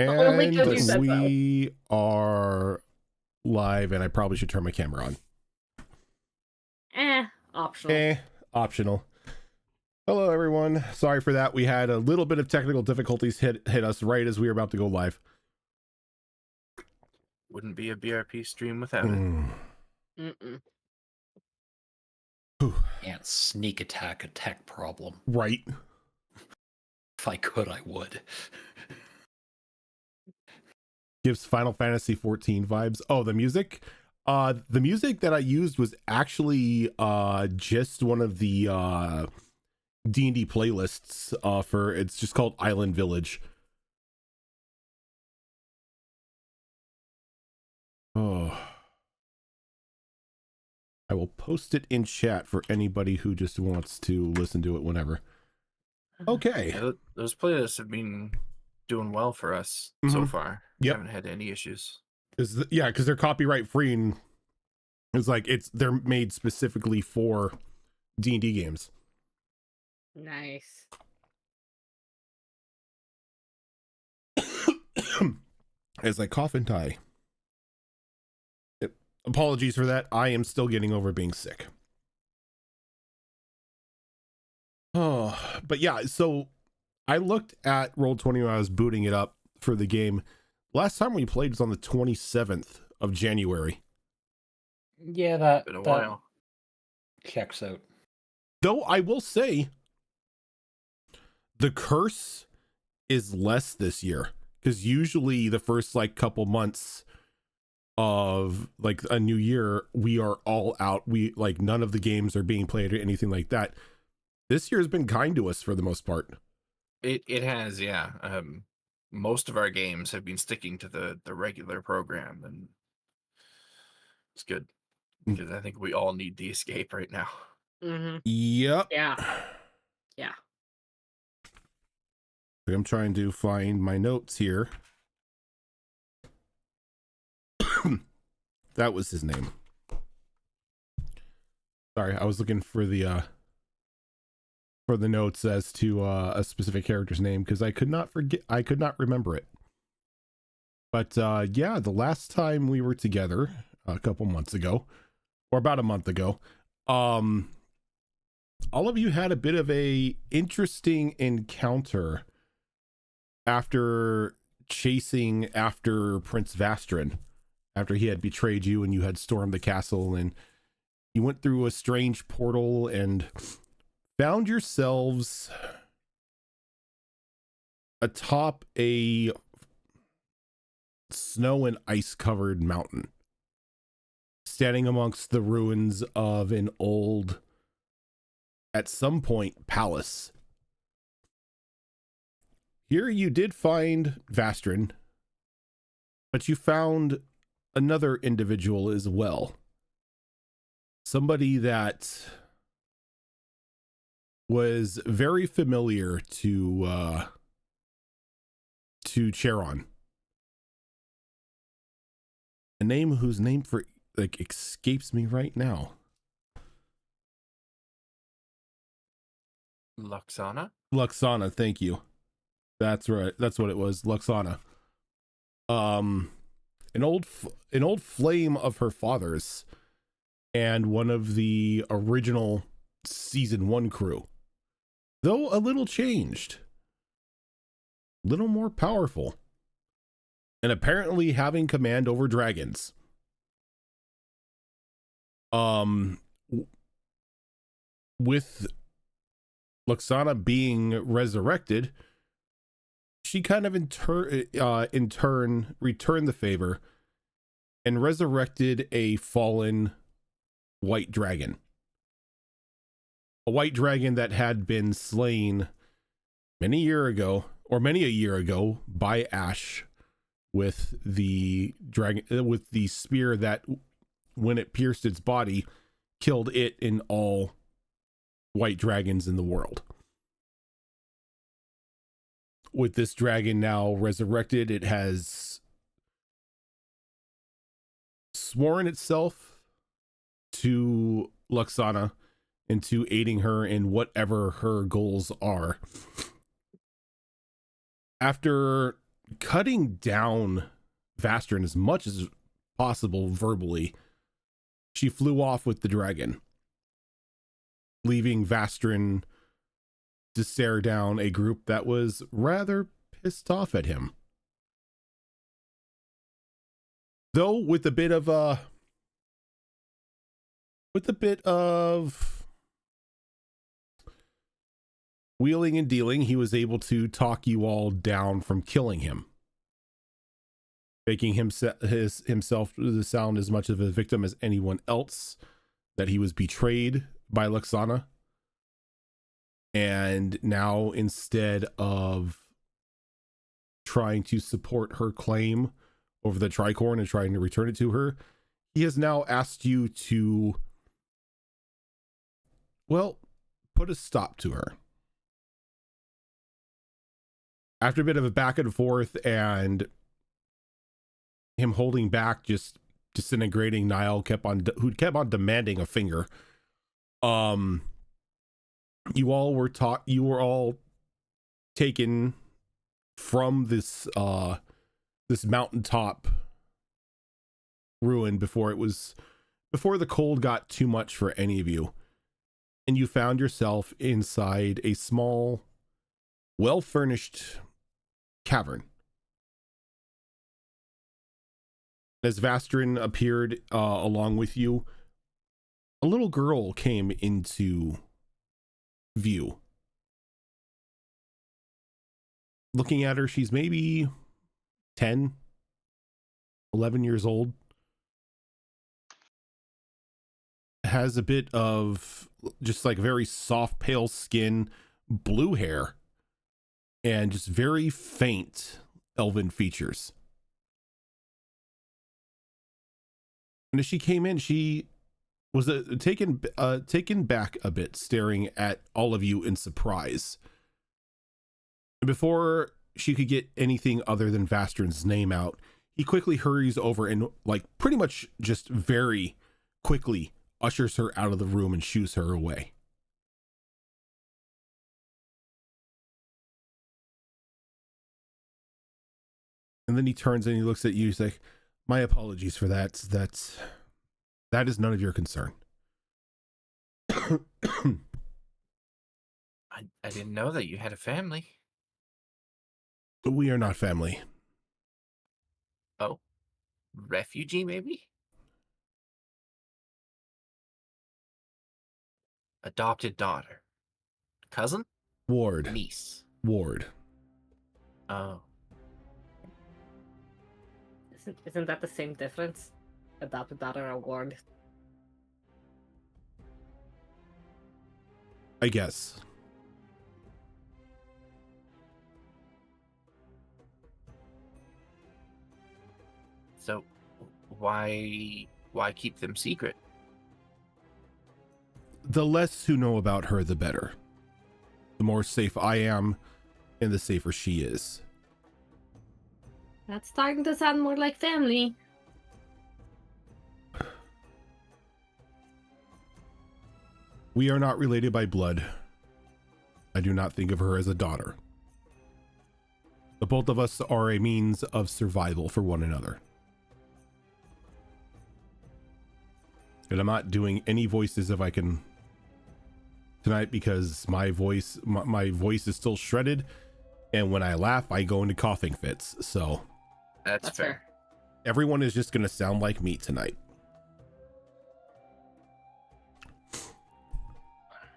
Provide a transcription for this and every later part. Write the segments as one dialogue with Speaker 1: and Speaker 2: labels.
Speaker 1: Only because you
Speaker 2: And
Speaker 1: said so.
Speaker 2: we are live, and I probably should turn my camera on.
Speaker 1: Optional.
Speaker 2: Optional. Hello, everyone. Sorry for that. We had a little bit of technical difficulties hit us right as we were about to go live.
Speaker 3: Wouldn't be a BRP stream without it.
Speaker 1: Mm-mm.
Speaker 4: Can't sneak attack a tech problem.
Speaker 2: Right.
Speaker 4: If I could, I would.
Speaker 2: Gives Final Fantasy 14 vibes. Oh, the music? The music that I used was actually just one of the D&D playlists for, it's just called Island Village. Oh. I will post it in chat for anybody who just wants to listen to it whenever. Okay.
Speaker 3: Yeah, those playlists have been doing well for us so far.
Speaker 2: Yep.
Speaker 3: Haven't had any issues.
Speaker 2: Yeah, because they're copyright free, and it's like they're made specifically for D&D games.
Speaker 1: Nice.
Speaker 2: As I cough and die. Apologies for that. I am still getting over being sick. Oh, but yeah, so I looked at Roll20 when I was booting it up for the game. Last time we played was on the 27th of January.
Speaker 4: Yeah, that
Speaker 3: Been a while.
Speaker 4: checks out.
Speaker 2: Though I will say the curse is less this year, because usually the first like couple months of like a new year, we are all out. We like none of the games are being played or anything like that. This year has been kind to us for the most part.
Speaker 3: It has, yeah. Most of our games have been sticking to the regular program, and it's good because I think we all need the escape right now.
Speaker 1: Mm-hmm.
Speaker 2: Yep.
Speaker 1: Yeah.
Speaker 2: I'm trying to find my notes here. That was his name. Sorry, I was looking for the notes as to a specific character's name because I could not remember it. But yeah, the last time we were together a couple months ago, or about a month ago, all of you had a bit of a interesting encounter after chasing after Prince Vastrin, after he had betrayed you and you had stormed the castle, and you went through a strange portal and found yourselves atop a snow and ice covered mountain, standing amongst the ruins of an old, at some point, palace. Here you did find Vastrin, but you found another individual as well. Somebody that was very familiar to Charon. A name whose name for like escapes me right now. Luxana, thank you. That's right. That's what it was. Luxana. An old flame of her father's, and one of the original season 1 crew. Though a little changed. Little more powerful. And apparently having command over dragons. With Luxana being resurrected, she kind of in turn returned the favor and resurrected a fallen white dragon. A white dragon that had been slain many a year ago by Ash with the dragon, with the spear that, when it pierced its body, killed it and all white dragons in the world. With this dragon now resurrected, it has sworn itself to Luxana into aiding her in whatever her goals are. After cutting down Vastrin as much as possible verbally, she flew off with the dragon, leaving Vastrin to stare down a group that was rather pissed off at him. Though with a bit of wheeling and dealing, he was able to talk you all down from killing him, making himself to sound as much of a victim as anyone else, that he was betrayed by Luxana. And now, instead of trying to support her claim over the Tricorn and trying to return it to her, he has now asked you to, well, put a stop to her. After a bit of a back and forth and him holding back, just disintegrating, Niall who kept on demanding a finger. You were all taken from this mountaintop ruin before the cold got too much for any of you, and you found yourself inside a small, well-furnished cavern. As Vastrin appeared along with you, a little girl came into view. Looking at her, she's maybe 10, 11 years old. Has a bit of just like very soft, pale skin, blue hair, and just very faint elven features. And as she came in, she was taken back a bit, staring at all of you in surprise. And before she could get anything other than Vastrin's name out, he quickly hurries over and, like, pretty much just very quickly ushers her out of the room and shoos her away. And then he turns and he looks at you. He's like, "My apologies for that. That is none of your concern."
Speaker 3: I didn't know that you had a family.
Speaker 2: We are not family.
Speaker 3: Oh, refugee maybe? Adopted daughter. Cousin?
Speaker 2: Ward.
Speaker 3: Niece.
Speaker 2: Ward.
Speaker 3: Oh.
Speaker 1: Isn't that the same difference? Adopted daughter or ward?
Speaker 2: I guess.
Speaker 3: So why keep them secret?
Speaker 2: The less who know about her, the better. The more safe I am, and the safer she is.
Speaker 1: That's starting to sound more like family.
Speaker 2: We are not related by blood. I do not think of her as a daughter. The both of us are a means of survival for one another. And I'm not doing any voices if I can tonight, because my voice is still shredded, and when I laugh I go into coughing fits. So
Speaker 3: That's fair.
Speaker 2: everyone is just going to sound like me tonight.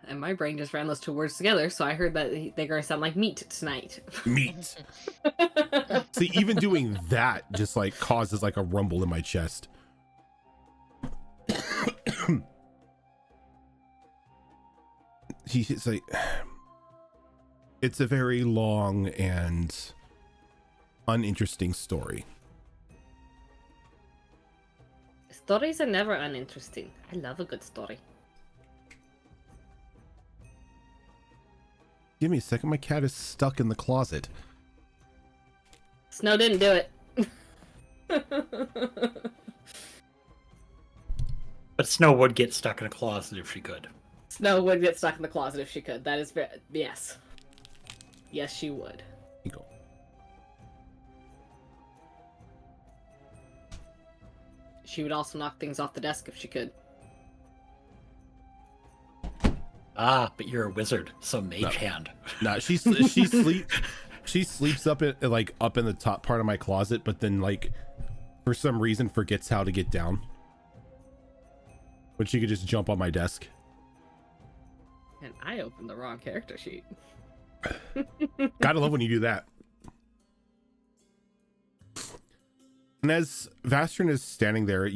Speaker 1: And my brain just ran those two words together, so I heard that they're going to sound like meat tonight.
Speaker 2: Meat. See, even doing that just like causes like a rumble in my chest. He's like, it's a very long and uninteresting story.
Speaker 1: Stories are never uninteresting. I love a good story.
Speaker 2: Give me a second, my cat is stuck in the closet.
Speaker 1: Snow didn't do it.
Speaker 4: But Snow would get stuck in a closet if she could.
Speaker 1: Snow would get stuck in the closet if she could. That is very... Yes. Yes, she would.
Speaker 2: Here you go.
Speaker 1: She would also knock things off the desk if she could.
Speaker 4: Ah, but you're a wizard, so mage hand.
Speaker 2: Nah, she sleeps up in the top part of my closet, but then like for some reason forgets how to get down. But she could just jump on my desk.
Speaker 1: And I opened the wrong character sheet.
Speaker 2: Gotta love when you do that. And as Vastrin is standing there,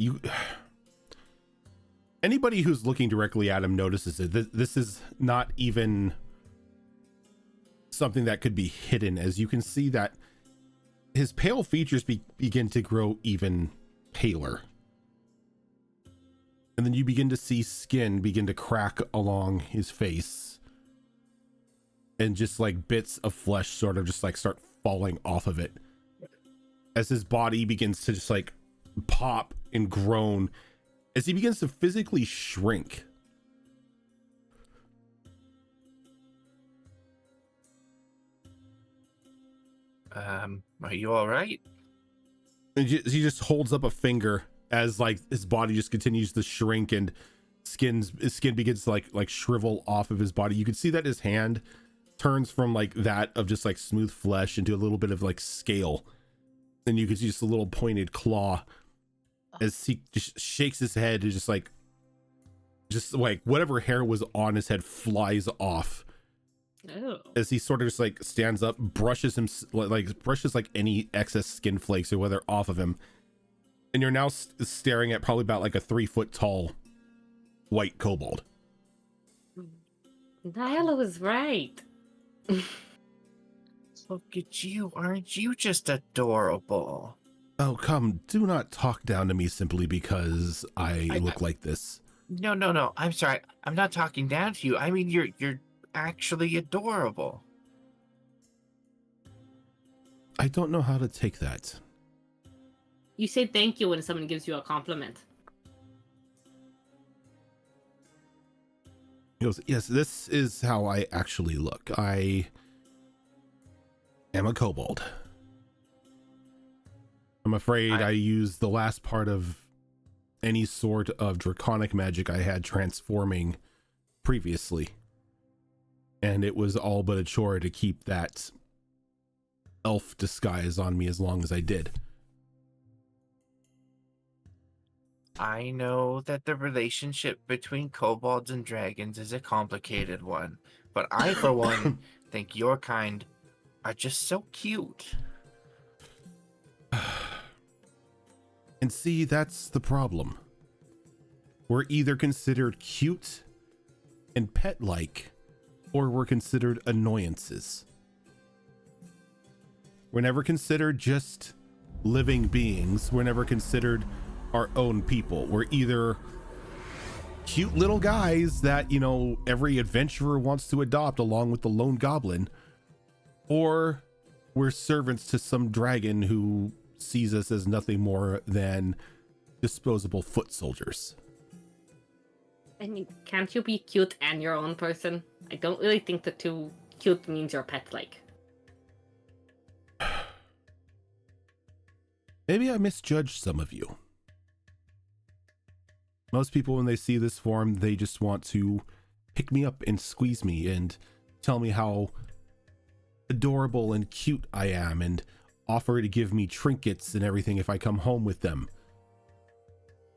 Speaker 2: anybody who's looking directly at him notices it. This is not even something that could be hidden, as you can see that his pale features begin to grow even paler. And then you begin to see skin begin to crack along his face. And just like bits of flesh sort of just like start falling off of it. As his body begins to just like pop and groan. As he begins to physically shrink.
Speaker 3: Are you all right?
Speaker 2: And he just holds up a finger as like his body just continues to shrink and his skin begins to like shrivel off of his body. You can see that his hand turns from like that of just like smooth flesh into a little bit of like scale. And you can see just a little pointed claw as he just shakes his head and just like whatever hair was on his head flies off.
Speaker 1: Oh.
Speaker 2: As he sort of just like stands up, brushes like any excess skin flakes or whether off of him. And you're now staring at probably about like a 3-foot tall white kobold.
Speaker 1: Nyla was right.
Speaker 3: Look at you. Aren't you just adorable?
Speaker 2: Oh, come, do not talk down to me simply because I look like this.
Speaker 3: No. I'm sorry. I'm not talking down to you. I mean, you're actually adorable.
Speaker 2: I don't know how to take that.
Speaker 1: You say thank you when someone gives you a compliment.
Speaker 2: He goes, yes, this is how I actually look. I am a kobold. I'm afraid I used the last part of any sort of draconic magic I had transforming previously. And it was all but a chore to keep that elf disguise on me as long as I did.
Speaker 3: I know that the relationship between kobolds and dragons is a complicated one, but I, for one, think your kind are just so cute.
Speaker 2: And see, that's the problem. We're either considered cute and pet-like, or we're considered annoyances. We're never considered just living beings. We're never considered our own people. We're either cute little guys that, you know, every adventurer wants to adopt along with the lone goblin, or we're servants to some dragon who sees us as nothing more than disposable foot soldiers.
Speaker 1: I mean, can't you be cute and your own person? I don't really think the two cute means you're pet-like.
Speaker 2: Maybe I misjudged some of you. Most people, when they see this form, they just want to pick me up and squeeze me and tell me how adorable and cute I am and offer to give me trinkets and everything if I come home with them.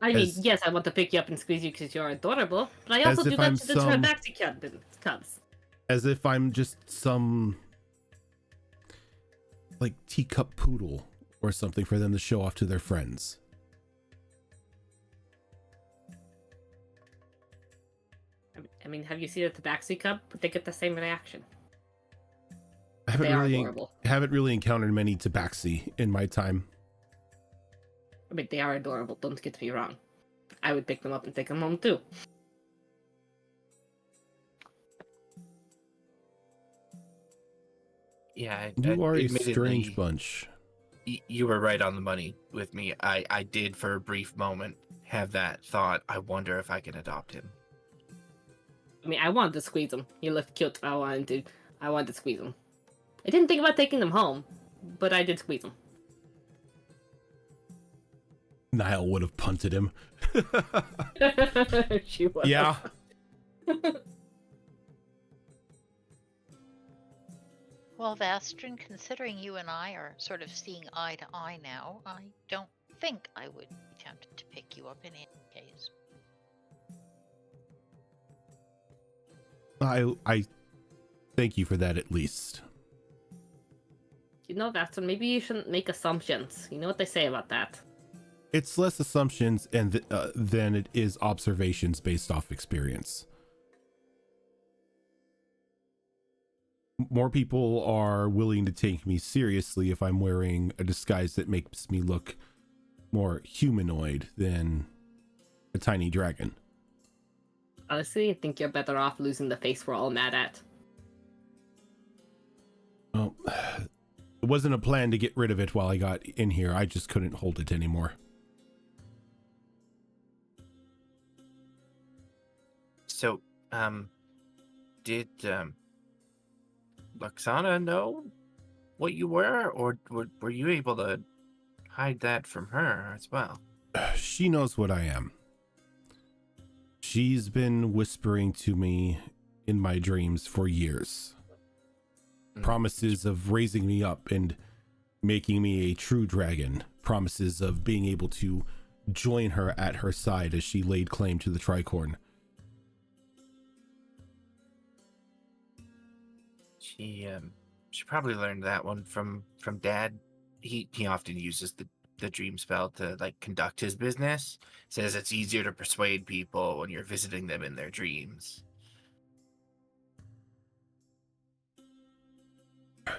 Speaker 1: I mean, yes, I want to pick you up and squeeze you because you're adorable, but I also do that to the Tabaxi cubs.
Speaker 2: As if I'm just some like teacup poodle or something for them to show off to their friends.
Speaker 1: I mean, have you seen a Tabaxi cub? They get the same reaction.
Speaker 2: I haven't really encountered many Tabaxi in my time.
Speaker 1: I mean, they are adorable, don't get me wrong. I would pick them up and take them home too.
Speaker 3: Yeah,
Speaker 2: you are a strange bunch.
Speaker 3: You were right on the money with me. I did for a brief moment have that thought. I wonder if I can adopt him.
Speaker 1: I mean, I wanted to squeeze him. He looked cute. I wanted to squeeze him. I didn't think about taking them home, but I did squeeze them.
Speaker 2: Niall would have punted him.
Speaker 1: She was.
Speaker 2: Yeah.
Speaker 5: Well, Vastrin, considering you and I are sort of seeing eye to eye now, I don't think I would be tempted to pick you up in any case.
Speaker 2: I thank you for that at least.
Speaker 1: You know, Watson, maybe you shouldn't make assumptions. You know what they say about that.
Speaker 2: It's less assumptions and than it is observations based off experience. More people are willing to take me seriously if I'm wearing a disguise that makes me look more humanoid than a tiny dragon.
Speaker 1: Honestly, I think you're better off losing the face we're all mad at.
Speaker 2: Well, it wasn't a plan to get rid of it while I got in here. I just couldn't hold it anymore.
Speaker 3: So, did Luxana know what you were, or were you able to hide that from her as well?
Speaker 2: She knows what I am. She's been whispering to me in my dreams for years. Promises of raising me up and making me a true dragon. Promises of being able to join her at her side as she laid claim to the Tricorn.
Speaker 3: She probably learned that one from Dad. He often uses the dream spell to like conduct his business. Says it's easier to persuade people when you're visiting them in their dreams.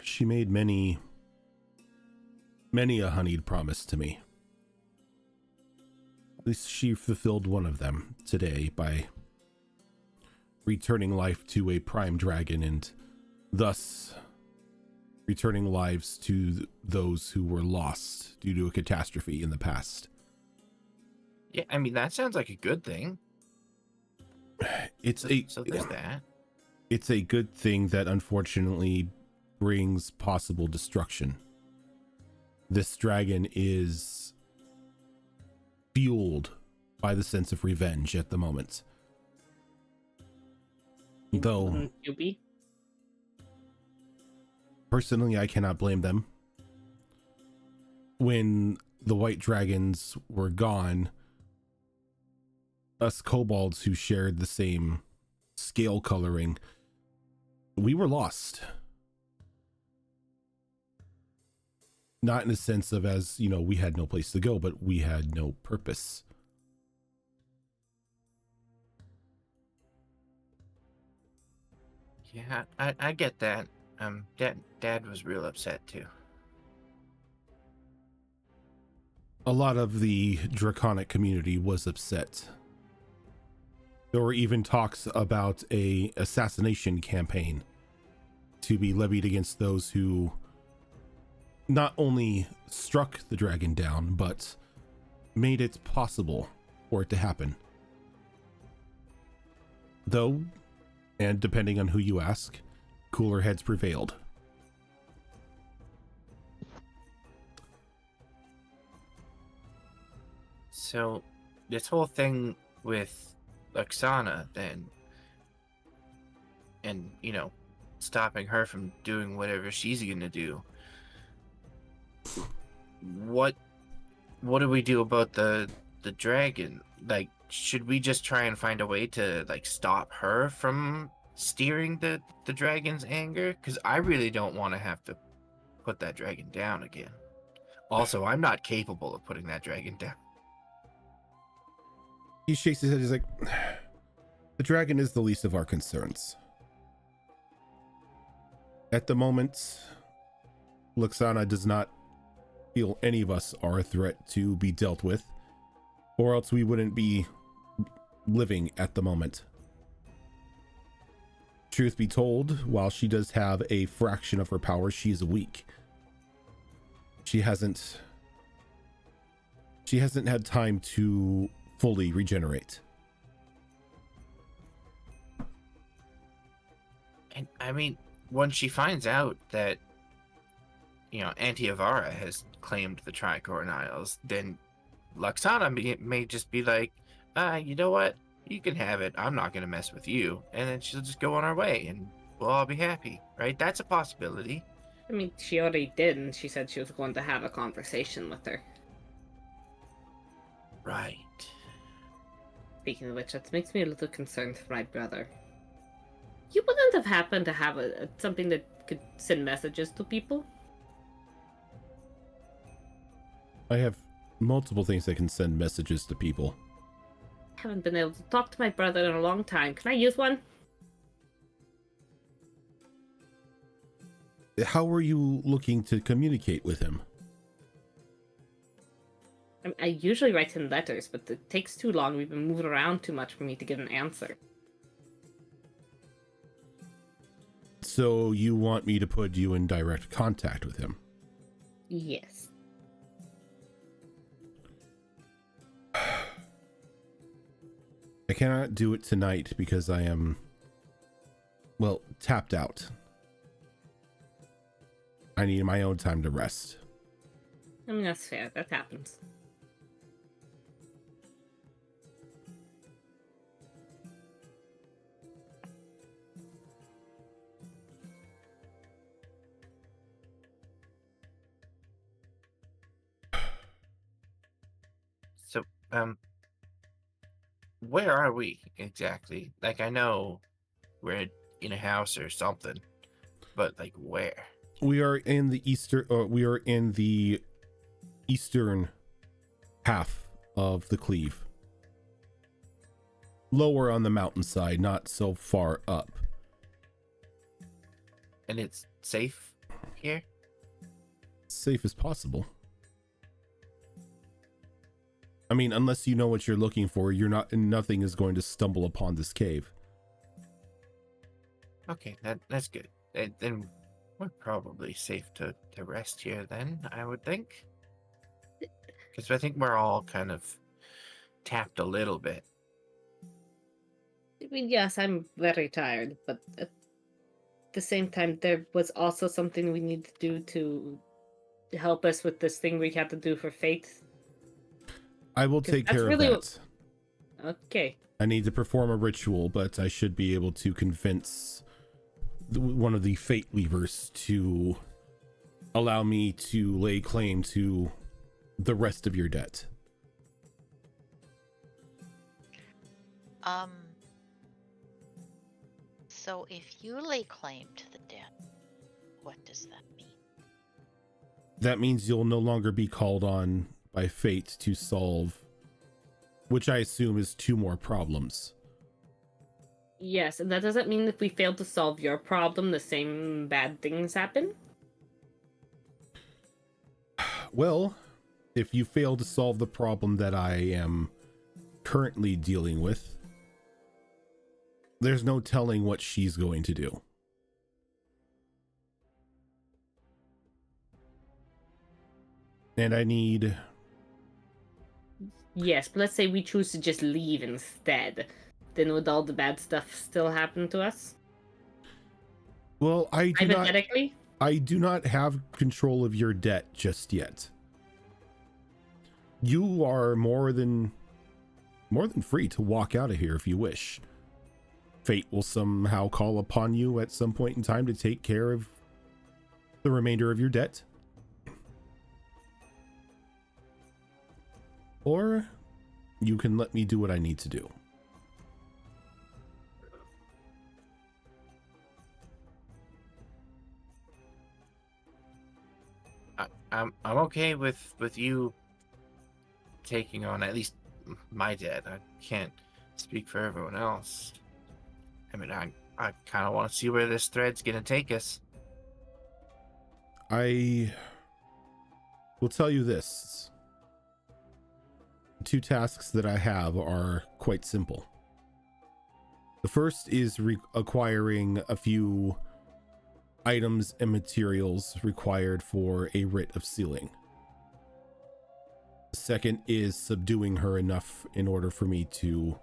Speaker 2: She made many a honeyed promise to me. At least she fulfilled one of them today by returning life to a prime dragon and thus returning lives to those who were lost due to a catastrophe in the past.
Speaker 3: Yeah, I mean that sounds like a good thing.
Speaker 2: It's
Speaker 3: So there's that.
Speaker 2: It's a good thing that unfortunately brings possible destruction. This dragon is fueled by the sense of revenge at the moment. Though,
Speaker 1: Wouldn't you be?
Speaker 2: personally, I cannot blame them. When the white dragons were gone, us kobolds who shared the same scale coloring, we were lost. Not in a sense of, as you know, we had no place to go, but we had no purpose.
Speaker 3: Yeah, I get that. Dad was real upset too.
Speaker 2: A lot of the draconic community was upset. There were even talks about a assassination campaign to be levied against those who not only struck the dragon down, but made it possible for it to happen. Though, and depending on who you ask, cooler heads prevailed.
Speaker 3: So, this whole thing with Luxana, then, and you know, stopping her from doing whatever she's gonna do. What do we do about the dragon? Like, should we just try and find a way to like stop her from steering the dragon's anger? Because I really don't want to have to put that dragon down again. Also, I'm not capable of putting that dragon down.
Speaker 2: He shakes his head. He's like, the dragon is the least of our concerns. At the moment, Luxana does not feel any of us are a threat to be dealt with, or else we wouldn't be living at the moment. Truth be told, while she does have a fraction of her powers, she is weak. She hasn't had time to fully regenerate.
Speaker 3: And I mean, when she finds out that, you know, Auntie Avara has claimed the Tricorn Isles, then Luxana may just be like, you know what? You can have it. I'm not going to mess with you. And then she'll just go on her way and we'll all be happy, right? That's a possibility.
Speaker 1: I mean, she already did, and she said she was going to have a conversation with her.
Speaker 3: Right.
Speaker 1: Speaking of which, that makes me a little concerned for my brother. You wouldn't have happened to have something that could send messages to people?
Speaker 2: I have multiple things that can send messages to people.
Speaker 1: I haven't been able to talk to my brother in a long time. Can I use one?
Speaker 2: How are you looking to communicate with him?
Speaker 1: I usually write him letters, but it takes too long. We've been moving around too much for me to get an answer.
Speaker 2: So you want me to put you in direct contact with him?
Speaker 1: Yes.
Speaker 2: I cannot do it tonight because I am, well, tapped out. I need my own time to rest.
Speaker 1: I mean, that's fair. That happens.
Speaker 3: So, where are we exactly? Like, I know we're in a house or something, but like where?
Speaker 2: We are in the eastern half of the cleave. Lower on the mountainside, not so far up.
Speaker 3: And it's safe here?
Speaker 2: Safe as possible. I mean, unless you know what you're looking for, nothing is going to stumble upon this cave.
Speaker 3: Okay, that's good. Then we're probably safe to rest here then, I would think. Because I think we're all kind of tapped a little bit.
Speaker 1: I mean, yes, I'm very tired, but at the same time, there was also something we need to do to help us with this thing we had to do for Fate.
Speaker 2: I will take care of that.
Speaker 1: Okay.
Speaker 2: I need to perform a ritual, but I should be able to convince one of the Fate Weavers to allow me to lay claim to the rest of your debt.
Speaker 5: So if you lay claim to the debt, what does that mean?
Speaker 2: That means you'll no longer be called on by fate to solve, which I assume is 2 more problems.
Speaker 1: Yes, and that doesn't mean if we fail to solve your problem, the same bad things happen?
Speaker 2: Well, if you fail to solve the problem that I am currently dealing with, there's no telling what she's going to do. And I need...
Speaker 1: Yes, but let's say we choose to just leave instead. Then would all the bad stuff still happen to us?
Speaker 2: Well, I
Speaker 1: Hypothetically?
Speaker 2: do not have control of your debt just yet. You are more than free to walk out of here if you wish. Fate will somehow call upon you at some point in time to take care of the remainder of your debt. Or you can let me do what I need to do.
Speaker 3: I'm okay with you taking on at least my debt. I can't speak for everyone else. I mean, I kind of want to see where this thread's gonna take us.
Speaker 2: I will tell you this. The 2 tasks that I have are quite simple. The first is acquiring a few items and materials required for a writ of sealing. The second is subduing her enough in order for me to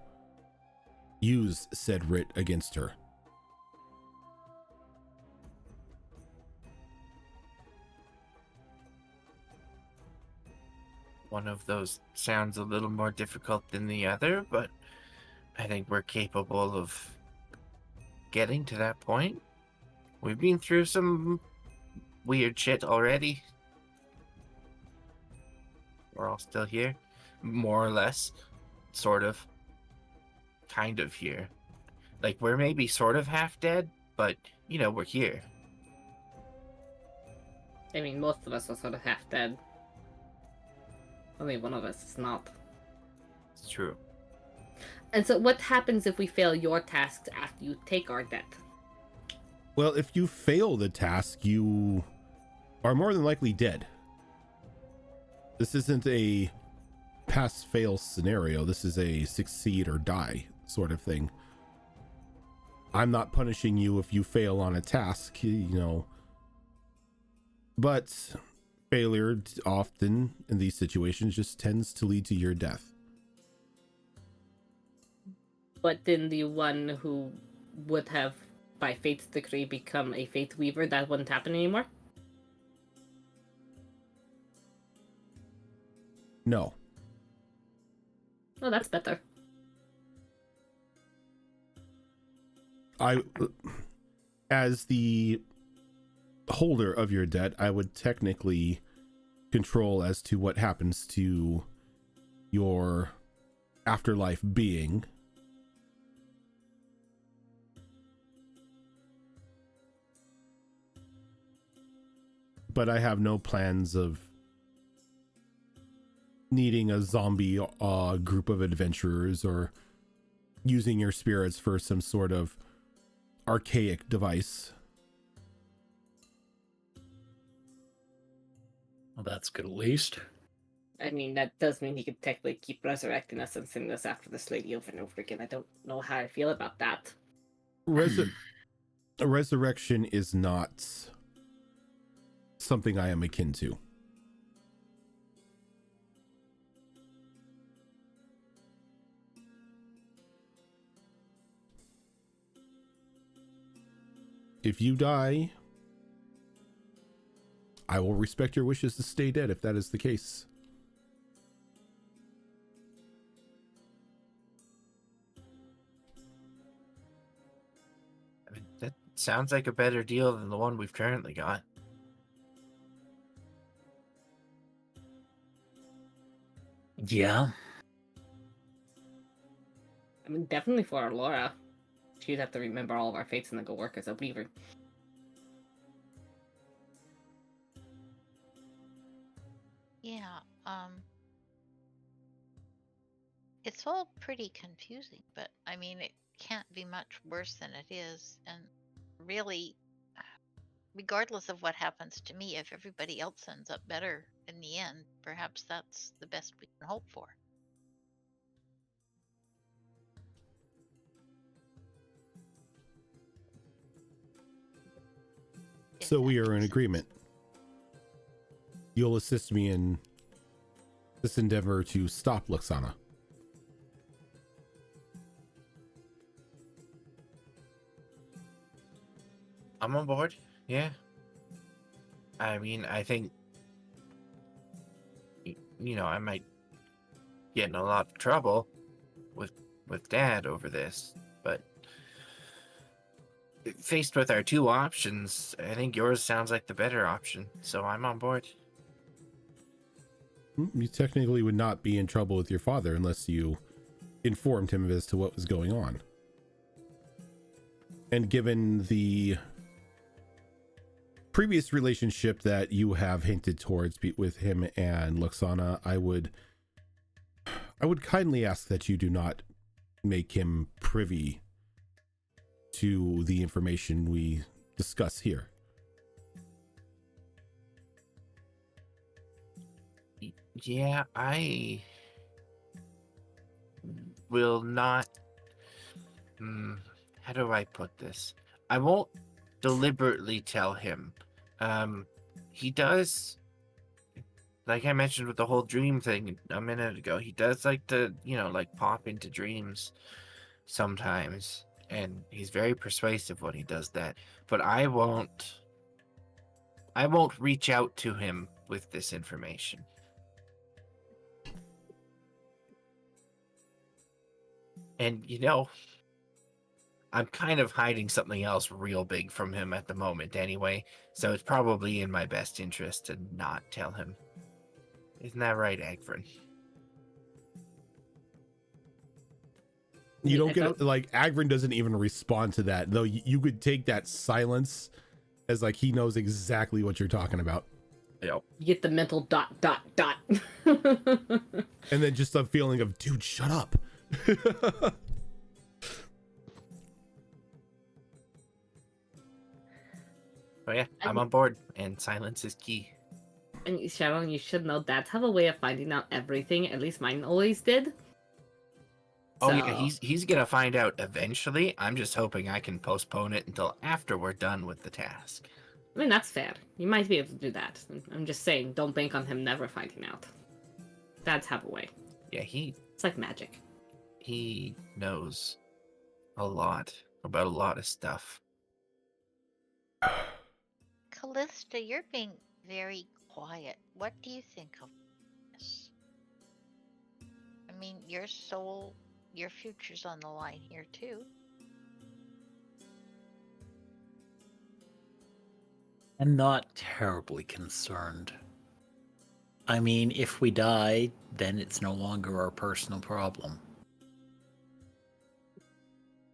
Speaker 2: use said writ against her.
Speaker 3: one of those sounds a little more difficult than the other, but I think we're capable of getting to that point. We've been through some weird shit already. We're all still here, more or less, sort of, kind of here. Like, we're maybe sort of half dead, but, we're here.
Speaker 1: I mean, most of us are sort of half dead. Only one of us is not.
Speaker 3: It's true.
Speaker 1: And so what happens if we fail your tasks after you take our debt?
Speaker 2: Well, if you fail the task, you are more than likely dead. This isn't a pass-fail scenario. This is a succeed or die sort of thing. I'm not punishing you if you fail on a task, but failure often in these situations just tends to lead to your death.
Speaker 1: But then the one who would have, by fate's decree, become a fate weaver, that wouldn't happen anymore?
Speaker 2: No.
Speaker 1: Oh, that's better.
Speaker 2: As the holder of your debt, I would technically control as to what happens to your afterlife being. But I have no plans of needing a zombie group of adventurers or using your spirits for some sort of archaic device.
Speaker 4: Well, that's good at least.
Speaker 1: I mean, that does mean he could technically keep resurrecting us and sending us after this lady over and over again. I don't know how I feel about that.
Speaker 2: Resurrection is not something I am akin to. If you die, I will respect your wishes to stay dead if that is the case.
Speaker 3: I mean, that sounds like a better deal than the one we've currently got.
Speaker 4: Yeah.
Speaker 1: I mean, definitely for our Laura. She'd have to remember all of our fates and then go work as a weaver.
Speaker 5: Yeah, it's all pretty confusing, but I mean, it can't be much worse than it is. And really, regardless of what happens to me, if everybody else ends up better in the end, perhaps that's the best we can hope for. If
Speaker 2: So
Speaker 5: that
Speaker 2: we are in
Speaker 5: makes
Speaker 2: agreement. You'll assist me in this endeavor to stop Luxana.
Speaker 3: I'm on board. Yeah. I mean, I think, I might get in a lot of trouble with Dad over this, but faced with our two options, I think yours sounds like the better option, so I'm on board.
Speaker 2: You technically would not be in trouble with your father unless you informed him as to what was going on. And given the previous relationship that you have hinted towards with him and Luxana, I would kindly ask that you do not make him privy to the information we discuss here.
Speaker 3: Yeah, I will not. How do I put this? I won't deliberately tell him. He does, like I mentioned with the whole dream thing a minute ago, he does like to, like pop into dreams sometimes, and he's very persuasive when he does that. But I won't reach out to him with this information. And I'm kind of hiding something else real big from him at the moment anyway, so it's probably in my best interest to not tell him. Isn't that right, Agfrin?
Speaker 2: You don't
Speaker 1: I
Speaker 2: get
Speaker 1: don't-
Speaker 2: like Agrin doesn't even respond to that, though. You could take that silence as like he knows exactly what you're talking about,
Speaker 3: Yep.
Speaker 1: You get the mental dot dot dot.
Speaker 2: and then just a feeling of, dude, shut up.
Speaker 3: Oh yeah, I'm on board, and silence is key.
Speaker 1: And Sharon, you should know dads have a way of finding out everything. At least mine always did.
Speaker 3: Oh yeah,
Speaker 1: So-
Speaker 3: he's gonna find out eventually. I'm just hoping I can postpone it until after we're done with the task.
Speaker 1: I mean, that's fair. You might be able to do that. I'm just saying, don't bank on him never finding out. Dads have a way.
Speaker 3: Yeah,
Speaker 1: It's like magic.
Speaker 3: he knows a lot about a lot of stuff.
Speaker 5: Callista, you're being very quiet. What do you think of this? I mean, your soul, your future's on the line here too.
Speaker 4: I'm not terribly concerned. I mean, if we die, then it's no longer our personal problem.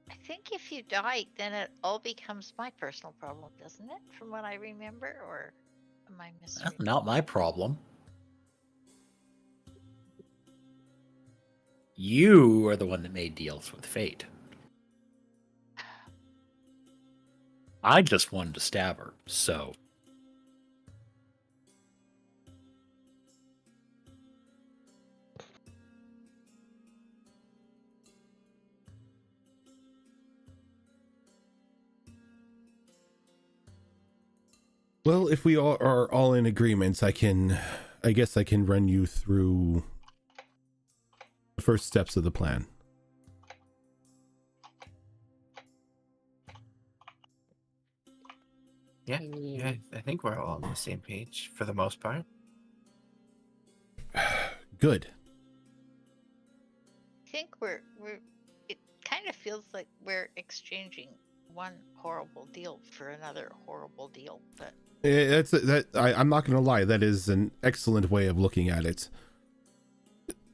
Speaker 5: I think if you die, then it all becomes my personal problem, doesn't it? From what I remember, or am I
Speaker 4: That's
Speaker 5: misremembering?
Speaker 4: not my problem. You are the one that made deals with fate. I just wanted to stab her, so.
Speaker 2: Well, if we all are all in agreement, I guess I can run you through the first steps of the plan.
Speaker 3: Yeah,
Speaker 1: I mean,
Speaker 3: yeah, I think we're all on the same page for the most part.
Speaker 2: Good.
Speaker 5: I think we're it kind of feels like we're exchanging one horrible deal for another horrible deal, but
Speaker 2: I'm not going to lie. That is an excellent way of looking at it.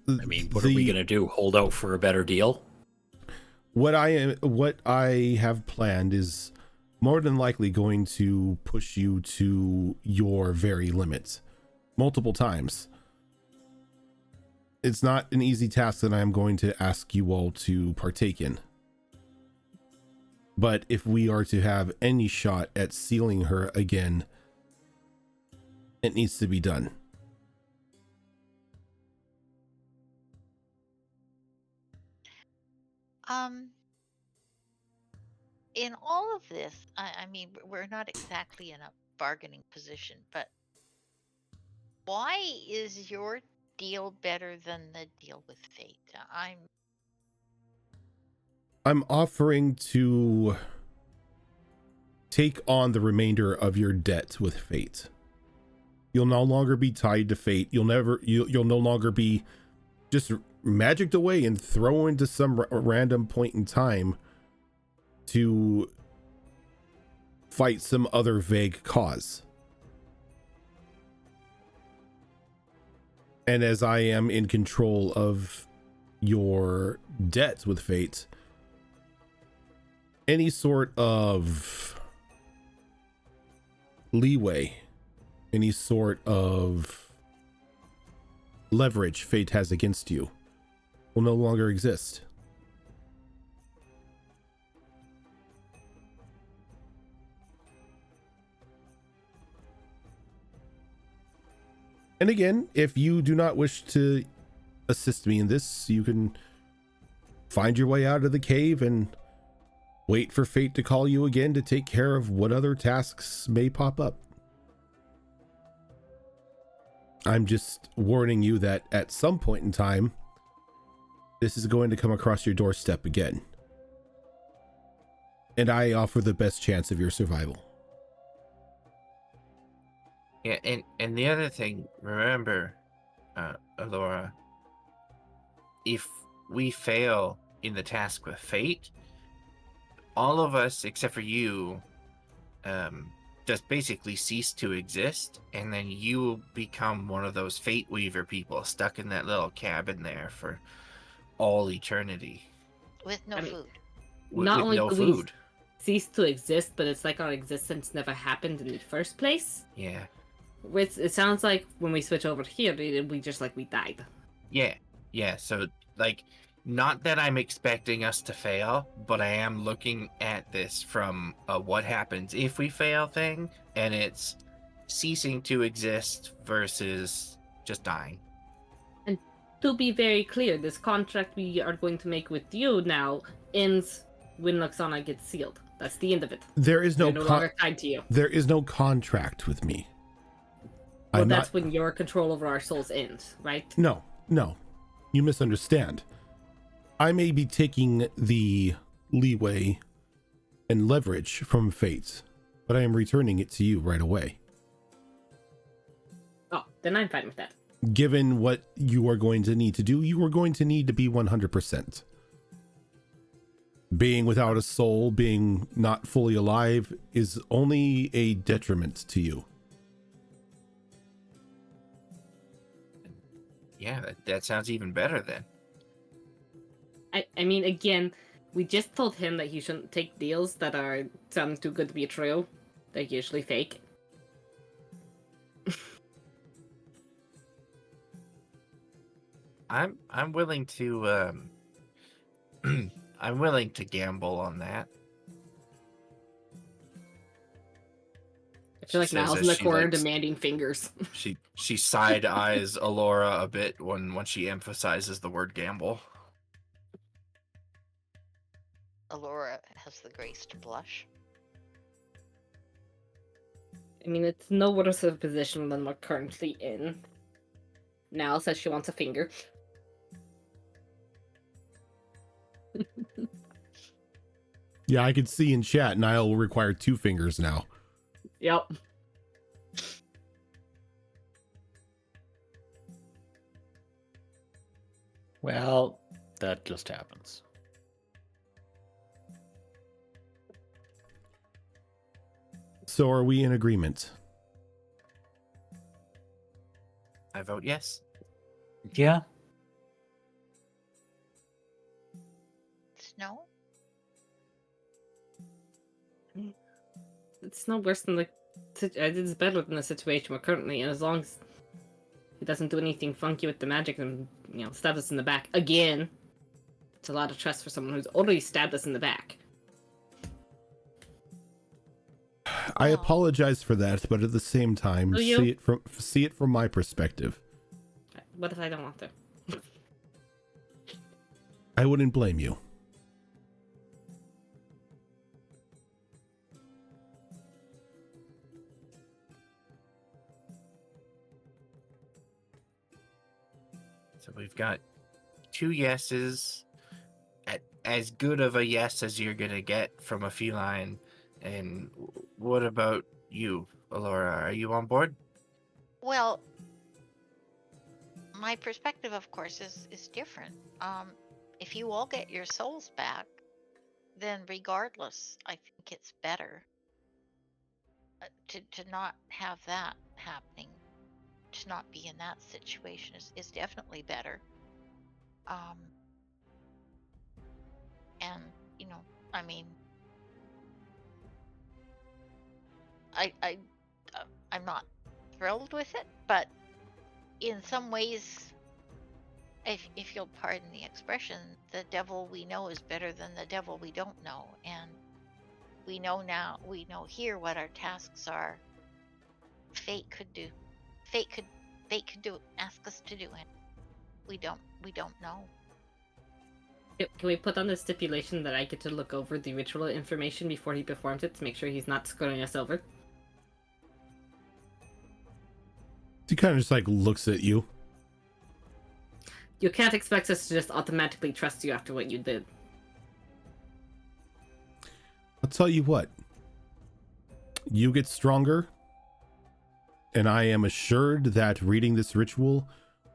Speaker 4: I mean, what are we going to do? Hold out for a better deal?
Speaker 2: What I have planned is more than likely going to push you to your very limits multiple times. It's not an easy task that I am going to ask you all to partake in. But if we are to have any shot at sealing her again, it needs to be done.
Speaker 5: in all of this, I mean, we're not exactly in a bargaining position, but why is your deal better than the deal with fate?
Speaker 2: I'm offering to take on the remainder of your debt with fate. You'll no longer be tied to fate. You'll no longer be just magicked away and thrown into some random point in time to fight some other vague cause. And as I am in control of your debts with fate, any sort of leeway, any sort of leverage fate has against you will no longer exist. And again, if you do not wish to assist me in this, you can find your way out of the cave and wait for fate to call you again to take care of what other tasks may pop up. I'm just warning you that at some point in time, this is going to come across your doorstep again. And I offer the best chance of your survival.
Speaker 3: Yeah, and the other thing, remember, Alora, if we fail in the task with fate, all of us except for you just basically cease to exist, and then you become one of those fate weaver people stuck in that little cabin there for all eternity
Speaker 5: With no
Speaker 1: I mean,
Speaker 5: food.
Speaker 1: Not
Speaker 3: with
Speaker 1: only
Speaker 3: no
Speaker 1: do we
Speaker 3: food.
Speaker 1: cease to exist, but it's like our existence never happened in the first place.
Speaker 3: Yeah.
Speaker 1: Which it sounds like when we switch over here, we died.
Speaker 3: Yeah, so like, not that I'm expecting us to fail, but I am looking at this from a what happens if we fail thing, and it's ceasing to exist versus just dying.
Speaker 1: And to be very clear, this contract we are going to make with you now ends when Luxana gets sealed. That's the end of it.
Speaker 2: There is no
Speaker 1: We're no longer tied to you.
Speaker 2: there is no contract with me.
Speaker 1: Well,
Speaker 2: I'm
Speaker 1: that's
Speaker 2: not...
Speaker 1: when your control over our souls ends, right?
Speaker 2: No, you misunderstand. I may be taking the leeway and leverage from fate, but I am returning it to you right away.
Speaker 1: Oh, then I'm fine with that.
Speaker 2: Given what you are going to need to do, you are going to need to be 100%. Being without a soul, being not fully alive, is only a detriment to you.
Speaker 3: Yeah, that sounds even better then.
Speaker 1: I mean, again, we just told him that he shouldn't take deals that are sounding too good to be true. They're usually fake.
Speaker 3: I'm willing to I'm willing to gamble on that.
Speaker 1: I feel like
Speaker 3: She says
Speaker 1: Niall's
Speaker 3: as
Speaker 1: in the
Speaker 3: she,
Speaker 1: corner
Speaker 3: like,
Speaker 1: demanding fingers.
Speaker 3: She side eyes Alora a bit when she emphasizes the word gamble.
Speaker 5: Alora has the grace to blush.
Speaker 1: I mean, it's no worse of a position than we're currently in. Niall says she wants a finger.
Speaker 2: Yeah, I can see in chat, Niall will require 2 fingers now.
Speaker 1: Yep.
Speaker 4: Well, that just happens.
Speaker 2: So are we in agreement?
Speaker 3: I vote yes.
Speaker 4: Yeah.
Speaker 5: Snow?
Speaker 1: It's no worse than it's better than the situation we're currently in, as long as he doesn't do anything funky with the magic and, stab us in the back again. It's a lot of trust for someone who's already stabbed us in the back.
Speaker 2: I
Speaker 5: Oh.
Speaker 2: apologize for that, but at the same time,
Speaker 1: Do you?
Speaker 2: see it from my perspective.
Speaker 1: What if I don't want to?
Speaker 2: I wouldn't blame you.
Speaker 3: So we've got 2 yeses, at as good of a yes as you're gonna get from a feline. And what about you, Alora? Are you on board?
Speaker 5: Well, my perspective, of course, is different. If you all get your souls back, then regardless, I think it's better to not have that happening. To not be in that situation is definitely better. And I mean, I'm not thrilled with it, but in some ways, if you'll pardon the expression, the devil we know is better than the devil we don't know, and we know here what our tasks are. Fate could ask us to do it. We don't know.
Speaker 1: Can we put on the stipulation that I get to look over the ritual information before he performs it to make sure he's not screwing us over?
Speaker 2: He kind of just like looks at you.
Speaker 1: You can't expect us to just automatically trust you after what you did.
Speaker 2: I'll tell you what. You get stronger, and I am assured that reading this ritual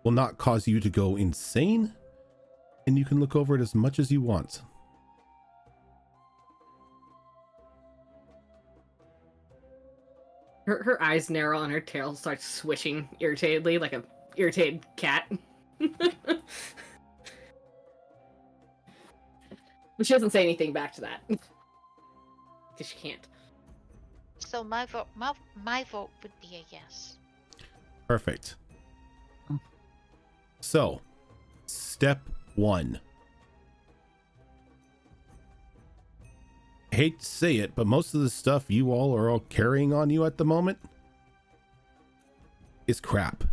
Speaker 2: will not cause you to go insane, and you can look over it as much as you want.
Speaker 1: Her eyes narrow and her tail starts swishing irritatedly like a irritated cat. But she doesn't say anything back to that. Because she can't.
Speaker 5: So my vote would be a yes.
Speaker 2: Perfect. So, step 1. I hate to say it, but most of the stuff you all are carrying on you at the moment is crap.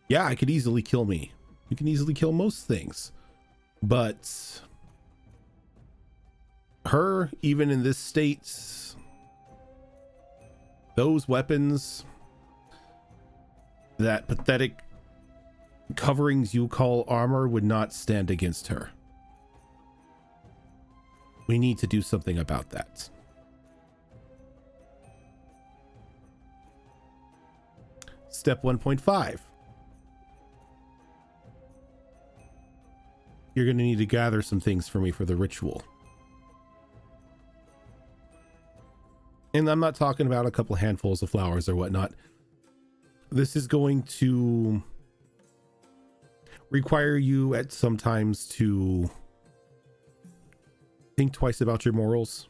Speaker 2: Yeah, it could easily kill me. You can easily kill most things. But her, even in this state, those weapons, that pathetic coverings you call armor, would not stand against her. We need to do something about that. Step 1.5. You're going to need to gather some things for me for the ritual. And I'm not talking about a couple handfuls of flowers or whatnot. This is going to require you at some times to think twice about your morals.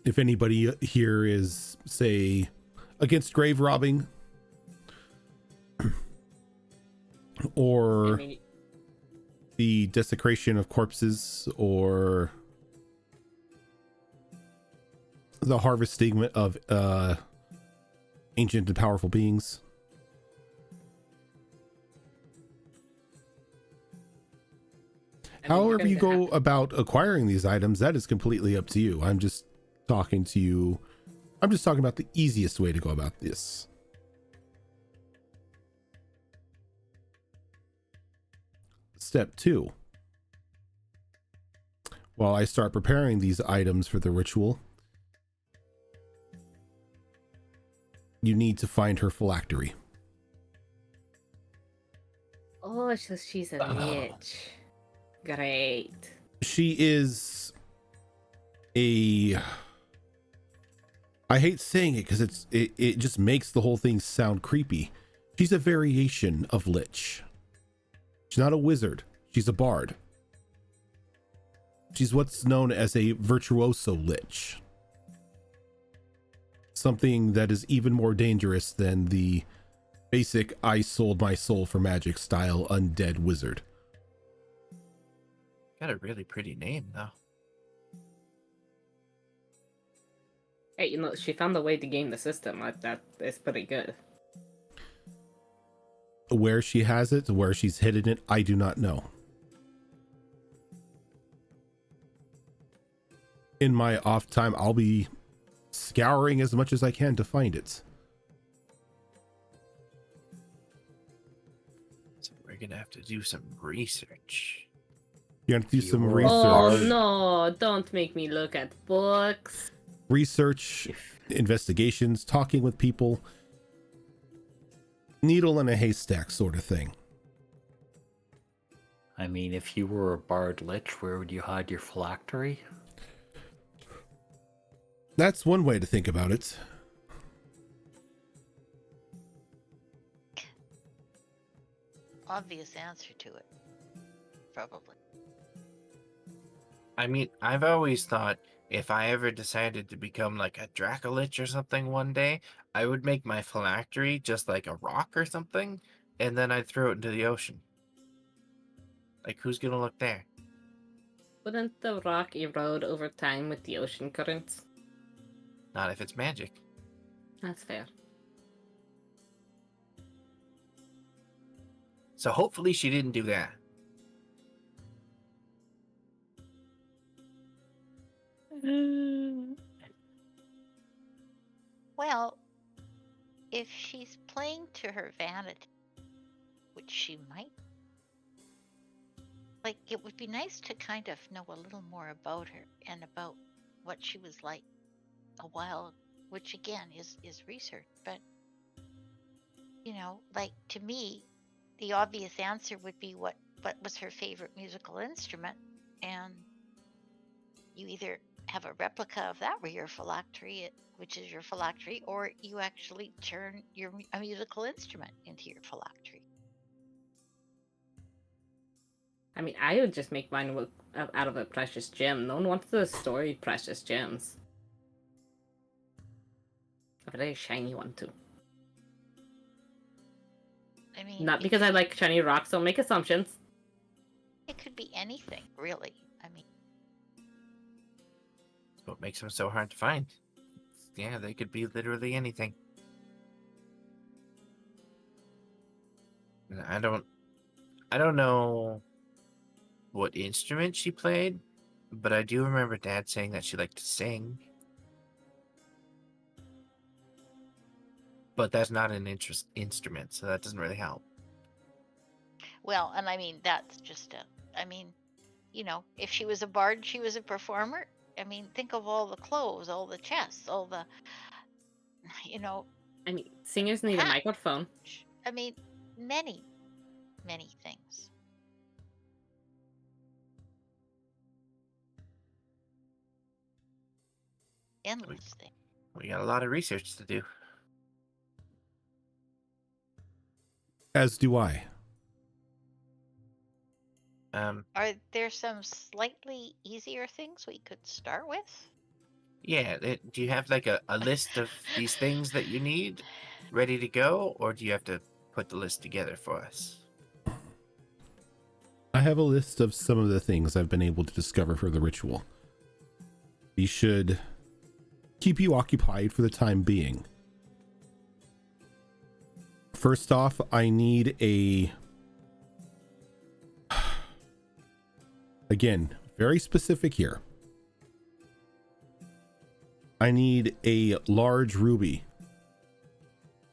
Speaker 2: If anybody here is, say, against grave robbing, or the desecration of corpses, or the harvesting of ancient and powerful beings. However you go about acquiring these items, that is completely up to you. I'm just talking to you. I'm just talking about the easiest way to go about this. Step 2. While I start preparing these items for the ritual, you need to find her phylactery.
Speaker 1: Oh, so she's a lich. Great.
Speaker 2: She is a... I hate saying it because it just makes the whole thing sound creepy. She's a variation of lich. She's not a wizard. She's a bard. She's what's known as a virtuoso lich. Something that is even more dangerous than the basic I sold my soul for magic style undead wizard.
Speaker 3: Got a really pretty name, though.
Speaker 1: Hey, you know, she found a way to game the system. That is pretty good.
Speaker 2: Where she has it, where she's hidden it, I do not know. In my off time, I'll be scouring as much as I can to find it.
Speaker 3: So we're gonna have to do some research.
Speaker 2: You have to do some
Speaker 4: You
Speaker 2: research.
Speaker 1: Oh no, don't make me look at books.
Speaker 2: Research, investigations, talking with people. Needle in a haystack sort of thing.
Speaker 4: I mean, if you were a bard lich, where would you hide your phylactery?
Speaker 2: That's one way to think about it.
Speaker 5: Obvious answer to it. Probably.
Speaker 3: I mean, I've always thought if I ever decided to become like a Dracolich or something one day, I would make my phylactery just like a rock or something, and then I'd throw it into the ocean. Like, who's gonna look there?
Speaker 1: Wouldn't the rock erode over time with the ocean currents?
Speaker 3: Not if it's magic.
Speaker 1: That's fair.
Speaker 3: So hopefully she didn't do that.
Speaker 5: Well, if she's playing to her vanity, which she might, like, it would be nice to kind of know a little more about her and about what she was like a while, which again is research. But, you know, like, to me, the obvious answer would be what was her favorite musical instrument, and you either have a replica of that where your phylactery, which is your phylactery, or you actually turn a musical instrument into your phylactery.
Speaker 1: I mean, I would just make mine out of a precious gem. No one wants to destroy precious gems. A very shiny one, too.
Speaker 5: I mean,
Speaker 1: Not because I like shiny rocks, don't make assumptions.
Speaker 5: it could be anything, really. I mean,
Speaker 3: That's what makes them so hard to find. Yeah, they could be literally anything. And I don't know what instrument she played, but I do remember Dad saying that she liked to sing. But that's not an instrument, so that doesn't really help.
Speaker 5: well, and I mean, that's just if she was a bard, she was a performer. I mean, think of all the clothes, all the chests, all the,
Speaker 1: I mean, singers need a
Speaker 5: hat.
Speaker 1: microphone.
Speaker 5: I mean, many, many things. Endless things.
Speaker 3: We got a lot of research to do.
Speaker 2: As do I.
Speaker 5: Are there some slightly easier things we could start with?
Speaker 3: Yeah, do you have like a list of these things that you need ready to go, or do you have to put the list together for us?
Speaker 2: I have a list of some of the things I've been able to discover for the ritual. These should keep you occupied for the time being. First off, I need again, very specific here. I need a large ruby,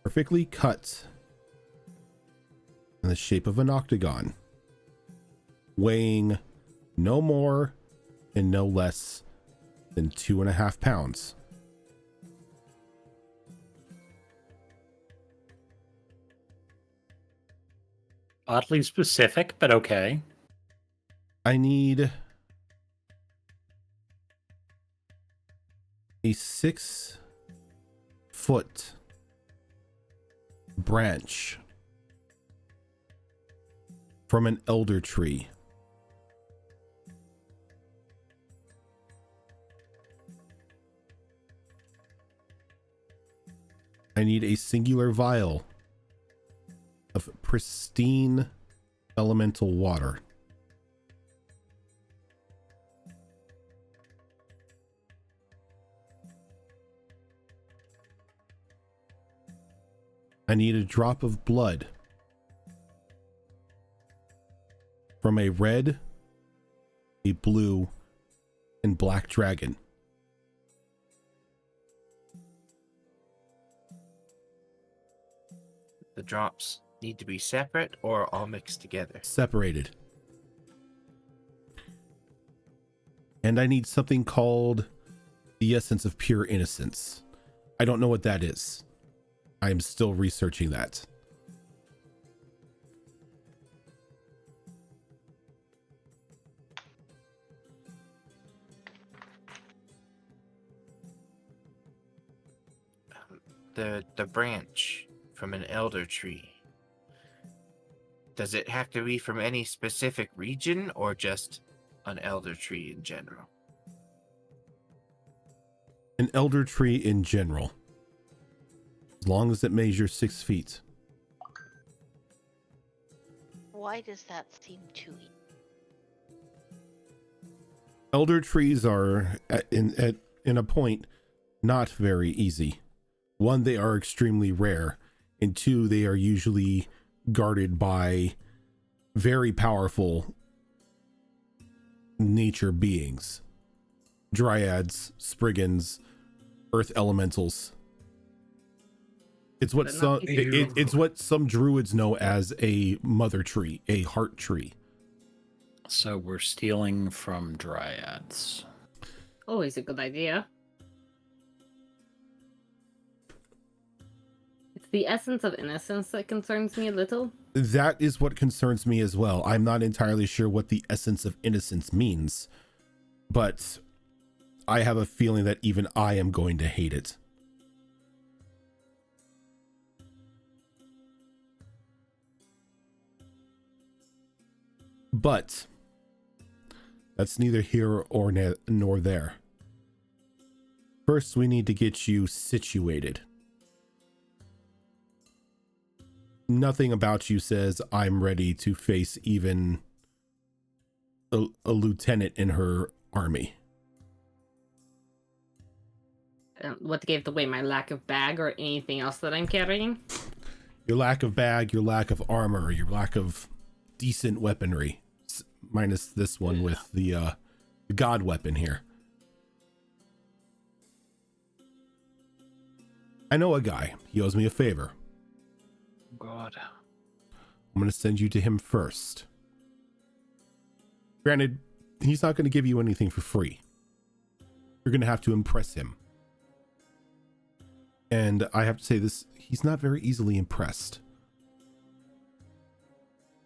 Speaker 2: perfectly cut in the shape of an octagon, weighing no more and no less than 2.5 pounds.
Speaker 4: Oddly specific, but okay.
Speaker 2: I need a 6-foot branch from an elder tree. I need a singular vial of pristine elemental water. I need a drop of blood from a red, a blue, and black dragon.
Speaker 3: The drops need to be separate or all mixed together?
Speaker 2: Separated. And I need something called the essence of pure innocence. I don't know what that is. I am still researching that.
Speaker 3: The branch from an elder tree. Does it have to be from any specific region or just an elder tree in general?
Speaker 2: An elder tree in general. As long as it measures 6 feet.
Speaker 5: Why does that seem too easy?
Speaker 2: Elder trees are, in a point, not very easy. One, they are extremely rare. And two, they are usually guarded by very powerful nature beings. Dryads, Spriggans, earth elementals. It's what it's what some druids know as a mother tree, a heart tree.
Speaker 4: So we're stealing from dryads.
Speaker 1: Always a good idea. It's the essence of innocence that concerns me a little.
Speaker 2: That is what concerns me as well. I'm not entirely sure what the essence of innocence means, but I have a feeling that even I am going to hate it. But that's neither here or nor there. First, we need to get you situated. Nothing about you says I'm ready to face even a lieutenant in her army.
Speaker 1: What gave away my lack of bag or anything else that I'm carrying?
Speaker 2: Your lack of bag, your lack of armor, your lack of decent weaponry, minus this one with the god weapon here. I know a guy. He owes me a favor.
Speaker 4: God.
Speaker 2: I'm going to send you to him first. Granted, he's not going to give you anything for free. You're going to have to impress him. And I have to say this, he's not very easily impressed.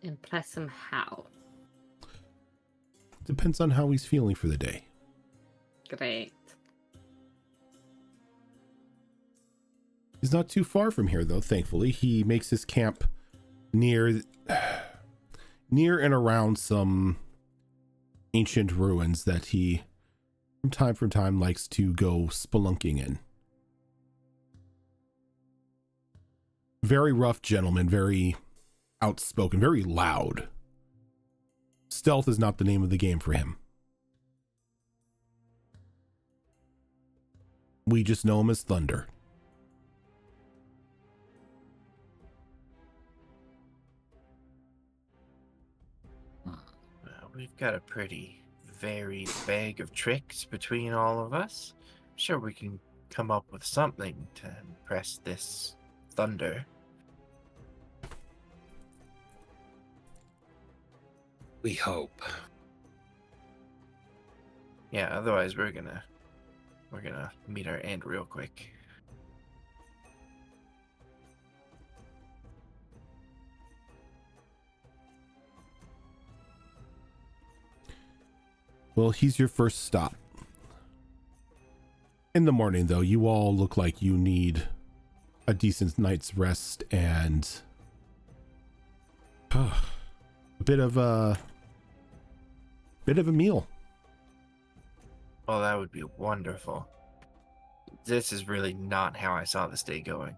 Speaker 1: Impress him how?
Speaker 2: Depends on how he's feeling for the day.
Speaker 1: Great.
Speaker 2: He's not too far from here, though, thankfully. He makes his camp near and around some ancient ruins that he, from time, likes to go spelunking in. Very rough gentleman, very outspoken, very loud. Stealth is not the name of the game for him. We just know him as Thunder.
Speaker 3: We've got a pretty varied bag of tricks between all of us. I'm sure we can come up with something to impress this Thunder.
Speaker 4: We hope.
Speaker 3: Yeah, otherwise we're gonna meet our end real quick.
Speaker 2: Well, he's your first stop. In the morning, though, you all look like you need a decent night's rest and a bit of a meal.
Speaker 3: Oh, that would be wonderful. This is really not how I saw this day going.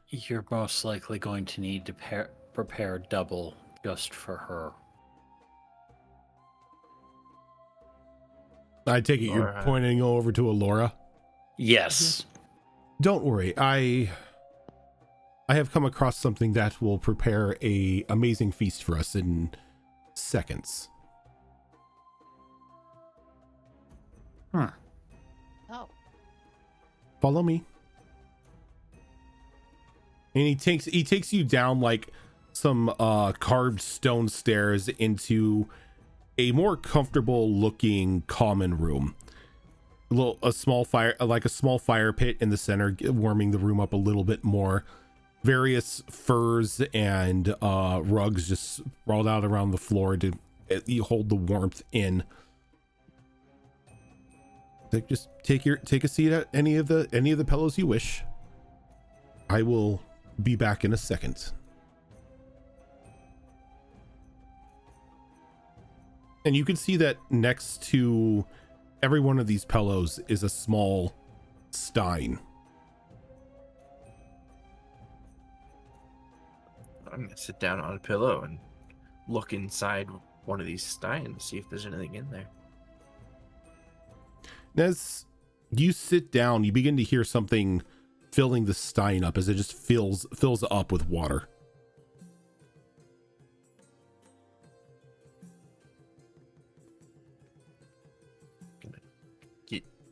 Speaker 4: You're most likely going to need to prepare double just for her.
Speaker 2: I take it you're pointing over to Alora?
Speaker 4: Yes.
Speaker 2: Don't worry. I have come across something that will prepare a amazing feast for us in seconds.
Speaker 4: Huh.
Speaker 5: Oh,
Speaker 2: Follow me. And he takes you down like some carved stone stairs into a more comfortable looking common room. A small fire pit in the center, warming the room up a little bit more. Various furs and rugs just sprawled out around the floor to hold the warmth in. Just take a seat at any of the pillows you wish. I will be back in a second. And you can see that next to every one of these pillows is a small stein.
Speaker 3: I'm gonna sit down on a pillow and look inside one of these steins, see if there's anything in there.
Speaker 2: As you sit down, you begin to hear something filling the stein up as it just fills up with water.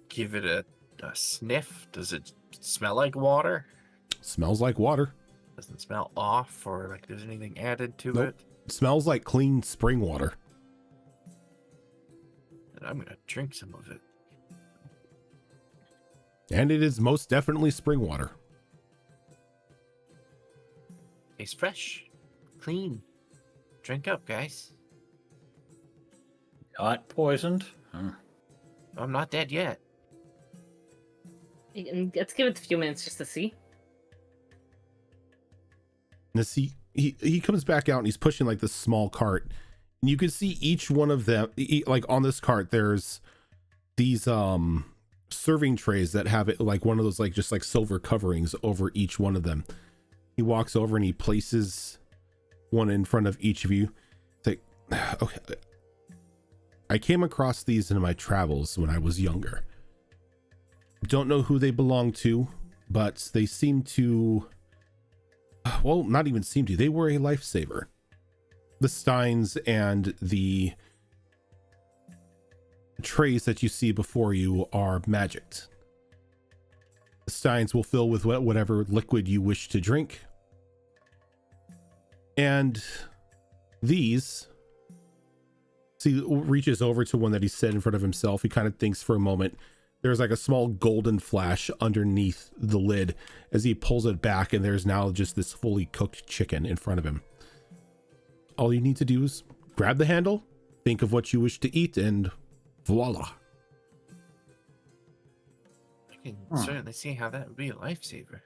Speaker 3: Give it a sniff. Does it smell like water?
Speaker 2: Smells like water.
Speaker 3: Doesn't smell off or like there's anything added to
Speaker 2: Nope.
Speaker 3: it?
Speaker 2: Smells like clean spring water.
Speaker 3: And I'm gonna drink some of it.
Speaker 2: And it is most definitely spring water.
Speaker 3: Tastes fresh. clean. Drink up, guys.
Speaker 4: Not poisoned.
Speaker 3: I'm not dead yet.
Speaker 1: Let's give it a few minutes just to see.
Speaker 2: And he comes back out and he's pushing like this small cart, and you can see each one of them, like on this cart there's these serving trays that have it like one of those like just like silver coverings over each one of them. He walks over and he places one in front of each of you. It's like, okay, I came across these in my travels when I was younger. Don't know who they belong to, but they seem to, well, not even seem to, they were a lifesaver. The steins and the trays that you see before you are magicked. The steins will fill with whatever liquid you wish to drink. And these, see, reaches over to one that he set in front of himself. He kind of thinks for a moment. There's like a small golden flash underneath the lid as he pulls it back, and there's now just this fully cooked chicken in front of him. All you need to do is grab the handle, think of what you wish to eat, and voila.
Speaker 3: I can certainly see how that would be a lifesaver.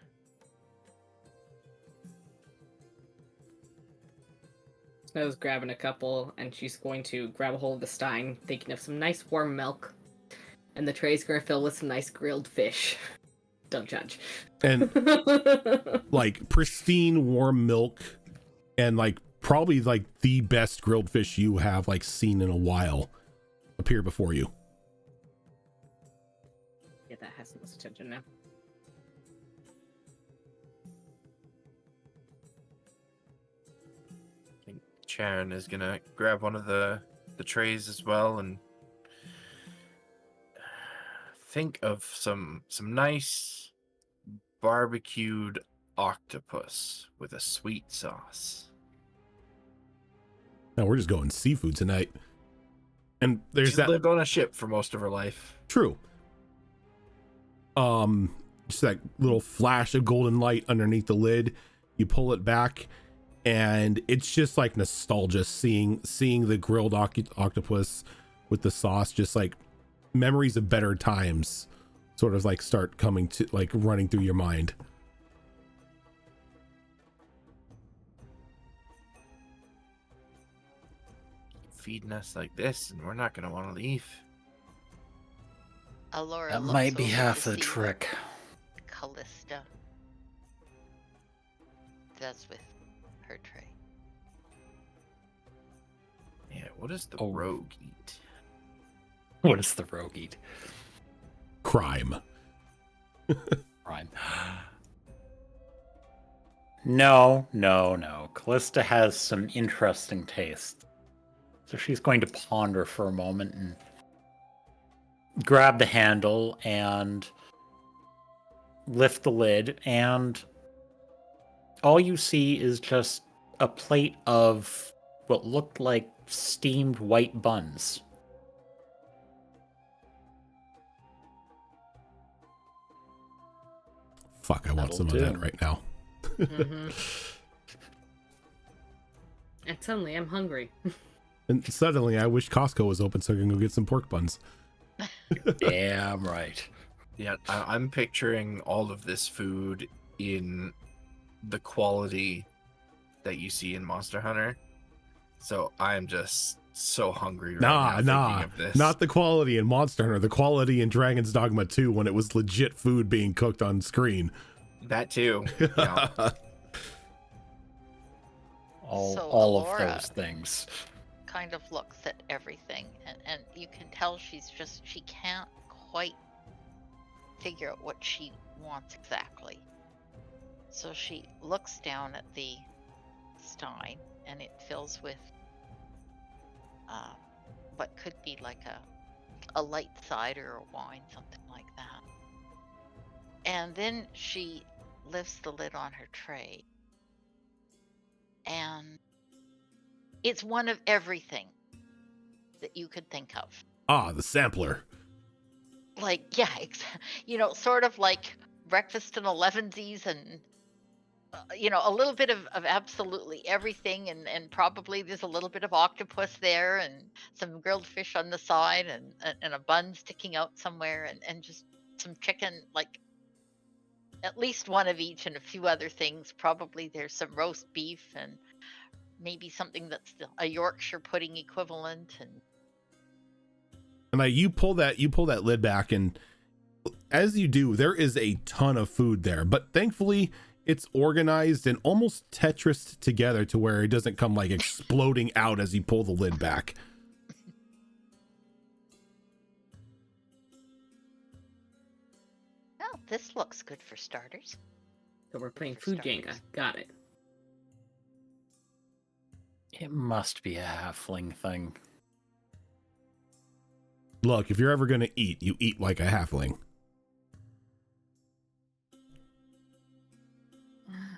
Speaker 1: Snow's grabbing a couple, and she's going to grab a hold of the stein, thinking of some nice warm milk. And the tray's gonna fill with some nice grilled fish. Don't judge.
Speaker 2: And like pristine warm milk, and like probably like the best grilled fish you have like seen in a while appear before you.
Speaker 1: Yeah, that has some attention now.
Speaker 3: I think Sharon is gonna grab one of the trays as well and think of some nice barbecued octopus with a sweet sauce.
Speaker 2: Now we're just going seafood tonight. And there's
Speaker 3: She
Speaker 2: that
Speaker 3: lived on a ship for most of her life.
Speaker 2: true. Just that little flash of golden light underneath the lid. You pull it back, and it's just like nostalgia seeing the grilled octopus with the sauce, just like memories of better times sort of like start coming to like running through your mind.
Speaker 3: Feeding us like this, and we're not going to want to leave.
Speaker 5: Alora
Speaker 4: That
Speaker 5: looks
Speaker 4: might be
Speaker 5: over
Speaker 4: half
Speaker 5: to
Speaker 4: the
Speaker 5: see
Speaker 4: trick.
Speaker 5: what Callista does with her tray.
Speaker 3: Yeah, what does the
Speaker 4: Oh.
Speaker 3: rogue eat?
Speaker 4: What does the rogue eat?
Speaker 2: Crime.
Speaker 4: Crime. No. Callista has some interesting taste. So she's going to ponder for a moment and grab the handle and lift the lid, and all you see is just a plate of what looked like steamed white buns.
Speaker 2: Fuck, I want
Speaker 4: That'll
Speaker 2: some
Speaker 4: do.
Speaker 2: of that right now.
Speaker 1: Mm-hmm. And suddenly I'm hungry.
Speaker 2: And suddenly I wish Costco was open so I can go get some pork buns.
Speaker 4: Damn right.
Speaker 3: Yeah, I'm picturing all of this food in the quality that you see in Monster Hunter. So I'm just so hungry right now thinking of this.
Speaker 2: Not the quality in Monster Hunter, the quality in Dragon's Dogma 2 when it was legit food being cooked on screen.
Speaker 3: That too. Yeah.
Speaker 4: All
Speaker 5: So
Speaker 4: of
Speaker 5: Alora-
Speaker 4: those things.
Speaker 5: Kind of looks at everything, and you can tell she can't quite figure out what she wants exactly. So she looks down at the stein, and it fills with what could be like a light cider or wine, something like that. And then she lifts the lid on her tray, and it's one of everything that you could think of.
Speaker 2: Ah, the sampler.
Speaker 5: Like, yeah, sort of like breakfast and elevensies and a little bit of absolutely everything, and probably there's a little bit of octopus there, and some grilled fish on the side, and a bun sticking out somewhere, and just some chicken, like at least one of each, and a few other things. Probably there's some roast beef and maybe something that's a Yorkshire pudding equivalent.
Speaker 2: And like you pull that lid back, and as you do, there is a ton of food there, but thankfully it's organized and almost Tetrised together to where it doesn't come like exploding out as you pull the lid back.
Speaker 5: Oh, this looks good for starters.
Speaker 1: So we're playing food Jenga. Got it.
Speaker 4: It must be a halfling thing.
Speaker 2: Look, if you're ever going to eat, you eat like a halfling.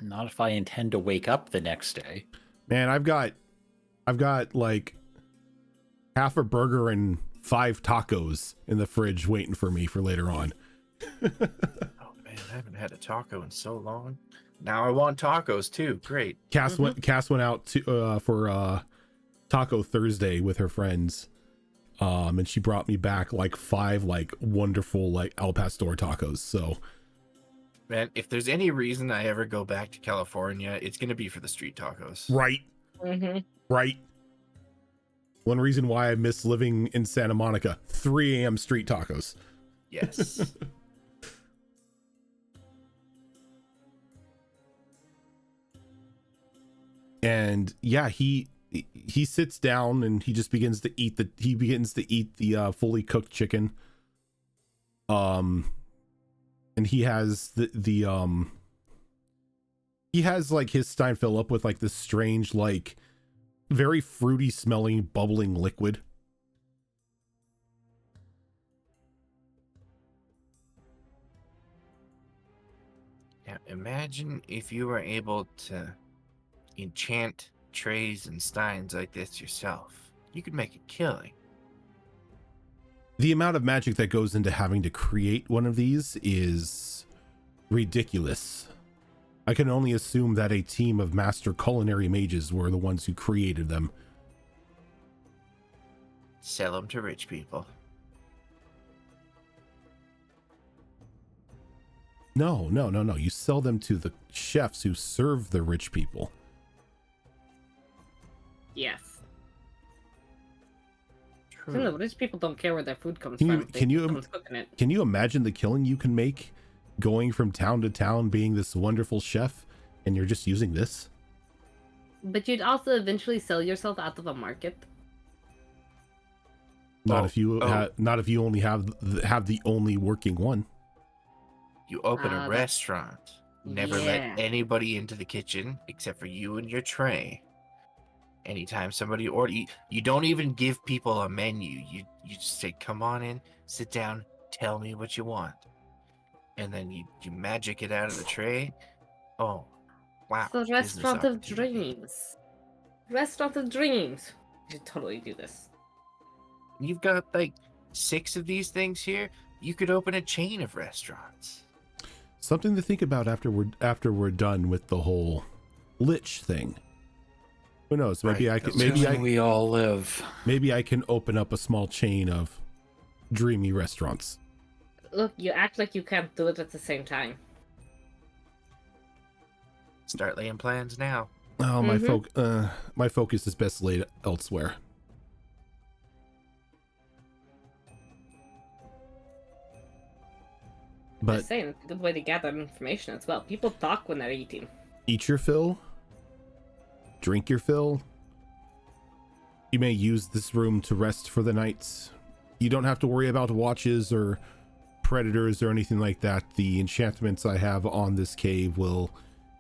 Speaker 4: Not if I intend to wake up the next day.
Speaker 2: Man, I've got like half a burger and 5 tacos in the fridge waiting for me for later on.
Speaker 3: Oh man, I haven't had a taco in so long. Now I want tacos too. Great.
Speaker 2: Cass went out to for Taco Thursday with her friends. And she brought me back like 5 like wonderful like al pastor tacos. So
Speaker 3: Man, if there's any reason I ever go back to California, it's gonna be for the street tacos.
Speaker 2: right. Right. One reason why I miss living in Santa Monica, 3 a.m. street tacos.
Speaker 3: Yes.
Speaker 2: And yeah, he sits down and he just begins to eat the fully cooked chicken. And he has he has like his stein fill up with like this strange, like very fruity smelling bubbling liquid.
Speaker 3: Now imagine if you were able to enchant trays and steins like this yourself. You could make a killing.
Speaker 2: The amount of magic that goes into having to create one of these is ridiculous. I can only assume that a team of master culinary mages were the ones who created them.
Speaker 3: Sell them to rich people.
Speaker 2: No. You sell them to the chefs who serve the rich people.
Speaker 1: Yes.
Speaker 3: True.
Speaker 1: No, rich people don't care where their food comes
Speaker 2: Can you-
Speaker 1: from. They-
Speaker 2: can you-
Speaker 1: someone's cooking it.
Speaker 2: Can you imagine the killing you can make going from town to town being this wonderful chef and you're just using this?
Speaker 1: But you'd also eventually sell yourself out of a market.
Speaker 2: Not
Speaker 3: Oh,
Speaker 2: if you
Speaker 3: oh.
Speaker 2: not if you only have the only working one.
Speaker 3: You open
Speaker 1: Ah,
Speaker 3: a
Speaker 1: that-
Speaker 3: restaurant. Never
Speaker 1: Yeah.
Speaker 3: let anybody into the kitchen except for you and your tray. Anytime somebody order, you don't even give people a menu. You just say, "Come on in, sit down, tell me what you want," and then you magic it out of the tray. Oh, wow!
Speaker 1: The
Speaker 3: business
Speaker 1: restaurant of
Speaker 3: opportunity.
Speaker 1: dreams. Restaurant of dreams. You should totally do this.
Speaker 3: You've got like 6 of these things here. You could open a chain of restaurants.
Speaker 2: Something to think about after we're done with the whole lich thing. Who knows? Maybe
Speaker 3: Right,
Speaker 2: I can
Speaker 3: that's right.
Speaker 4: We all live.
Speaker 2: maybe I can open up a small chain of dreamy restaurants.
Speaker 1: Look, you act like you can't do it at the same time.
Speaker 3: Start laying plans now.
Speaker 2: Oh, my focus is best laid elsewhere. But
Speaker 1: Just saying, it's a good way to gather information as well. People talk when they're eating.
Speaker 2: eat your fill, drink your fill. You may use this room to rest for the night. You don't have to worry about watches or predators or anything like that. The enchantments I have on this cave will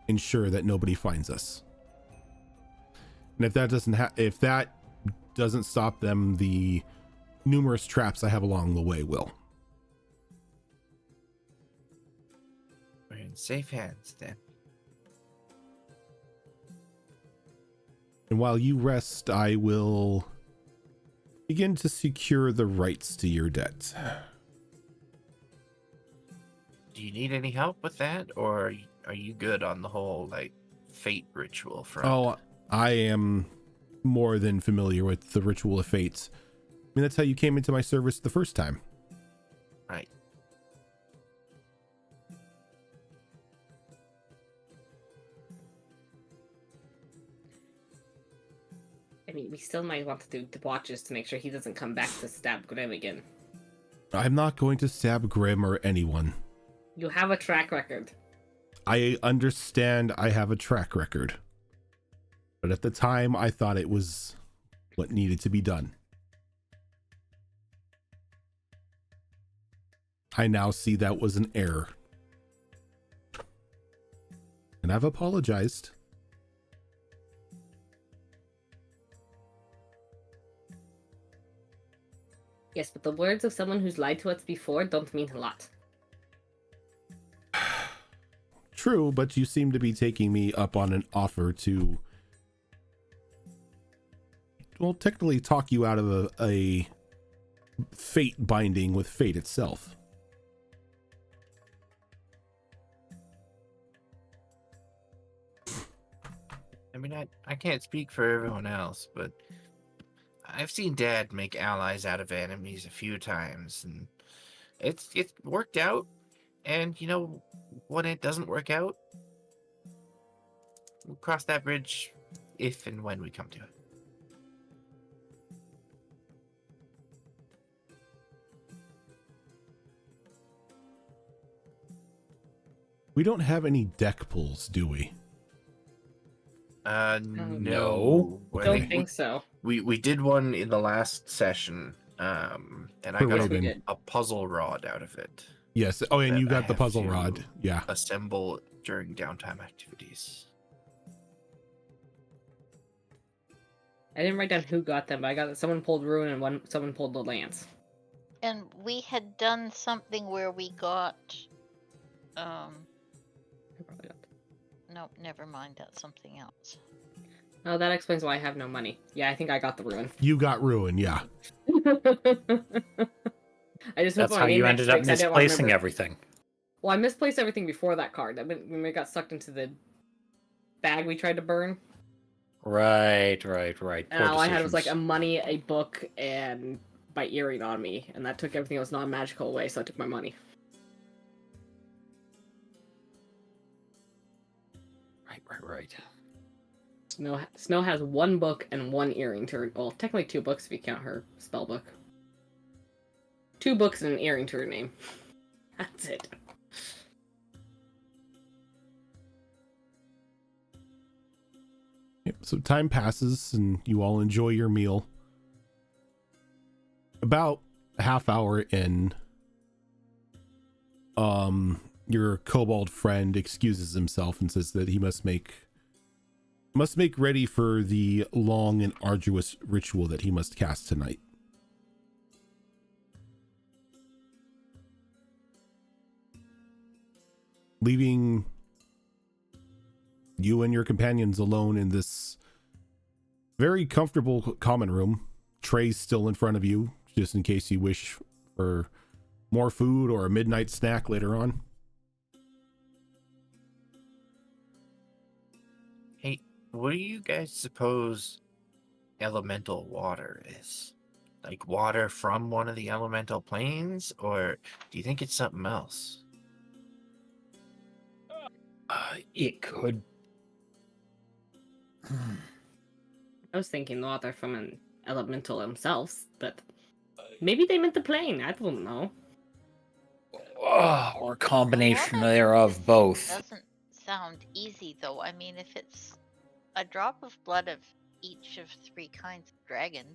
Speaker 2: ensure that nobody finds us. And if that doesn't stop them, the numerous traps I have along the way will.
Speaker 3: We're in safe hands then.
Speaker 2: And while you rest, I will begin to secure the rights to your debt.
Speaker 3: Do you need any help with that, or are you good on the whole like fate ritual front?
Speaker 2: Oh, I am more than familiar with the ritual of fates. I mean, that's how you came into my service the first time.
Speaker 3: Right.
Speaker 1: I mean, we still might want to do the watches to make sure he doesn't come back to stab Grim again.
Speaker 2: I'm not going to stab Grim or anyone.
Speaker 1: You have a track record.
Speaker 2: I understand I have a track record. But at the time, I thought it was what needed to be done. I now see that was an error. And I've apologized.
Speaker 1: Yes, but the words of someone who's lied to us before don't mean a lot.
Speaker 2: True, but you seem to be taking me up on an offer to, well, technically talk you out of a fate binding with fate itself.
Speaker 3: I mean, I can't speak for everyone else, but I've seen Dad make allies out of enemies a few times, and it's worked out. And you know, when it doesn't work out, we'll cross that bridge if and when we come to it.
Speaker 2: We don't have any deck pulls, do we?
Speaker 3: No. I
Speaker 1: Don't think so.
Speaker 3: We did one in the last session, and I
Speaker 2: For
Speaker 3: got
Speaker 2: Raven.
Speaker 3: a puzzle rod out of it.
Speaker 2: Yes. Oh, and
Speaker 3: that
Speaker 2: you
Speaker 3: I
Speaker 2: got the
Speaker 3: have
Speaker 2: puzzle
Speaker 3: to
Speaker 2: rod. Yeah.
Speaker 3: Assemble during downtime activities.
Speaker 1: I didn't write down who got them, but I got that someone pulled Ruin and someone pulled the Lance.
Speaker 5: And we had done something where we got,
Speaker 1: I probably got
Speaker 5: no, never mind, that's something else.
Speaker 1: Oh, that explains why I have no money. Yeah, I think I got the Ruin.
Speaker 2: You got Ruin, yeah.
Speaker 1: I just
Speaker 4: That's how you ended up misplacing everything.
Speaker 1: Well, I misplaced everything before that card. When we got sucked into the bag we tried to burn.
Speaker 4: Right.
Speaker 1: And all I had was like a money, a book, and my earring on me. And that took everything that was non-magical away, so I took my money.
Speaker 4: Right.
Speaker 1: Snow has one book and one earring to her. Well, technically 2 books if you count her spell book. 2 books and an earring to her name. That's it.
Speaker 2: Yep, so time passes and you all enjoy your meal. About a half hour in, your kobold friend excuses himself and says that he must make ready for the long and arduous ritual that he must cast tonight. Leaving you and your companions alone in this very comfortable common room. Trays still in front of you, just in case you wish for more food or a midnight snack later on.
Speaker 3: Hey, what do you guys suppose elemental water is? Like water from one of the elemental planes, or do you think it's something else?
Speaker 4: It could.
Speaker 1: I was thinking water from an elemental themselves, but maybe they meant the plane. I don't know.
Speaker 4: Or a combination
Speaker 5: Water
Speaker 4: thereof, both.
Speaker 5: Doesn't sound easy though. I mean, if it's a drop of blood of each of 3 kinds of dragon,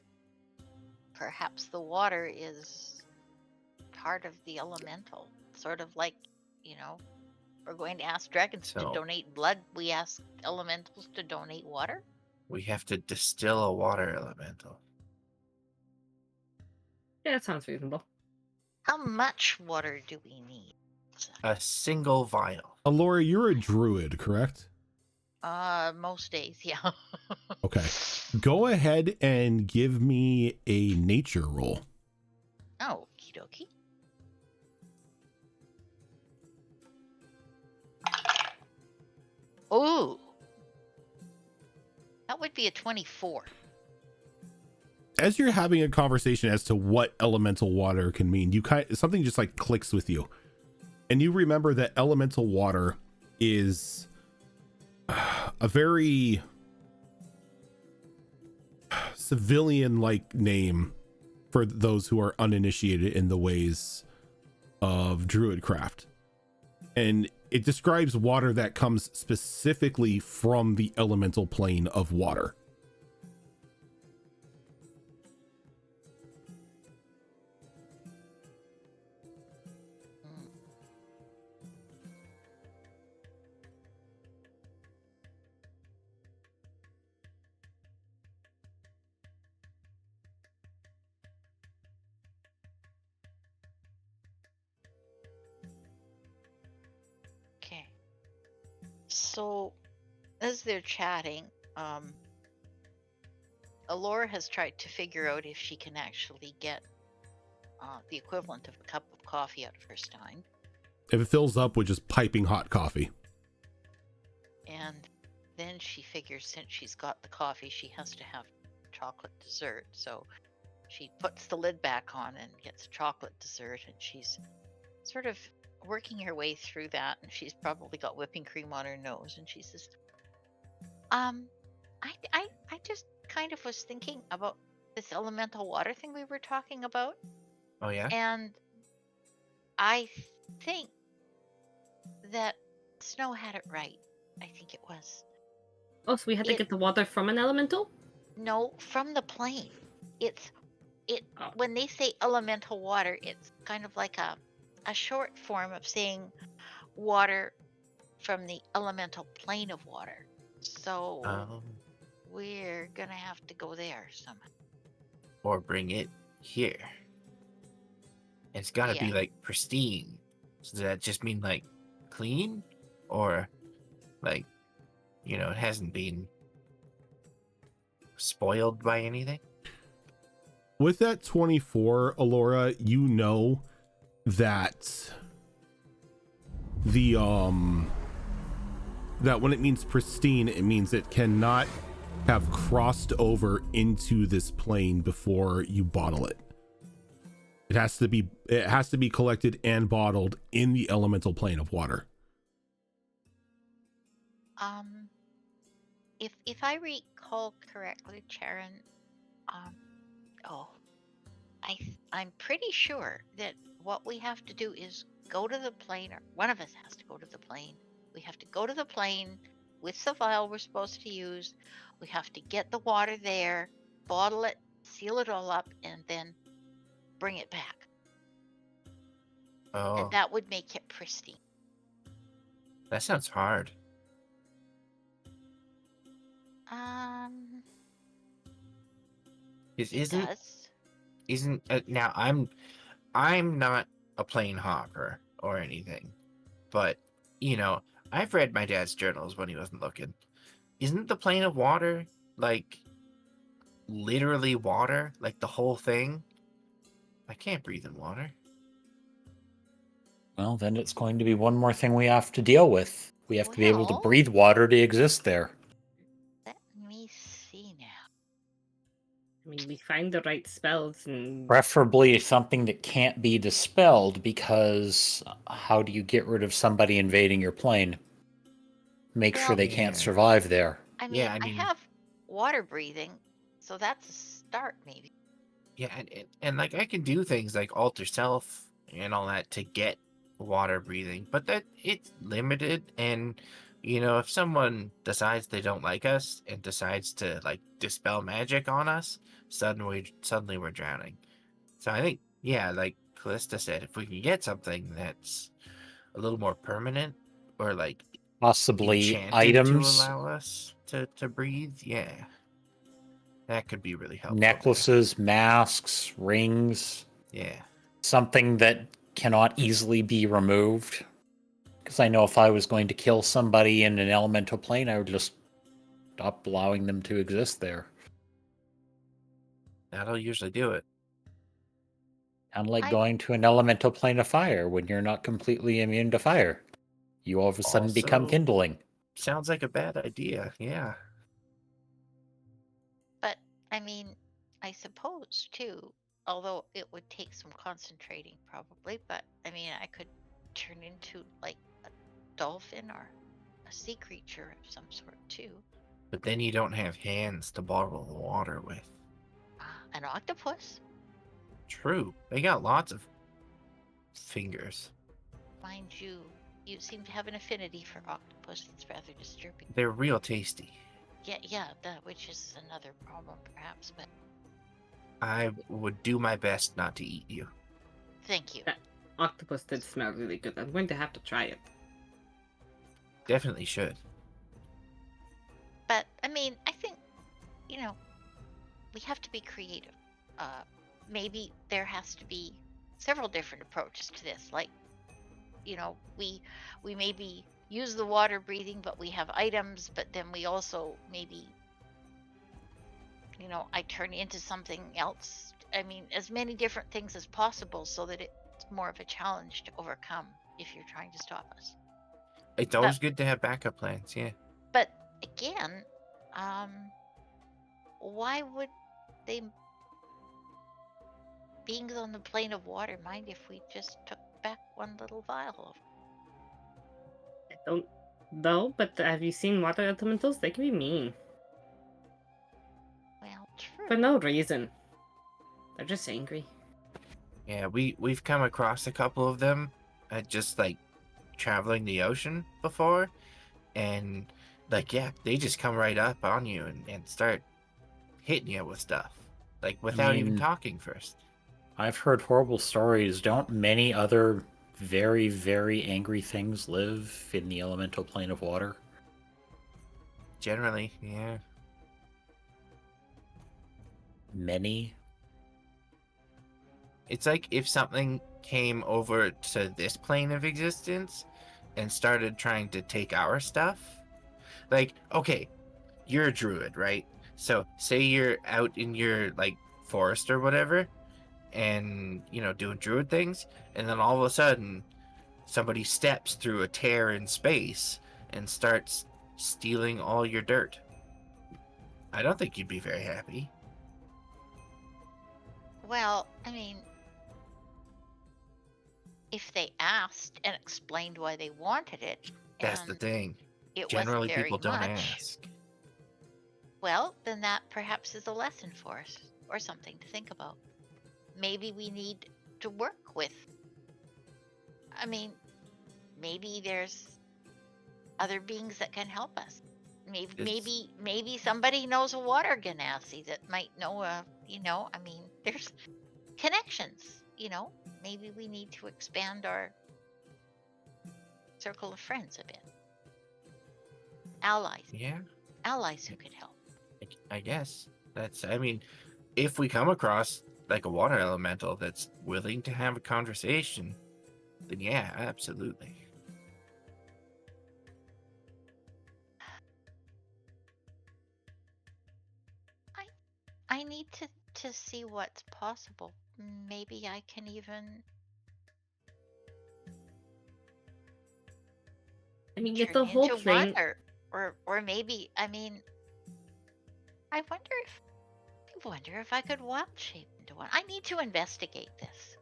Speaker 5: perhaps the water is part of the elemental. Sort of like, you know, we're going to ask dragons to
Speaker 3: So-
Speaker 5: donate blood. We ask elementals to donate water.
Speaker 3: We have to distill a water elemental.
Speaker 1: Yeah, that sounds reasonable.
Speaker 5: How much water do we need?
Speaker 3: A single vial.
Speaker 2: Alora, you're a druid, correct?
Speaker 5: Most days, yeah.
Speaker 2: Okay. Go ahead and give me a nature roll.
Speaker 5: Oh, okie dokie. Ooh. That would be a 24.
Speaker 2: As you're having a conversation as to what elemental water can mean, something just like clicks with you, and you remember that elemental water is a very civilian-like name for those who are uninitiated in the ways of druidcraft, and it describes water that comes specifically from the elemental plane of water.
Speaker 5: Okay. So, as they're chatting, Alora has tried to figure out if she can actually get the equivalent of a cup of coffee out of her stein.
Speaker 2: If it fills up with just piping hot coffee.
Speaker 5: And then she figures since she's got the coffee, she has to have chocolate dessert. So she puts the lid back on and gets chocolate dessert, and she's sort of working her way through that, and she's probably got whipping cream on her nose, and she says, I just kind of was thinking about this elemental water thing we were talking about,
Speaker 3: Oh yeah.
Speaker 5: and I think that Snow had it right. I think it was.
Speaker 1: Oh, so we had to get the water from an elemental?
Speaker 5: No, from the plane.
Speaker 1: Oh.
Speaker 5: When they say elemental water, it's kind of like a short form of saying water from the elemental plane of water. So we're gonna have to go there somehow.
Speaker 3: Or bring it here. It's gotta be like pristine. So does that just mean like clean? Or like, it hasn't been spoiled by anything?
Speaker 2: With that 24, Alora, you know that that when it means pristine, it means it cannot have crossed over into this plane before you bottle it. It has to be collected and bottled in the elemental plane of water.
Speaker 5: If I recall correctly, Charon, I'm pretty sure that what we have to do is go to the plane, or one of us has to go to the plane. We have to go to the plane with the vial we're supposed to use. We have to get the water there, bottle it, seal it all up, and then bring it back.
Speaker 3: Oh,
Speaker 5: And that would make it pristine.
Speaker 3: that sounds hard. Isn't now I'm not a plane hopper or anything, but I've read my dad's journals when he wasn't looking. Isn't the plane of water like literally water, like the whole thing? I can't breathe in water.
Speaker 4: Well, then it's going to be one more thing we have to deal with. We have to be able to
Speaker 5: Well-
Speaker 4: breathe water to exist there.
Speaker 5: Let me see now.
Speaker 1: I mean, we find the right spells and
Speaker 4: Preferably something that can't be dispelled, because how do you get rid of somebody invading your plane? Make sure
Speaker 5: Well-
Speaker 4: they can't
Speaker 3: Yeah.
Speaker 4: survive there.
Speaker 5: I mean,
Speaker 3: Yeah, I
Speaker 5: I
Speaker 3: mean-
Speaker 5: have water breathing, so that's a start, maybe.
Speaker 3: Yeah, and like I can do things like alter self and all that to get water breathing, but that it's limited. And if someone decides they don't like us and decides to like dispel magic on us, suddenly we're drowning. So I think, yeah, like Callista said, if we can get something that's a little more permanent, or like
Speaker 4: Possibly
Speaker 3: enchanted
Speaker 4: items,
Speaker 3: to allow us to breathe, yeah, that could be really helpful.
Speaker 4: necklaces, masks, rings,
Speaker 3: Yeah.
Speaker 4: something that cannot easily be removed. Because I know if I was going to kill somebody in an elemental plane, I would just stop allowing them to exist there.
Speaker 3: That'll usually do it.
Speaker 4: Kind of like
Speaker 5: I-
Speaker 4: going to an elemental plane of fire when you're not completely immune to fire. You all of a sudden become
Speaker 3: Also-
Speaker 4: kindling.
Speaker 3: sounds like a bad idea. Yeah.
Speaker 5: But I mean, I suppose too, although it would take some concentrating probably, but I mean, I could turn into like a dolphin or a sea creature of some sort too.
Speaker 3: But then you don't have hands to bottle the water with.
Speaker 5: An octopus?
Speaker 3: True. They got lots of fingers.
Speaker 5: Mind you, you seem to have an affinity for octopus. It's rather disturbing.
Speaker 3: They're real tasty.
Speaker 5: Yeah, which is another problem perhaps, but
Speaker 3: I would do my best not to eat you.
Speaker 5: thank you.
Speaker 1: That octopus did smell really good. I'm going to have to try it.
Speaker 3: Definitely should.
Speaker 5: But I mean, I think, you know, we have to be creative. Maybe there has to be several different approaches to this. Like, you know, we maybe use the water breathing, but we have items, but then we also maybe, you know, I turn into something else. I mean, as many different things as possible so that it's more of a challenge to overcome if you're trying to stop us.
Speaker 3: It's always good to have backup plans, yeah.
Speaker 5: But again, why would they, beings on the plane of water, mind if we just took back one little vial of?
Speaker 1: I don't know, but have you seen water elementals? They can be mean.
Speaker 5: Well, true.
Speaker 1: For no reason. They're just angry.
Speaker 3: Yeah, we've come across a couple of them just like traveling the ocean before, and like, yeah, they just come right up on you and start hitting you with stuff, like without even
Speaker 4: mean,
Speaker 3: talking first.
Speaker 4: I've heard horrible stories. Don't many other very, very angry things live in the elemental plane of water?
Speaker 3: Generally, yeah.
Speaker 4: Many?
Speaker 3: It's like if something came over to this plane of existence and started trying to take our stuff. Like, okay, you're a druid, right? So say you're out in your like forest or whatever, and you know, doing druid things, and then all of a sudden somebody steps through a tear in space and starts stealing all your dirt. I don't think you'd be very happy.
Speaker 5: Well, I mean, if they asked and explained why they wanted it,
Speaker 3: That's the
Speaker 5: and
Speaker 3: thing.
Speaker 5: it
Speaker 3: Generally,
Speaker 5: wasn't very
Speaker 3: people don't
Speaker 5: much,
Speaker 3: ask.
Speaker 5: well, then that perhaps is a lesson for us or something to think about. Maybe we need to work with, I mean, maybe there's other beings that can help us. Maybe somebody knows a water ganassi that might know you know, I mean, there's connections, you know. Maybe we need to expand our circle of friends a bit. Allies.
Speaker 3: Yeah,
Speaker 5: Allies who could help.
Speaker 3: I guess. I mean, if we come across like a water elemental that's willing to have a conversation, then yeah, absolutely.
Speaker 5: I need to see what's possible. Maybe I can even
Speaker 1: I mean, get
Speaker 5: turn
Speaker 1: the whole
Speaker 5: into
Speaker 1: plane.
Speaker 5: one, or maybe, I mean, I wonder if I could wild shape into one. I need to investigate this.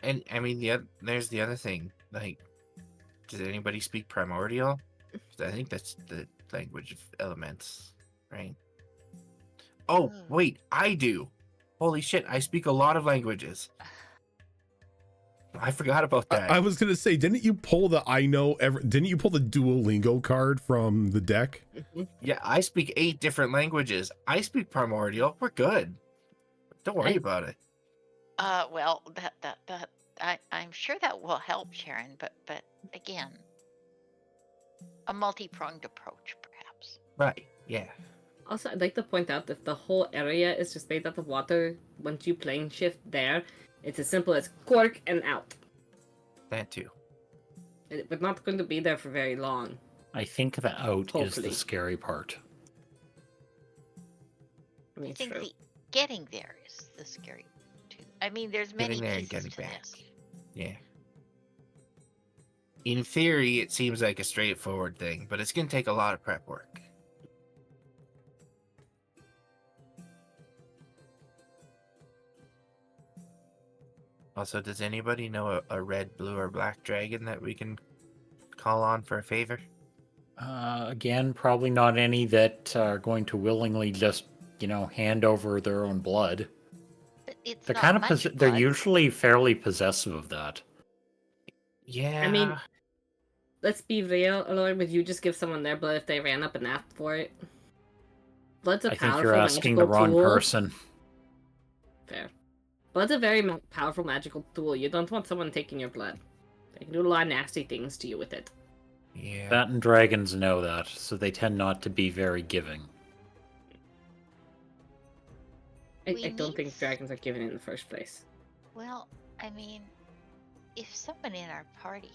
Speaker 3: And I mean, there's the other thing. Like, does anybody speak primordial? 'Cause I think that's the language of elements, right? Oh,
Speaker 5: Ooh.
Speaker 3: wait, I do. Holy shit, I speak a lot of languages. I forgot about that.
Speaker 2: I was gonna say, didn't you pull the didn't you pull the Duolingo card from the deck?
Speaker 3: Yeah, I speak 8 different languages. I speak primordial. We're good. Don't worry about it.
Speaker 5: Well, I'm sure that will help, Sharon, but again, a multi-pronged approach, perhaps.
Speaker 3: Right, yeah.
Speaker 1: Also, I'd like to point out that the whole area is just made out of water. Once you plane shift there, it's as simple as cork and out.
Speaker 3: That too.
Speaker 1: We're not going to be there for very long.
Speaker 4: I think the out is
Speaker 1: Hopefully.
Speaker 4: the scary part.
Speaker 1: I mean,
Speaker 5: I think
Speaker 1: true.
Speaker 5: the getting there is the scary too. I mean, there's many
Speaker 3: Getting there and
Speaker 5: pieces
Speaker 3: getting
Speaker 5: to
Speaker 3: back.
Speaker 5: this.
Speaker 3: Yeah. In theory, it seems like a straightforward thing, but it's going to take a lot of prep work. Also, does anybody know a red, blue, or black dragon that we can call on for a favor?
Speaker 4: Again, probably not any that are going to willingly just, hand over their own blood.
Speaker 5: But it's
Speaker 4: They're
Speaker 5: not
Speaker 4: kind of
Speaker 5: much
Speaker 4: they're
Speaker 5: blood.
Speaker 4: usually fairly possessive of that.
Speaker 3: Yeah.
Speaker 1: I mean, let's be real, Lord, would you just give someone their blood if they ran up and asked for it? Blood's a
Speaker 4: I think
Speaker 1: powerful
Speaker 4: you're asking the
Speaker 1: magical
Speaker 4: wrong
Speaker 1: tool.
Speaker 4: person.
Speaker 1: Fair. Blood's a very powerful magical tool. You don't want someone taking your blood. They can do a lot of nasty things to you with it.
Speaker 3: Yeah.
Speaker 4: Bat and dragons know that, so they tend not to be very giving.
Speaker 1: I
Speaker 5: We
Speaker 1: don't
Speaker 5: need
Speaker 1: think
Speaker 5: s-
Speaker 1: dragons are given in the first place.
Speaker 5: Well, I mean, if someone in our party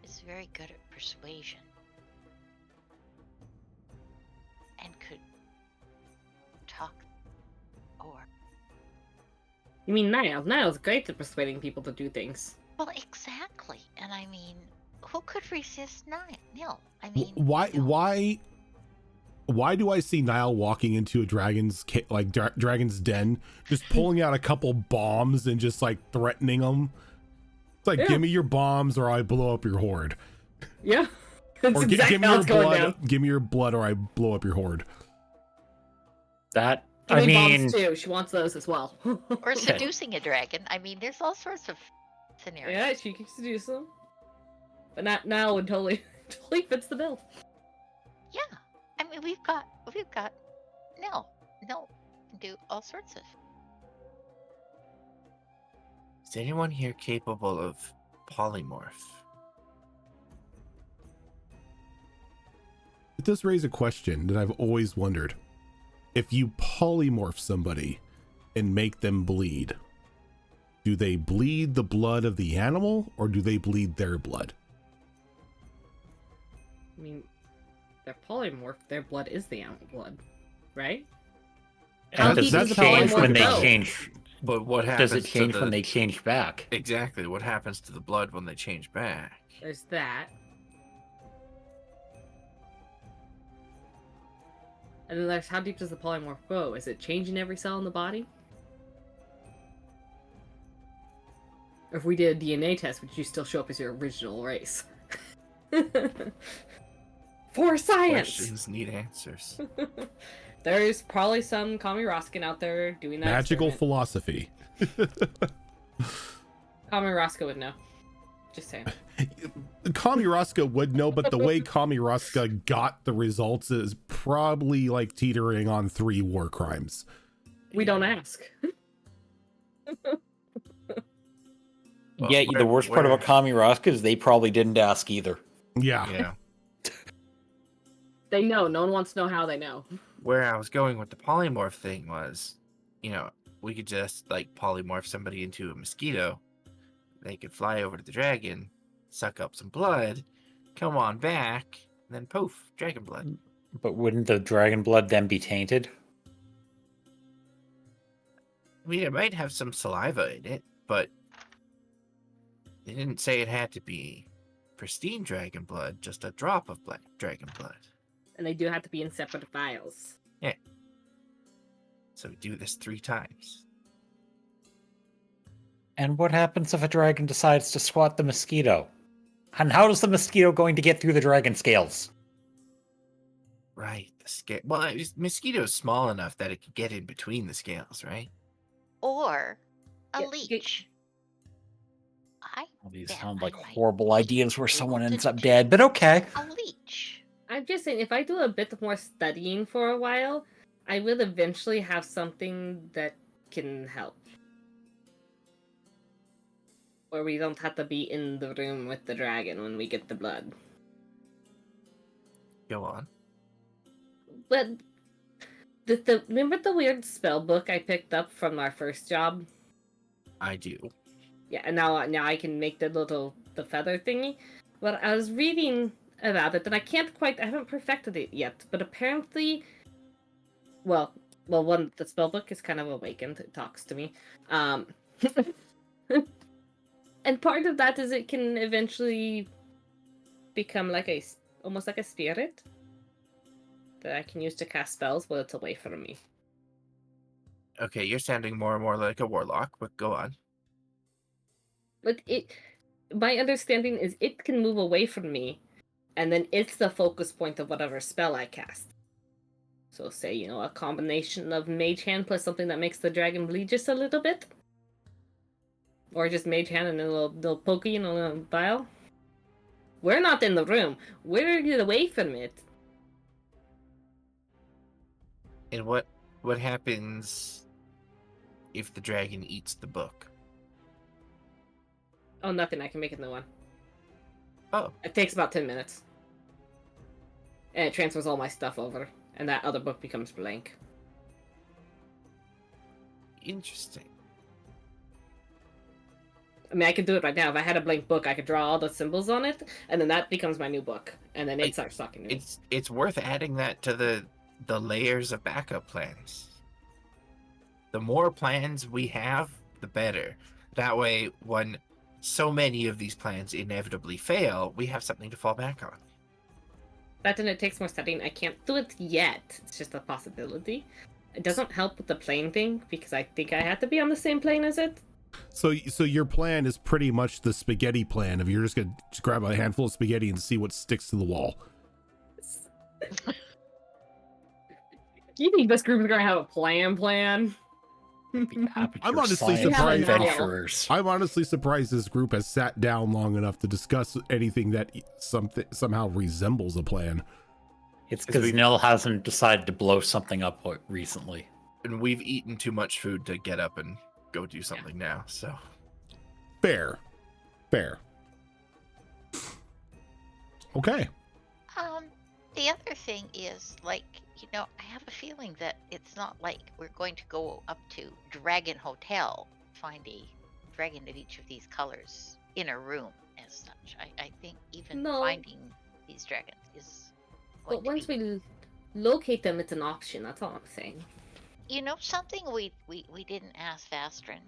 Speaker 5: is very good at persuasion and could talk, or
Speaker 1: You mean Niall? Niall's great at persuading people to do things.
Speaker 5: well, exactly. And I mean, who could resist Nil? I mean,
Speaker 2: Why do I see Niall walking into a dragon's dragon's den, just pulling out a couple bombs and just like threatening them? It's like,
Speaker 1: Yeah.
Speaker 2: give me your bombs or I blow up your horde.
Speaker 1: Yeah. That's
Speaker 2: Or
Speaker 1: exactly
Speaker 2: give me
Speaker 1: how
Speaker 2: your
Speaker 1: it's going
Speaker 2: blood.
Speaker 1: down.
Speaker 2: Give me your blood or I blow up your horde.
Speaker 4: That,
Speaker 1: Give
Speaker 4: I
Speaker 1: me
Speaker 4: mean,
Speaker 1: bombs too. She wants those as well.
Speaker 5: or seducing a dragon. I mean, there's all sorts of scenarios.
Speaker 1: Yeah, she can seduce them. But not Niall would totally fits the bill.
Speaker 5: Yeah, I mean, we've got Nil. Nil can do all sorts of.
Speaker 3: Is anyone here capable of polymorph?
Speaker 2: It does raise a question that I've always wondered. If you polymorph somebody and make them bleed, do they bleed the blood of the animal or do they bleed their blood?
Speaker 1: I mean, they're polymorph. Their blood is the animal blood, right? How
Speaker 4: and does
Speaker 1: deep
Speaker 4: that
Speaker 1: does the
Speaker 4: change
Speaker 1: polymorph
Speaker 4: when they
Speaker 1: go?
Speaker 4: change?
Speaker 3: But what happens
Speaker 4: Does it change
Speaker 3: to
Speaker 4: when
Speaker 3: the...
Speaker 4: they change back?
Speaker 3: Exactly, what happens to the blood when they change back?
Speaker 1: There's that. And then there's how deep does the polymorph go? Is it changing every cell in the body? Or if we did a DNA test, would you still show up as your original race? For science!
Speaker 3: Questions need answers.
Speaker 1: There's probably some Kami Roskin out there doing that.
Speaker 2: Magical
Speaker 1: experiment.
Speaker 2: philosophy.
Speaker 1: Kami Rosca would know. Just saying.
Speaker 2: Kami Raska would know, but the way Kami Raska got the results is probably like teetering on 3 war crimes.
Speaker 1: We don't ask.
Speaker 3: Well,
Speaker 4: Yeah, the worst part about Kami Raska is they probably didn't ask either.
Speaker 2: Yeah.
Speaker 3: Yeah.
Speaker 1: They know. No one wants to know how they know.
Speaker 3: Where I was going with the polymorph thing was, we could just like polymorph somebody into a mosquito. They could fly over to the dragon, suck up some blood, come on back, and then poof, dragon blood.
Speaker 4: But wouldn't the dragon blood then be tainted?
Speaker 3: I mean, it might have some saliva in it, but they didn't say it had to be pristine dragon blood, just a drop of black dragon blood.
Speaker 1: And they do have to be in separate vials.
Speaker 3: So we do this 3 times.
Speaker 4: And what happens if a dragon decides to swat the mosquito? And how is the mosquito going to get through the dragon scales?
Speaker 3: Right, the scale. Well, mosquito's small enough that it could get in between the scales, right?
Speaker 5: Or a
Speaker 1: Yeah,
Speaker 5: leech.
Speaker 4: All these
Speaker 5: bet
Speaker 4: sound
Speaker 5: I
Speaker 4: like
Speaker 5: might
Speaker 4: horrible
Speaker 5: be
Speaker 4: ideas where
Speaker 5: able
Speaker 4: someone
Speaker 5: to
Speaker 4: ends up
Speaker 5: do
Speaker 4: dead, but okay.
Speaker 5: A leech.
Speaker 1: I'm just saying, if I do a bit more studying for a while, I will eventually have something that can help. Where we don't have to be in the room with the dragon when we get the blood.
Speaker 3: Go on.
Speaker 1: But remember the weird spell book I picked up from our first job?
Speaker 3: I do.
Speaker 1: Yeah, and now I can make the feather thingy. But I was reading about it, and I haven't perfected it yet. But apparently, well, the spell book is kind of awakened. It talks to me, and part of that is it can eventually become like almost like a spirit that I can use to cast spells while it's away from me.
Speaker 3: Okay, you're sounding more and more like a warlock, but go on.
Speaker 1: But my understanding is it can move away from me, and then it's the focus point of whatever spell I cast. So say, a combination of Mage Hand plus something that makes the dragon bleed just a little bit. Or just Mage Hand and then they'll poke you in a little vial. We're not in the room. We're away from it.
Speaker 3: And what happens if the dragon eats the book?
Speaker 1: Oh, nothing. I can make a new one.
Speaker 3: Oh,
Speaker 1: It takes about 10 minutes. And it transfers all my stuff over. And that other book becomes blank.
Speaker 3: interesting.
Speaker 1: I mean, I could do it right now. If I had a blank book, I could draw all the symbols on it, and then that becomes my new book. And then it starts talking to me.
Speaker 3: It's worth adding that to the layers of backup plans. The more plans we have, the better. That way, when so many of these plans inevitably fail, we have something to fall back on.
Speaker 1: That and it takes more studying. I can't do it yet. It's just a possibility. It doesn't help with the plane thing, because I think I had to be on the same plane as it.
Speaker 2: So your plan is pretty much the spaghetti plan of you're just gonna grab a handful of spaghetti and see what sticks to the wall.
Speaker 1: You think this group is going to have a plan?
Speaker 2: I'm honestly
Speaker 4: Science
Speaker 2: surprised.
Speaker 4: Adventurers.
Speaker 2: I'm honestly surprised this group has sat down long enough to discuss anything that somehow resembles a plan.
Speaker 4: It's because Nil hasn't decided to blow something up recently.
Speaker 3: And we've eaten too much food to get up and go do something now, so.
Speaker 2: Fair. Okay.
Speaker 5: The other thing is, I have a feeling that it's not like we're going to go up to Dragon Hotel, find a dragon of each of these colors in a room as such. I think even finding these dragons is going
Speaker 1: But once we locate them, it's an option. That's all I'm saying.
Speaker 5: Something we didn't ask Vastrin.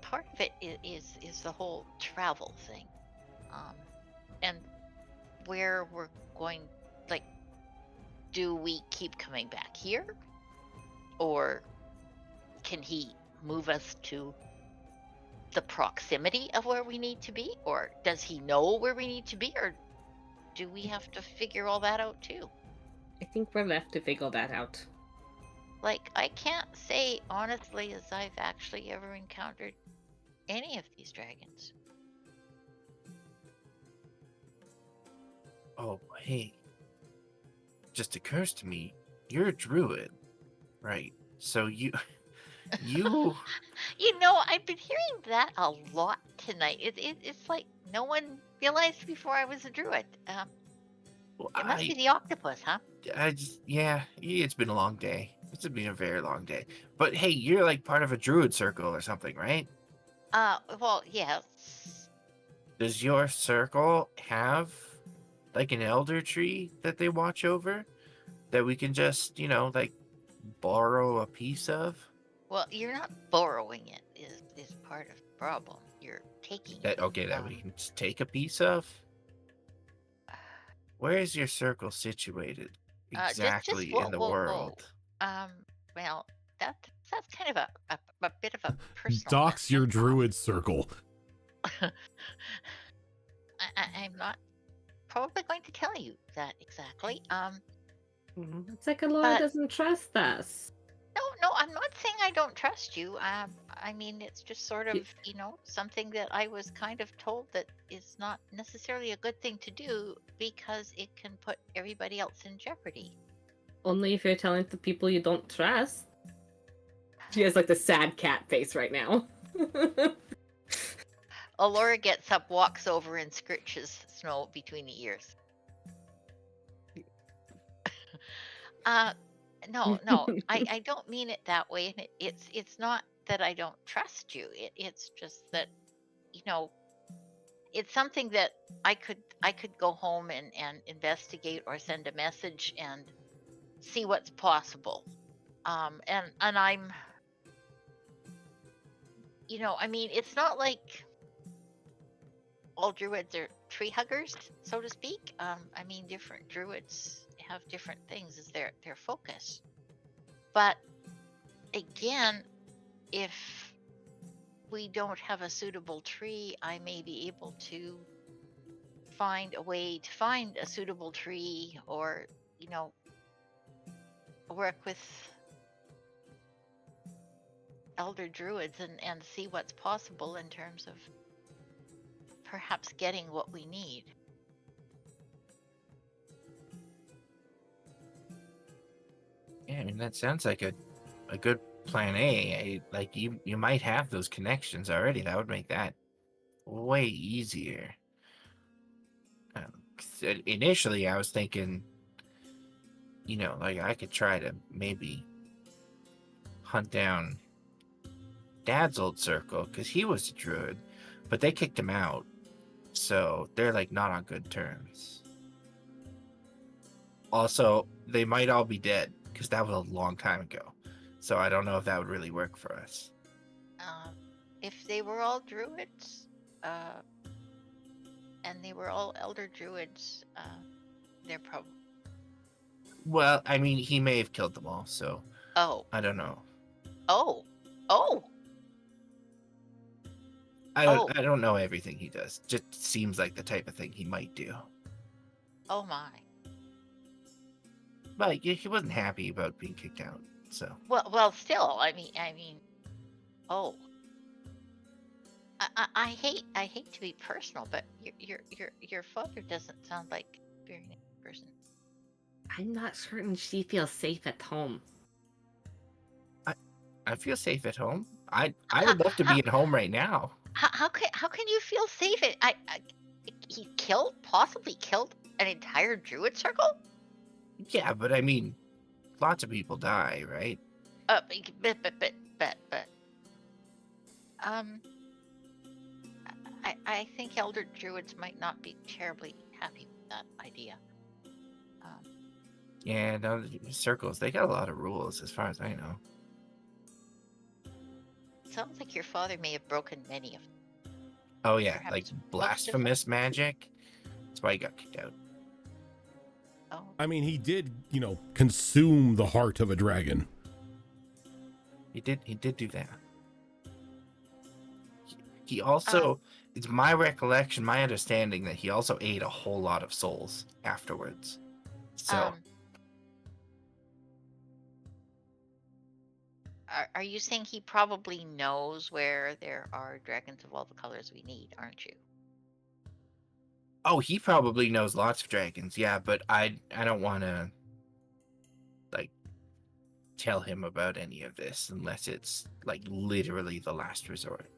Speaker 5: Part of it is the whole travel thing, and where we're going. Do we keep coming back here, or can he move us to the proximity of where we need to be, or does he know where we need to be, or do we have to figure all that out too?
Speaker 1: I think we're left to figure that out.
Speaker 5: I can't say honestly as I've actually ever encountered any of these dragons.
Speaker 3: Oh, hey. Just occurs to me, you're a druid, right? So you...
Speaker 5: I've been hearing that a lot tonight. It's like no one realized before I was a druid. It must be the octopus, huh?
Speaker 3: It's been a long day. It's been a very long day. But hey, you're part of a druid circle or something, right?
Speaker 5: Well, yes.
Speaker 3: Does your circle have an elder tree that they watch over that we can just, borrow a piece of?
Speaker 5: Well, you're not borrowing it is part of the problem. You're taking it.
Speaker 3: Okay, that we can just take a piece of? Where is your circle situated exactly in the world?
Speaker 5: Well, that's kind of a bit of a personal.
Speaker 2: Dox your druid circle.
Speaker 5: I'm not probably going to tell you that exactly.
Speaker 1: It's like a lawyer doesn't trust us.
Speaker 5: No, I'm not saying I don't trust you. I mean, it's just sort of, something that I was kind of told that is not necessarily a good thing to do because it can put everybody else in jeopardy.
Speaker 1: Only if you're telling the people you don't trust. She has the sad cat face right now.
Speaker 5: Allura gets up, walks over, and scritches Snow between the ears. No, I don't mean it that way. And it's not that I don't trust you. It's just that, it's something that I could go home and investigate or send a message and see what's possible. And I'm, I mean, it's not like all druids are tree huggers, so to speak. I mean, different druids have different things as their focus. But again, if we don't have a suitable tree, I may be able to find a way to find a suitable tree, or work with elder druids and see what's possible in terms of perhaps getting what we need.
Speaker 3: Yeah, I mean that sounds like a good plan A. Like you might have those connections already. That would make that way easier. 'Cause initially, I was thinking, like I could try to maybe hunt down Dad's old circle because he was a druid, but they kicked him out, so they're like not on good terms. Also, they might all be dead because that was a long time ago, so I don't know if that would really work for us.
Speaker 5: If they were all druids, and they were all elder druids, they're probably.
Speaker 3: Well, I mean, he may have killed them all, so
Speaker 5: Oh.
Speaker 3: I don't know.
Speaker 5: Oh.
Speaker 3: I don't know everything he does. Just seems like the type of thing he might do.
Speaker 5: Oh my.
Speaker 3: But he wasn't happy about being kicked out, so.
Speaker 5: Well, still, I mean, oh. I hate to be personal, but your father doesn't sound like a very nice person.
Speaker 1: I'm not certain she feels safe at home.
Speaker 3: I feel safe at home. I would love to be at home right now.
Speaker 5: How can you feel safe? He possibly killed an entire druid circle?
Speaker 3: Yeah, but I mean, lots of people die, right?
Speaker 5: But I think elder druids might not be terribly happy with that idea.
Speaker 3: Yeah, no, the circles, they got a lot of rules as far as I know.
Speaker 5: Sounds like your father may have broken many of them.
Speaker 3: Oh yeah,
Speaker 5: Perhaps
Speaker 3: like
Speaker 5: most of them?
Speaker 3: blasphemous magic. That's why he got kicked out.
Speaker 5: Oh.
Speaker 2: I mean, he did, consume the heart of a dragon.
Speaker 3: He did do that. He also, it's my recollection, my understanding that he also ate a whole lot of souls afterwards. So.
Speaker 5: Are you saying he probably knows where there are dragons of all the colors we need, aren't you?
Speaker 3: Oh, he probably knows lots of dragons, yeah, but I don't want to, tell him about any of this unless it's, literally the last resort.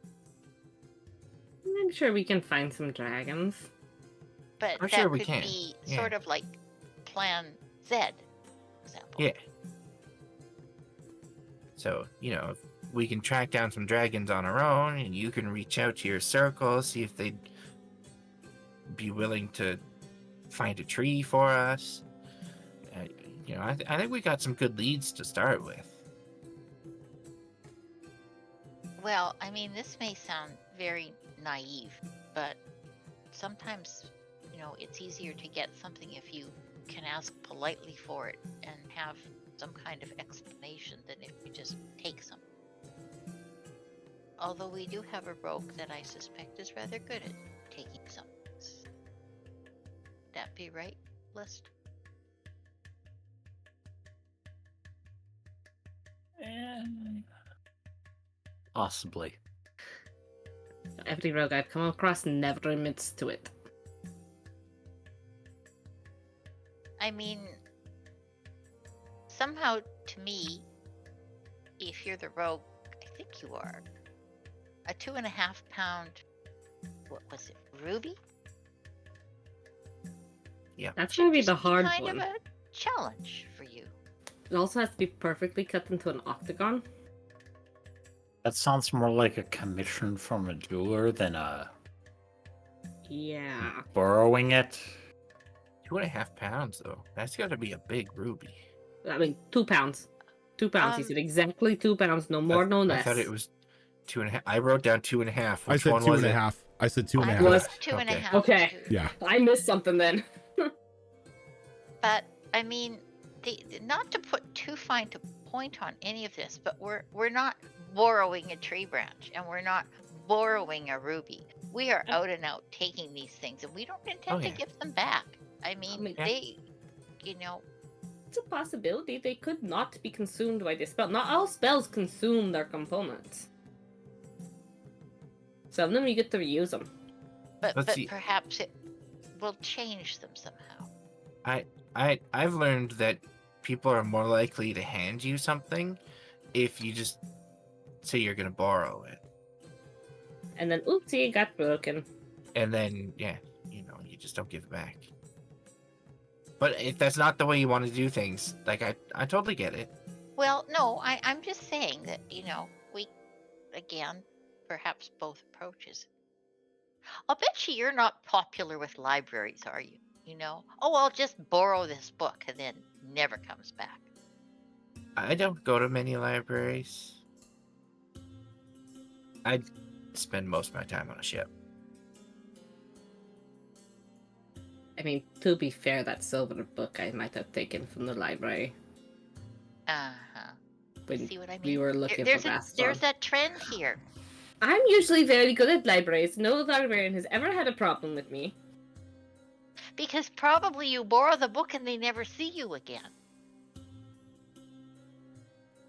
Speaker 1: I'm sure we can find some dragons.
Speaker 5: But
Speaker 3: I'm
Speaker 5: that
Speaker 3: sure we
Speaker 5: could
Speaker 3: can,
Speaker 5: be
Speaker 3: yeah.
Speaker 5: sort of like Plan Z, for example.
Speaker 3: Yeah. So, if we can track down some dragons on our own, and you can reach out to your circle, see if they'd be willing to find a tree for us. I think we got some good leads to start with.
Speaker 5: Well, I mean, this may sound very naive, but sometimes, it's easier to get something if you can ask politely for it and have some kind of explanation than if you just take something. Although we do have a rogue that I suspect is rather good at taking some things. Would that be right, List?
Speaker 4: Possibly.
Speaker 1: Every rogue I've come across never admits to it.
Speaker 5: I mean, somehow to me, if you're the rogue, I think you are, a 2.5 pound, what was it, ruby?
Speaker 3: Yeah.
Speaker 1: That's gonna be
Speaker 5: Should
Speaker 1: the
Speaker 5: just
Speaker 1: hard
Speaker 5: kind
Speaker 1: one.
Speaker 5: of a challenge for you.
Speaker 1: It also has to be perfectly cut into an octagon.
Speaker 4: That sounds more like a commission from a jeweler than
Speaker 1: Yeah.
Speaker 4: borrowing it.
Speaker 3: 2.5 pounds, though. That's got to be a big ruby.
Speaker 1: I mean, 2 pounds. 2 pounds. He said exactly 2 pounds. No more, no
Speaker 3: I
Speaker 1: less.
Speaker 3: thought it was 2.5. I wrote down 2.5.
Speaker 2: I
Speaker 3: Which
Speaker 2: said
Speaker 3: one
Speaker 2: two
Speaker 3: was
Speaker 2: and a
Speaker 3: it?
Speaker 2: half. I said 2.5.
Speaker 5: I
Speaker 1: Was-
Speaker 5: two and a
Speaker 3: Okay.
Speaker 5: half.
Speaker 1: Okay.
Speaker 5: too.
Speaker 2: Yeah.
Speaker 1: I missed something then.
Speaker 5: But I mean, not to put too fine a point on any of this, but we're not borrowing a tree branch, and we're not borrowing a ruby. We are out and out taking these things, and we don't intend to
Speaker 3: yeah.
Speaker 5: give them back. I mean,
Speaker 3: Yeah.
Speaker 5: they, you know,
Speaker 1: It's a possibility they could not be consumed by this spell. Not all spells consume their components. Some of them you get to reuse them.
Speaker 5: but
Speaker 3: Let's see.
Speaker 5: perhaps it will change them somehow.
Speaker 3: I've learned that people are more likely to hand you something if you just say you're gonna borrow it,
Speaker 1: And then, oopsie, it got broken.
Speaker 3: and then you just don't give it back. But if that's not the way you want to do things, like I totally get it.
Speaker 5: Well, no, I'm just saying that, we, again, perhaps both approaches. I'll bet you're not popular with libraries, are you? Oh, I'll just borrow this book and then never comes back.
Speaker 3: I don't go to many libraries. I spend most of my time on a ship.
Speaker 1: I mean, to be fair, that silver book I might have taken from the library
Speaker 5: Uh-huh.
Speaker 1: when
Speaker 5: See what I mean?
Speaker 1: we were looking
Speaker 5: there's
Speaker 1: for
Speaker 5: a,
Speaker 1: Bastion.
Speaker 5: there's a trend here.
Speaker 1: I'm usually very good at libraries. No librarian has ever had a problem with me.
Speaker 5: Because probably you borrow the book and they never see you again.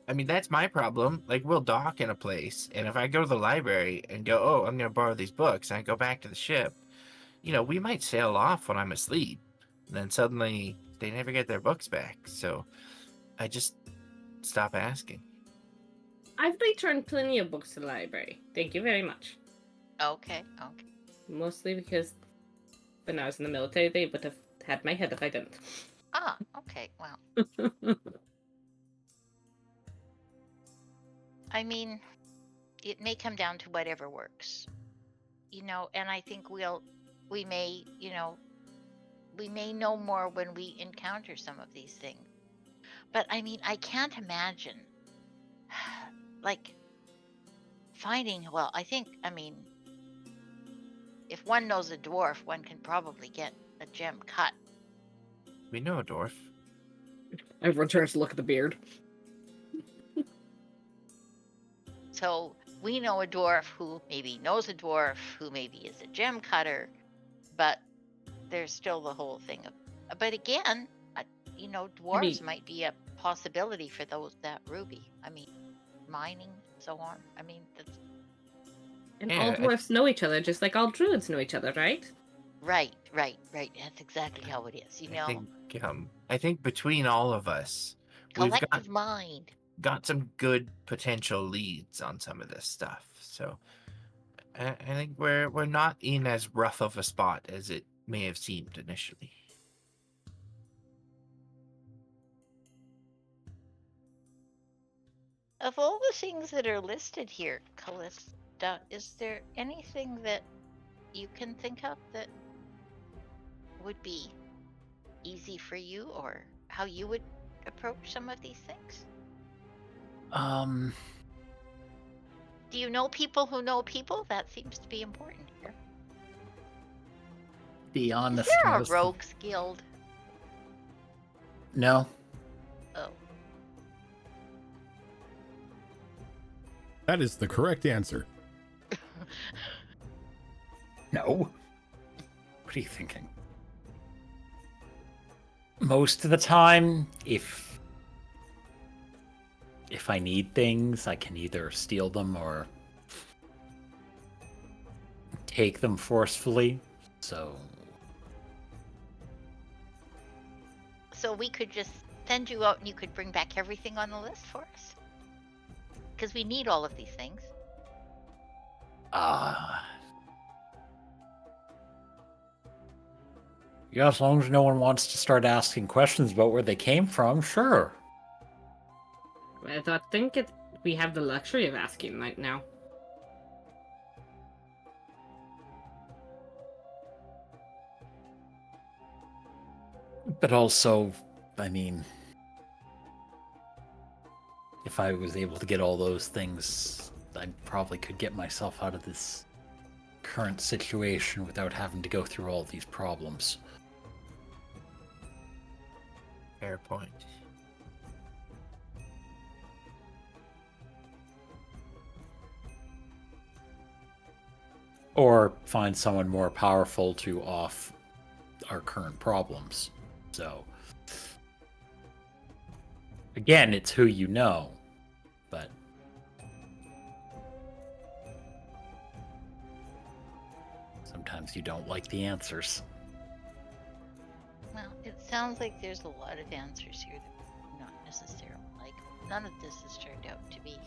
Speaker 3: I mean, that's my problem. Like, we'll dock in a place, and if I go to the library and go, oh, I'm going to borrow these books, and I go back to the ship, we might sail off when I'm asleep. And then suddenly, they never get their books back. So, I just stop asking.
Speaker 1: I've returned plenty of books to the library. Thank you very much.
Speaker 5: Okay.
Speaker 1: Mostly because when I was in the military, they would have had my head if I didn't.
Speaker 5: Ah, okay, well. I mean, it may come down to whatever works. And I think we may know more when we encounter some of these things. But I mean, I can't imagine like finding, if one knows a dwarf, one can probably get a gem cut.
Speaker 3: We know a dwarf.
Speaker 1: Everyone turns to look at the beard.
Speaker 5: So we know a dwarf who maybe knows a dwarf who maybe is a gem cutter, but there's still the whole thing of. But again, dwarves might be a possibility for that ruby. I mean, mining, so on. I mean, that's
Speaker 1: And
Speaker 3: Yeah,
Speaker 1: all dwarfs know each other, just like all druids know each other, right?
Speaker 5: right. That's exactly how it is.
Speaker 3: I think between all of us, we've
Speaker 5: Collective mind.
Speaker 3: got some good potential leads on some of this stuff. So I think we're not in as rough of a spot as it may have seemed initially.
Speaker 5: Of all the things that are listed here, Callista, is there anything that you can think of that would be easy for you, or how you would approach some of these things? Do you know people who know people? That seems to be important here.
Speaker 4: Be honest.
Speaker 5: Is there a
Speaker 4: most-
Speaker 5: rogues guild?
Speaker 4: No.
Speaker 5: Oh,
Speaker 2: That is the correct answer.
Speaker 4: No. What are you thinking? Most of the time, if I need things, I can either steal them or take them forcefully. So
Speaker 5: we could just send you out and you could bring back everything on the list for us? Because we need all of these things.
Speaker 4: yeah, as long as no one wants to start asking questions about where they came from, sure.
Speaker 1: I think we have the luxury of asking right now.
Speaker 4: But also, I mean, if I was able to get all those things, I probably could get myself out of this current situation without having to go through all these problems.
Speaker 3: Fair point.
Speaker 4: Or find someone more powerful to off our current problems. So, again, it's who you know, but sometimes you don't like the answers.
Speaker 5: Well, it sounds like there's a lot of answers here that we're not necessarily like. None of this has turned out to be.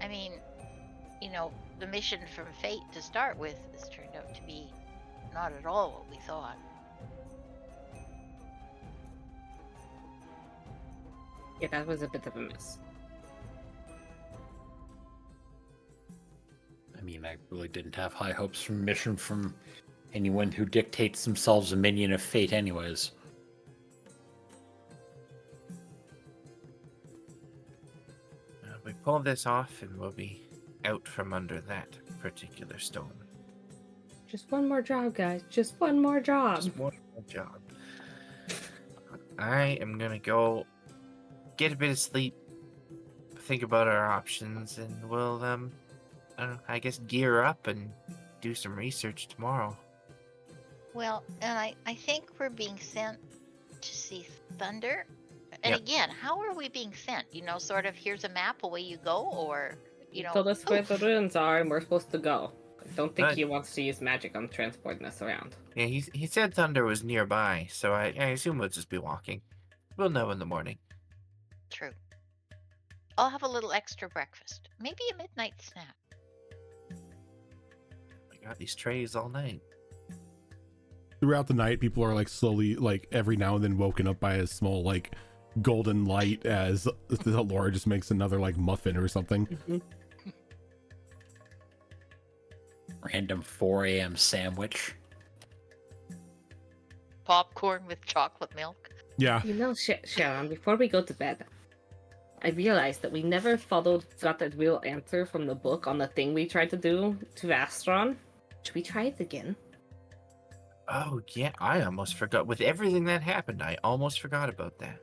Speaker 5: I mean, you know, the mission from Fate to start with has turned out to be not at all what we thought.
Speaker 1: Yeah, that was a bit of a miss.
Speaker 4: I mean, I really didn't have high hopes from mission from anyone who dictates themselves a minion of Fate anyways.
Speaker 3: We pull this off and we'll be out from under that particular stone.
Speaker 1: Just one more job, guys. Just one more job.
Speaker 3: Just one more job. I am gonna go get a bit of sleep, think about our options, and we'll I don't know, I guess gear up and do some research tomorrow.
Speaker 5: Well, and I think we're being sent to see Thunder. And
Speaker 3: Yep.
Speaker 5: again, how are we being sent? You know, sort of here's a map, away you go, or you know.
Speaker 1: Told us where the ruins are and we're supposed to go. I don't think
Speaker 3: Right.
Speaker 1: he wants to use magic on transporting us around.
Speaker 3: Yeah, he said Thunder was nearby, so I assume we'll just be walking. We'll know in the morning.
Speaker 5: True. I'll have a little extra breakfast. Maybe a midnight snack.
Speaker 3: I got these trays all night.
Speaker 2: Throughout the night, people are like slowly, like every now and then woken up by a small like golden light as Laura just makes another like muffin or something.
Speaker 4: Random 4 a.m. sandwich.
Speaker 5: Popcorn with chocolate milk.
Speaker 2: Yeah.
Speaker 1: You know, Sharon, before we go to bed, I realized that we never got the real answer from the book on the thing we tried to do to Astron. Should we try it again?
Speaker 3: Oh, yeah, I almost forgot. With everything that happened, I almost forgot about that.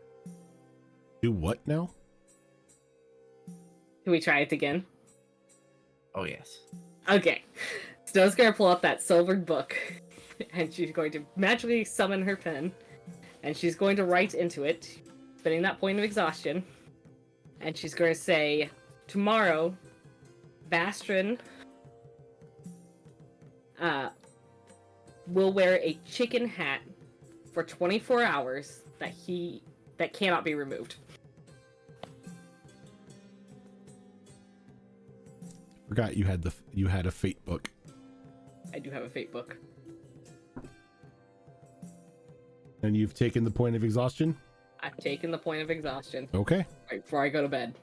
Speaker 2: Do what now?
Speaker 1: Can we try it again?
Speaker 3: Oh, yes.
Speaker 1: Okay. Snow's gonna pull up that silvered book, and she's going to magically summon her pen, and she's going to write into it, spending that point of exhaustion, and she's going to say, tomorrow, Bastrin will wear a chicken hat for 24 hours that cannot be removed.
Speaker 2: Forgot you had a fate book.
Speaker 1: I do have a fate book.
Speaker 2: And you've taken the point of exhaustion?
Speaker 1: I've taken the point of exhaustion
Speaker 2: Okay.
Speaker 1: right before I go to bed.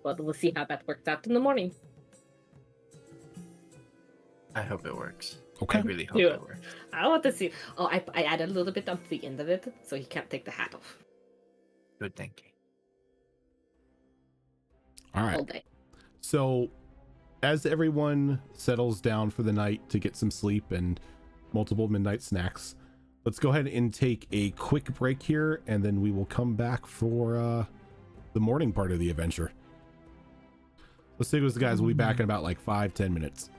Speaker 1: But we'll see how that works out in the morning.
Speaker 3: I hope it works.
Speaker 2: Okay.
Speaker 3: I really hope
Speaker 1: Yeah.
Speaker 3: it works.
Speaker 1: I want to see. Oh, I added a little bit on the end of it, so he can't take the hat off
Speaker 3: Good thinking.
Speaker 2: All right.
Speaker 1: all day.
Speaker 2: So, as everyone settles down for the night to get some sleep and multiple midnight snacks, let's go ahead and take a quick break here, and then we will come back for the morning part of the adventure. Let's say those guys will be back in about like 5-10 minutes.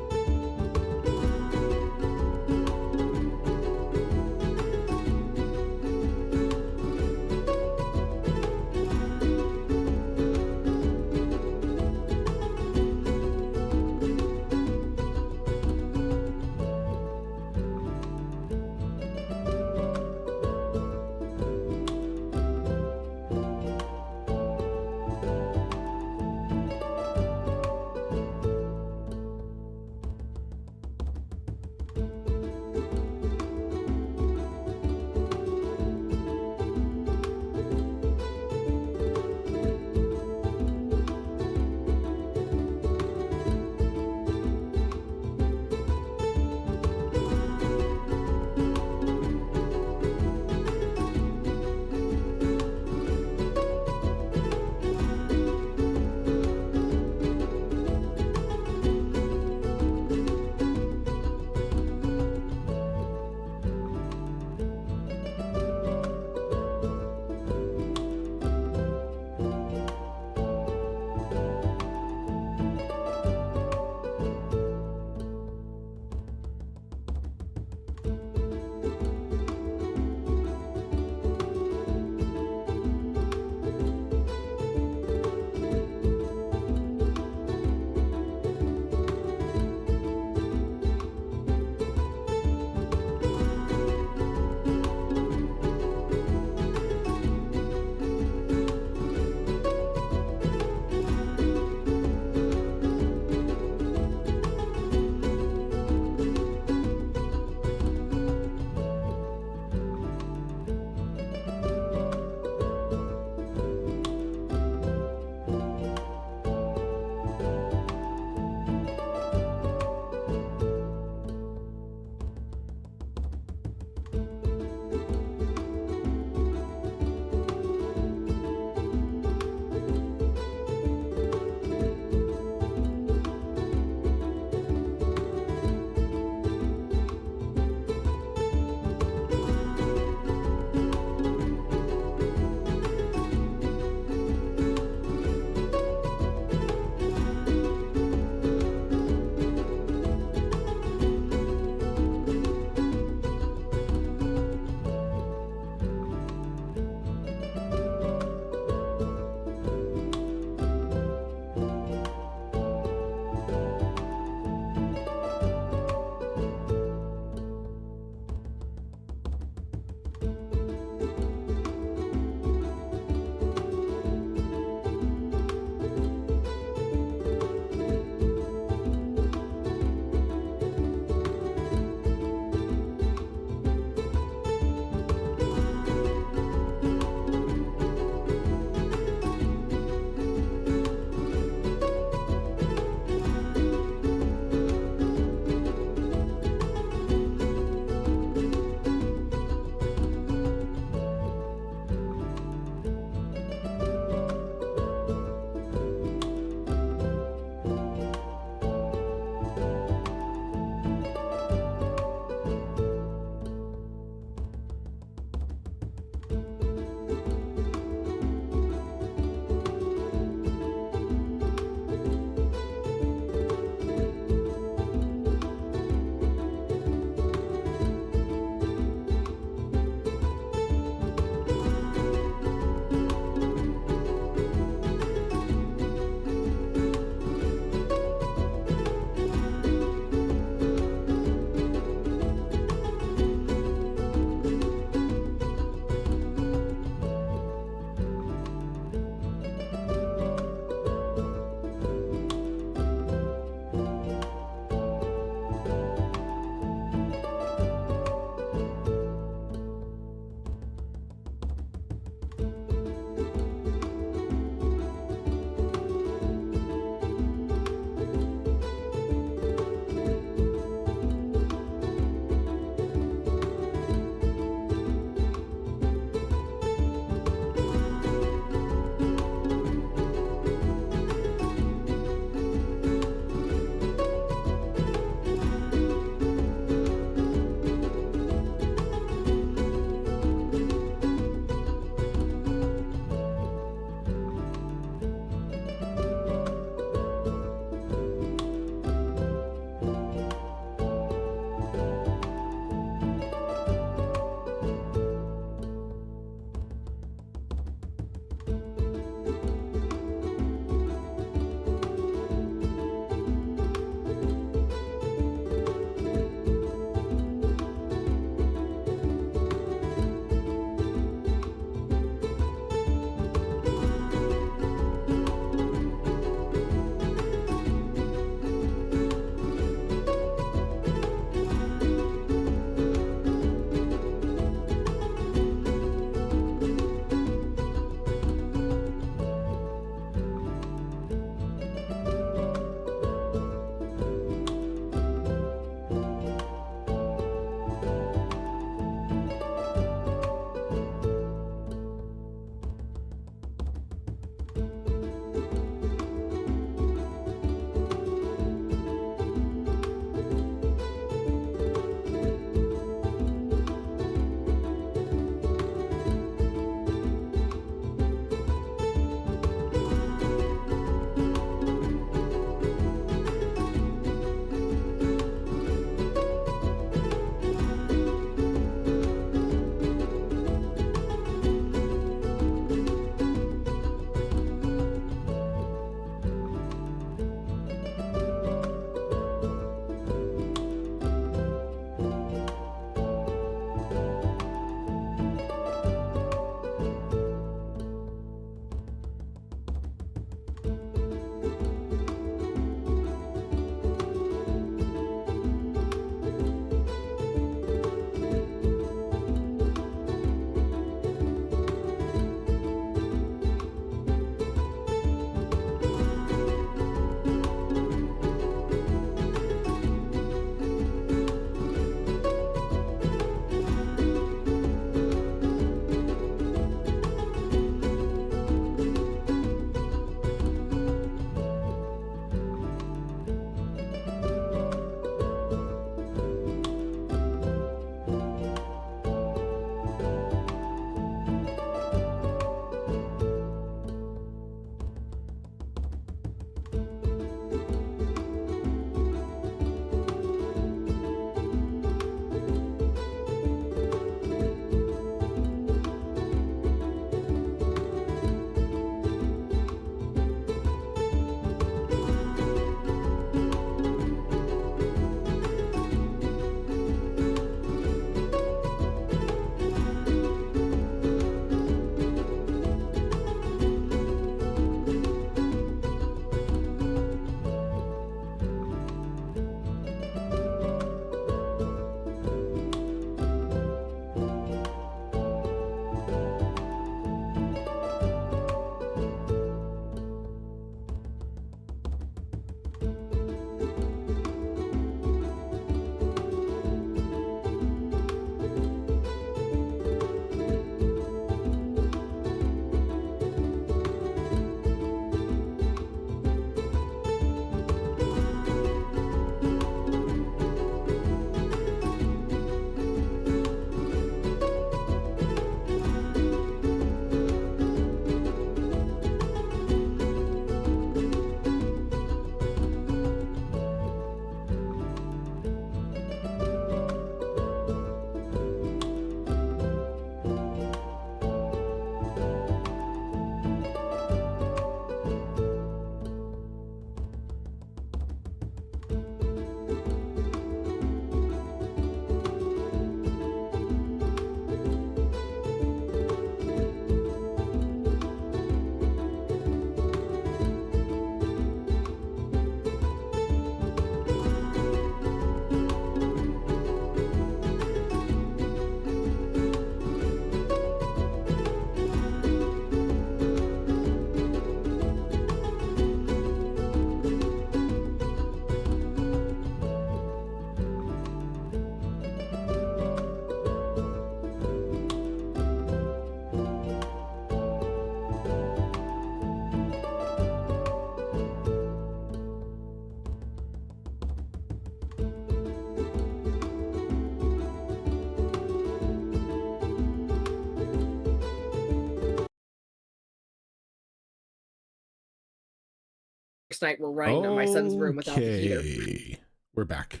Speaker 1: first night we're running to my son's room without the heater.
Speaker 2: Okay. We're back.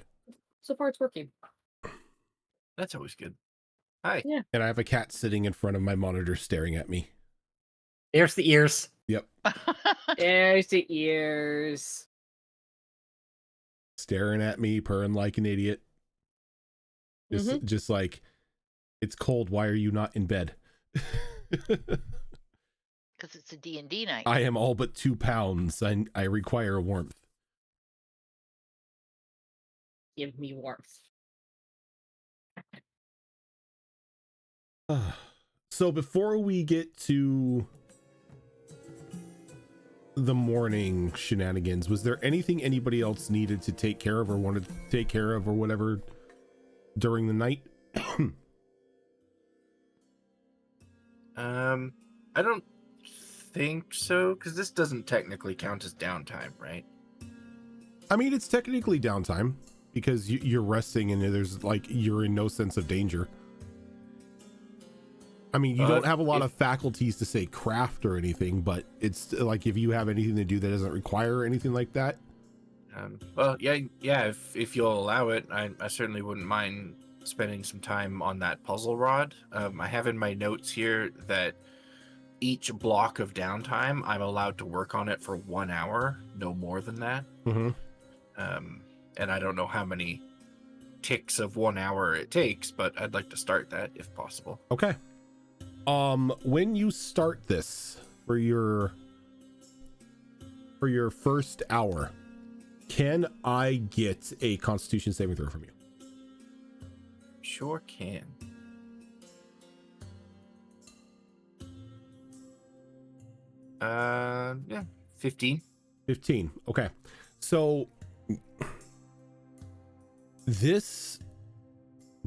Speaker 1: So far, it's working.
Speaker 3: That's always good. Hi.
Speaker 1: Yeah.
Speaker 2: And I have a cat sitting in front of my monitor staring at me.
Speaker 4: There's the ears.
Speaker 2: Yep.
Speaker 1: There's the ears.
Speaker 2: Staring at me, purring like an idiot. Just like, it's cold. Why are you not in bed?
Speaker 5: Because it's a D&D night.
Speaker 2: I am all but 2 pounds. I require warmth.
Speaker 1: Give me warmth.
Speaker 2: So before we get to the morning shenanigans, was there anything anybody else needed to take care of or wanted to take care of or whatever during the night?
Speaker 3: I don't think so, because this doesn't technically count as downtime, right?
Speaker 2: I mean, it's technically downtime because you're resting and there's like, you're in no sense of danger. I mean, you don't have a lot of faculties to say craft or anything, but it's like if you have anything to do that doesn't require anything like that.
Speaker 3: Well, yeah. If you'll allow it, I certainly wouldn't mind spending some time on that puzzle rod. I have in my notes here that each block of downtime, I'm allowed to work on it for 1 hour, no more than that.
Speaker 2: Mm-hmm.
Speaker 3: And I don't know how many ticks of 1 hour it takes, but I'd like to start that if possible.
Speaker 2: Okay. When you start this for your first hour, can I get a Constitution saving throw from you?
Speaker 3: Sure can. Yeah, 15.
Speaker 2: 15. Okay. So this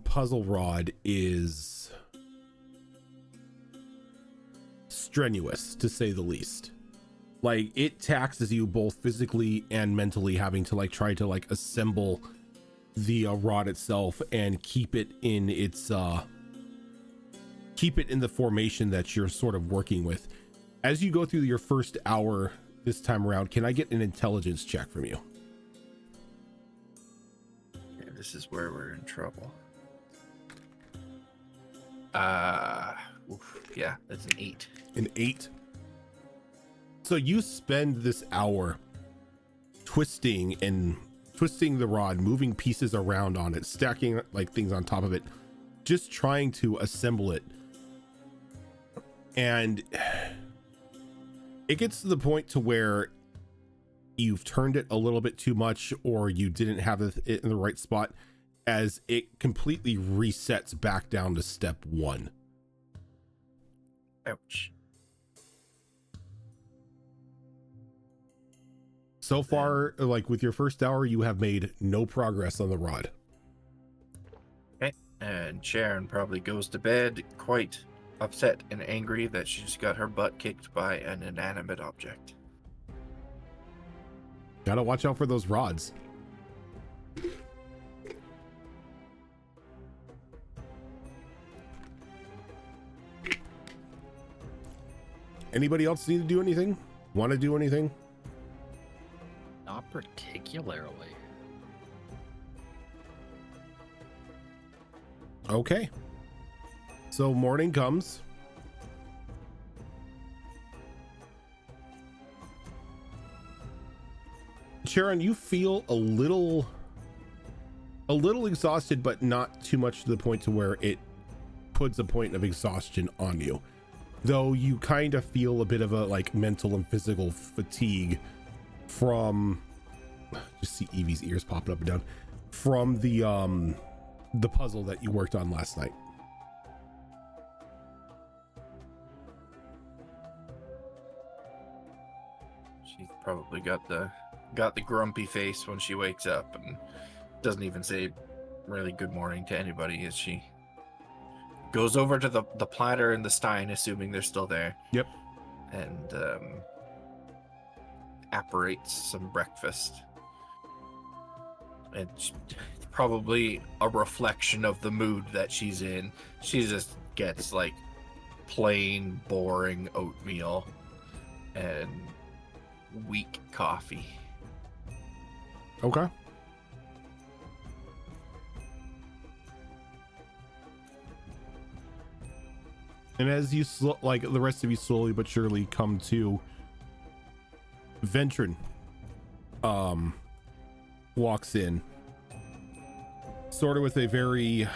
Speaker 2: puzzle rod is strenuous, to say the least. Like, it taxes you both physically and mentally, having to like try to like assemble the rod itself and keep it in its keep it in the formation that you're sort of working with. As you go through your first hour this time around, can I get an intelligence check from you?
Speaker 3: Yeah, this is where we're in trouble. Yeah, that's an 8.
Speaker 2: An 8. So you spend this hour twisting the rod, moving pieces around on it, stacking like things on top of it, just trying to assemble it. And it gets to the point to where you've turned it a little bit too much, or you didn't have it in the right spot, as it completely resets back down to step 1.
Speaker 3: Ouch.
Speaker 2: So far, like with your first hour, you have made no progress on the rod.
Speaker 3: Okay, and Sharon probably goes to bed quite upset and angry that she just got her butt kicked by an inanimate object.
Speaker 2: Gotta watch out for those rods. Anybody else need to do anything? Want to do anything?
Speaker 6: Not particularly.
Speaker 2: Okay. So morning comes. Sharon, you feel a little exhausted, but not too much to the point to where it puts a point of exhaustion on you. Though you kind of feel a bit of a like mental and physical fatigue from, just see Evie's ears popping up and down, from the puzzle that you worked on last night.
Speaker 3: She's probably got the grumpy face when she wakes up and doesn't even say really good morning to anybody as she goes over to the platter and the stein, assuming they're still there.
Speaker 2: Yep.
Speaker 3: And apparates some breakfast. And it's probably a reflection of the mood that she's in. She just gets like plain, boring oatmeal and weak coffee.
Speaker 2: Okay. And as you like the rest of you slowly but surely come to, Ventrin walks in, sort of with a very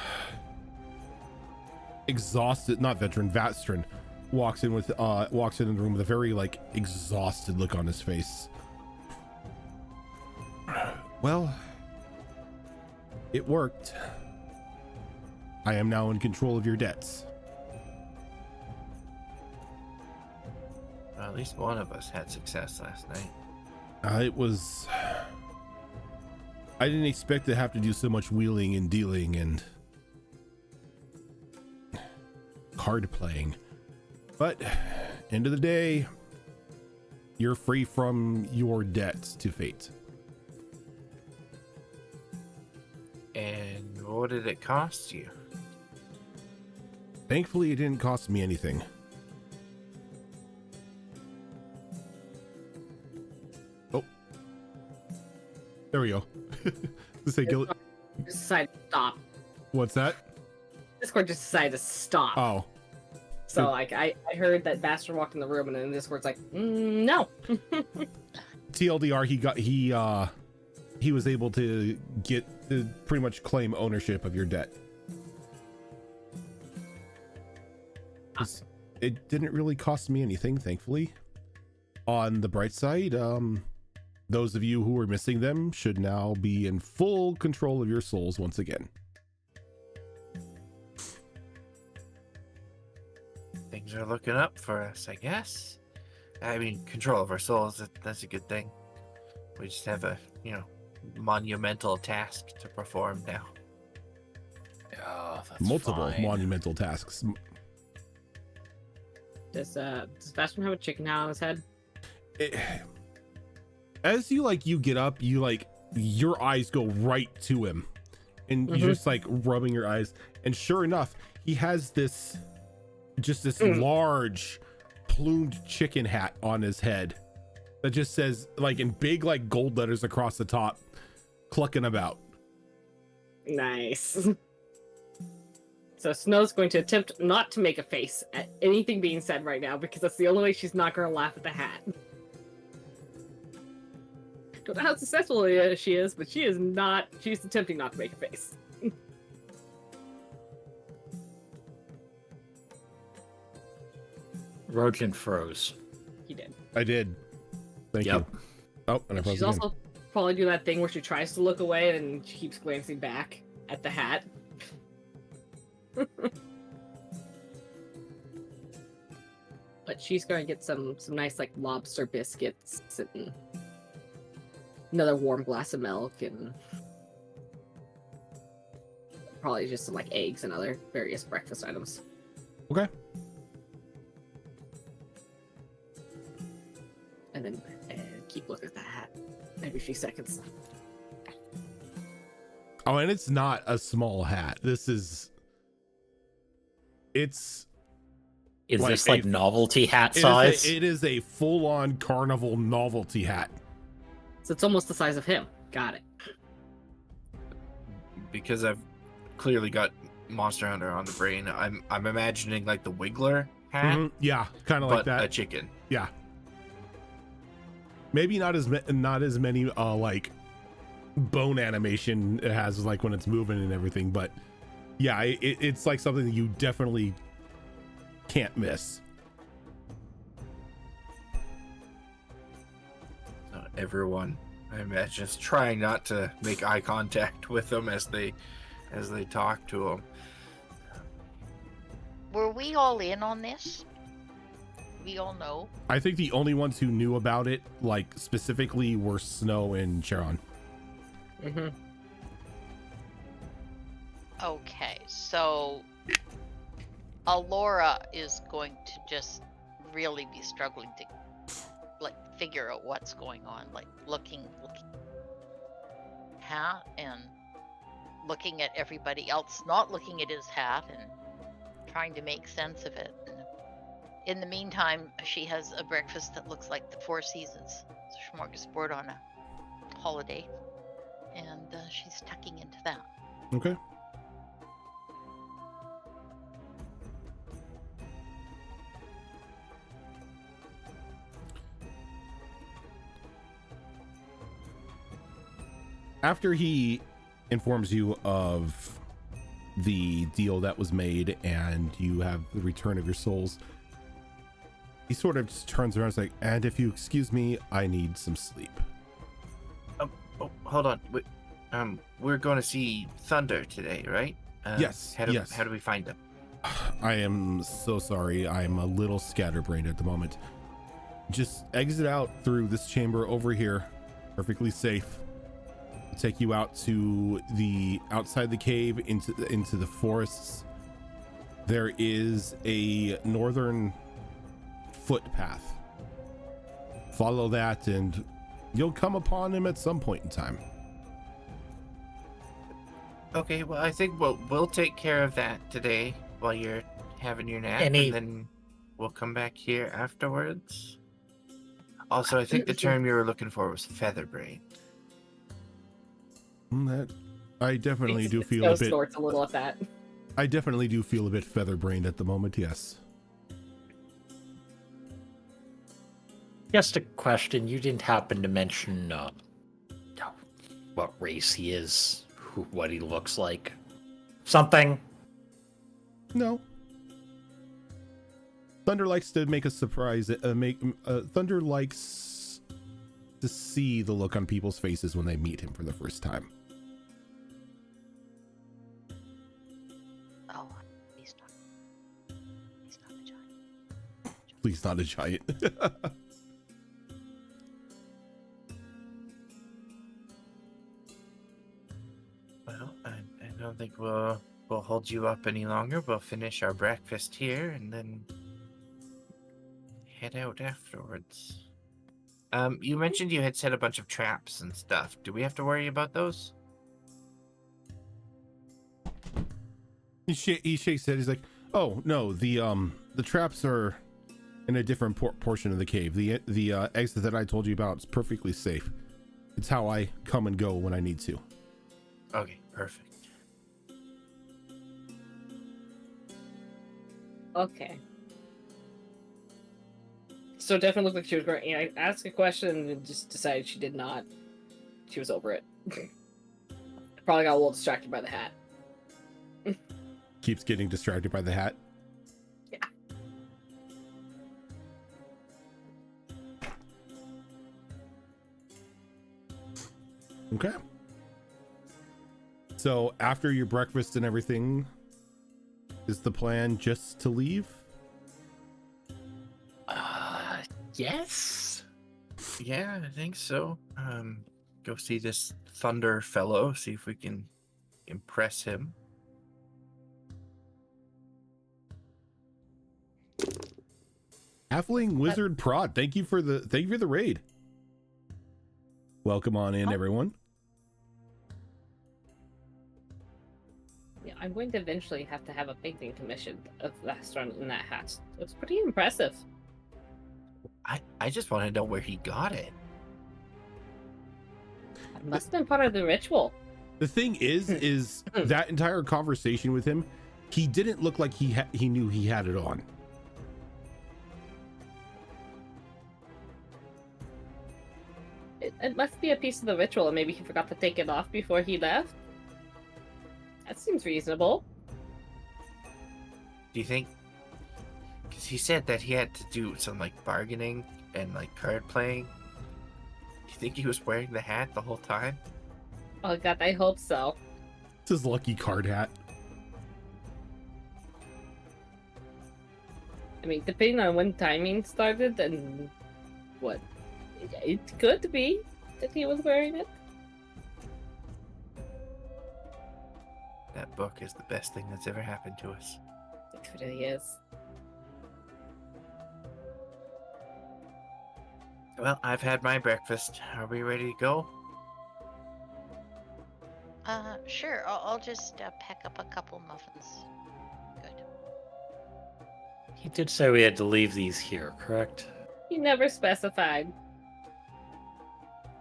Speaker 2: exhausted, not Ventrin, Vatstrin walks in the room with a very like exhausted look on his face. Well, it worked. I am now in control of your debts.
Speaker 3: Well, at least one of us had success last night.
Speaker 2: It was... I didn't expect to have to do so much wheeling and dealing and card playing. But, end of the day, you're free from your debts to fate.
Speaker 3: And what did it cost you?
Speaker 2: Thankfully, it didn't cost me anything. Oh. There we go. Let's say Gil.
Speaker 1: Just decided to stop.
Speaker 2: What's that?
Speaker 1: Discord just decided to stop.
Speaker 2: Oh.
Speaker 1: So like I heard that Bastard walked in the room and then Discord's like, no.
Speaker 2: TLDR, he was able to pretty much claim ownership of your debt. It didn't really cost me anything, thankfully. On the bright side, those of you who were missing them should now be in full control of your souls once again.
Speaker 3: Things are looking up for us, I guess. I mean, control of our souls, that's a good thing. We just have a, monumental task to perform now.
Speaker 6: Oh, that's
Speaker 2: Multiple
Speaker 6: fine.
Speaker 2: monumental tasks.
Speaker 1: Does Bastard have a chicken hat on his head?
Speaker 2: As you get up, your eyes go right to him, and you're just like rubbing your eyes, and sure enough, he has this large plumed chicken hat on his head that just says, like, in big like gold letters across the top, clucking about.
Speaker 1: Nice. So Snow's going to attempt not to make a face at anything being said right now because that's the only way she's not going to laugh at the hat. Don't know how successful she is, but she is not. She's attempting not to make a face.
Speaker 4: Rojan froze.
Speaker 1: He did.
Speaker 2: I did. Thank you. Oh, and I froze
Speaker 1: She's
Speaker 2: again.
Speaker 1: also probably doing that thing where she tries to look away and she keeps glancing back at the hat. But she's going to get some nice like lobster biscuits and another warm glass of milk and probably just some like eggs and other various breakfast items.
Speaker 2: Okay.
Speaker 1: And then keep looking at the hat every few seconds.
Speaker 2: Oh, and it's not a small hat. It's
Speaker 4: Is
Speaker 2: like
Speaker 4: this like novelty hat size?
Speaker 2: it is a full-on carnival novelty hat.
Speaker 1: So it's almost the size of him. Got it.
Speaker 3: Because I've clearly got Monster Hunter on the brain, I'm imagining like the Wiggler hat,
Speaker 2: Yeah, kind of like
Speaker 3: but
Speaker 2: that.
Speaker 3: a chicken.
Speaker 2: Yeah. Maybe not as many like bone animation it has like when it's moving and everything, but yeah, it's like something that you definitely can't miss.
Speaker 3: Everyone, I imagine, is trying not to make eye contact with them as they talk to them.
Speaker 5: Were we all in on this? We all know.
Speaker 2: I think the only ones who knew about it, like specifically, were Snow and Charon.
Speaker 1: Mm-hmm.
Speaker 5: Okay, so Alora is going to just really be struggling to like figure out what's going on, like looking hat and looking at everybody else, not looking at his hat and trying to make sense of it. In the meantime, she has a breakfast that looks like the Four Seasons. It's a smorgasbord on a holiday. and she's tucking into that.
Speaker 2: Okay. After he informs you of the deal that was made and you have the return of your souls, he sort of just turns around and is like, and if you excuse me, I need some sleep.
Speaker 3: Oh, hold on. We're going to see Thunder today, right?
Speaker 2: Yes, yes.
Speaker 3: How do we find him?
Speaker 2: I am so sorry. I'm a little scatterbrained at the moment. Just exit out through this chamber over here. Perfectly safe. Take you out to the outside the cave into the forests. There is a northern footpath. Follow that and you'll come upon him at some point in time.
Speaker 3: Okay, well, I think we'll take care of that today while you're having your nap, and then we'll come back here afterwards. Also, I think the term you were looking for was featherbrain.
Speaker 2: That I definitely do feel a bit.
Speaker 1: Snorts a little at that.
Speaker 2: I definitely do feel a bit featherbrained at the moment. Yes.
Speaker 4: Just a question. You didn't happen to mention what race he is, what he looks like, something?
Speaker 2: No. Thunder likes to make a surprise. Thunder likes to see the look on people's faces when they meet him for the first time.
Speaker 5: Oh, he's not a giant.
Speaker 2: Please, not a giant.
Speaker 3: Well, I don't think we'll hold you up any longer. We'll finish our breakfast here and then head out afterwards. You mentioned you had set a bunch of traps and stuff. Do we have to worry about those?
Speaker 2: He shakes his head. He's like, "Oh no, the traps are in a different portion of the cave. The exit that I told you about is perfectly safe. It's how I come and go when I need to."
Speaker 3: Okay, perfect.
Speaker 1: Okay. So it definitely looked like she was going to ask a question and just decided she did not. She was over it. Probably got a little distracted by the hat.
Speaker 2: Keeps getting distracted by the hat.
Speaker 1: Yeah.
Speaker 2: Okay. So after your breakfast and everything, is the plan just to leave?
Speaker 4: Yes.
Speaker 3: Yeah, I think so. Go see this Thunder fellow, see if we can impress him.
Speaker 2: Halfling Wizard Prod, thank you for the raid. Welcome on in, everyone.
Speaker 1: Yeah, I'm going to eventually have to have a painting commissioned of last run in that hat. It's pretty impressive.
Speaker 3: I just want to know where he got it.
Speaker 1: It must have been part of the ritual.
Speaker 2: The thing is that entire conversation with him, he didn't look like he knew he had it on.
Speaker 1: It must be a piece of the ritual, and maybe he forgot to take it off before he left. That seems reasonable.
Speaker 3: Do you think? Because he said that he had to do some like bargaining and like card playing. Do you think he was wearing the hat the whole time?
Speaker 1: Oh god, I hope so.
Speaker 2: It's his lucky card hat.
Speaker 1: I mean, depending on when timing started and what, it could be that he was wearing it.
Speaker 3: That book is the best thing that's ever happened to us.
Speaker 1: It really is.
Speaker 3: Well, I've had my breakfast. Are we ready to go?
Speaker 5: Sure. I'll just pack up a couple muffins. Good.
Speaker 4: He did say we had to leave these here, correct?
Speaker 1: He never specified.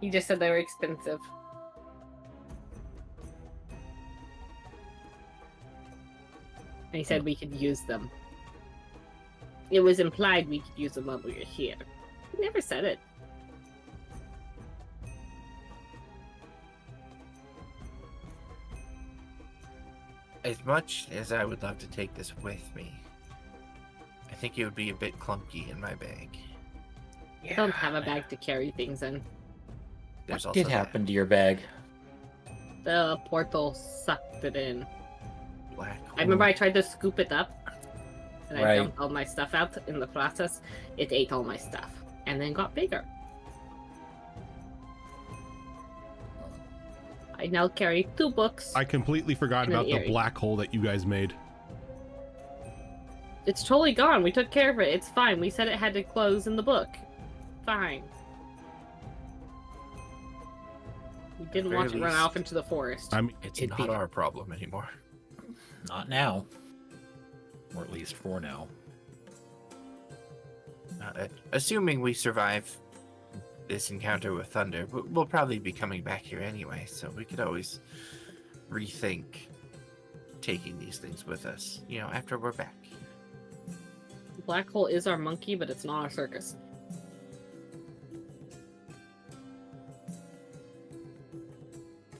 Speaker 1: He just said they were expensive. And he said we could use them. It was implied we could use them while we were here. He never said it.
Speaker 3: As much as I would love to take this with me, I think it would be a bit clunky in my bag.
Speaker 1: I don't have a bag to carry things in.
Speaker 3: There's
Speaker 4: What
Speaker 3: also
Speaker 4: did happen to your bag?
Speaker 1: The portal sucked it in.
Speaker 3: black.
Speaker 1: I remember I tried to scoop it up, and I
Speaker 4: Right.
Speaker 1: dumped all my stuff out in the process. It ate all my stuff, and then got bigger. I now carry 2 books.
Speaker 2: I completely forgot
Speaker 1: And an
Speaker 2: about the
Speaker 1: earring.
Speaker 2: black hole that you guys made.
Speaker 1: It's totally gone. We took care of it. It's fine. We said it had to close in the book. Fine. We didn't
Speaker 3: very
Speaker 1: want to run
Speaker 3: least-
Speaker 1: off into the forest.
Speaker 2: I mean,
Speaker 3: It's
Speaker 4: It'd
Speaker 3: not
Speaker 4: be-
Speaker 3: our problem anymore.
Speaker 4: Not now. Or at least for now.
Speaker 3: Assuming we survive this encounter with Thunder, we'll probably be coming back here anyway, so we could always rethink taking these things with us, you know, after we're back.
Speaker 1: The black hole is our monkey, but it's not our circus.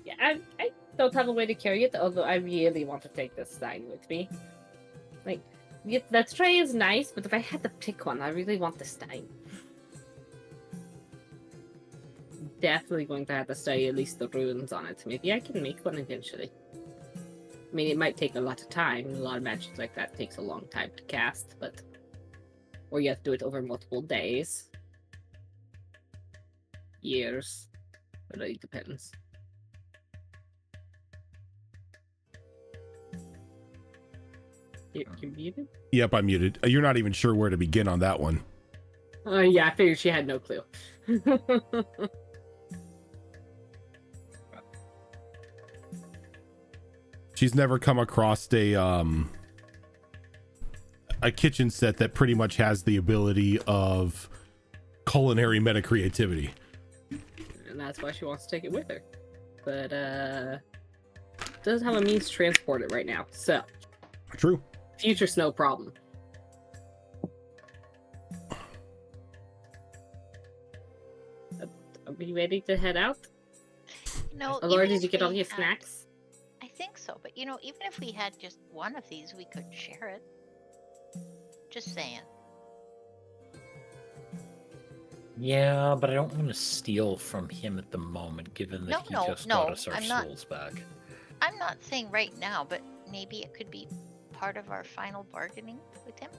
Speaker 1: Yeah, I don't have a way to carry it, although I really want to take this stein with me. Like, yeah, that tray is nice, but if I had to pick one, I really want the stein. Definitely going to have to study at least the runes on it. Maybe I can make one eventually. I mean, it might take a lot of time. A lot of magic like that takes a long time to cast, but... Or you have to do it over multiple days. Years. It really depends. You're muted?
Speaker 2: yep, I'm muted. You're not even sure where to begin on that one.
Speaker 1: Yeah, I figured she had no clue.
Speaker 2: She's never come across a kitchen set that pretty much has the ability of culinary meta creativity.
Speaker 1: And that's why she wants to take it with her. But, doesn't have a means to transport it right now. So,
Speaker 2: True.
Speaker 1: future snow problem. Are we ready to head out?
Speaker 5: No,
Speaker 1: Laura,
Speaker 5: even
Speaker 1: did you
Speaker 5: if
Speaker 1: get all
Speaker 5: we
Speaker 1: your
Speaker 5: had-
Speaker 1: snacks?
Speaker 5: I think so, but you know, even if we had just one of these, we could share it. Just saying.
Speaker 4: Yeah, but I don't want to steal from him at the moment, given that
Speaker 5: No,
Speaker 4: he
Speaker 5: no,
Speaker 4: just
Speaker 5: no,
Speaker 4: got us our
Speaker 5: I'm not-
Speaker 4: souls back.
Speaker 5: I'm not saying right now, but maybe it could be part of our final bargaining with him.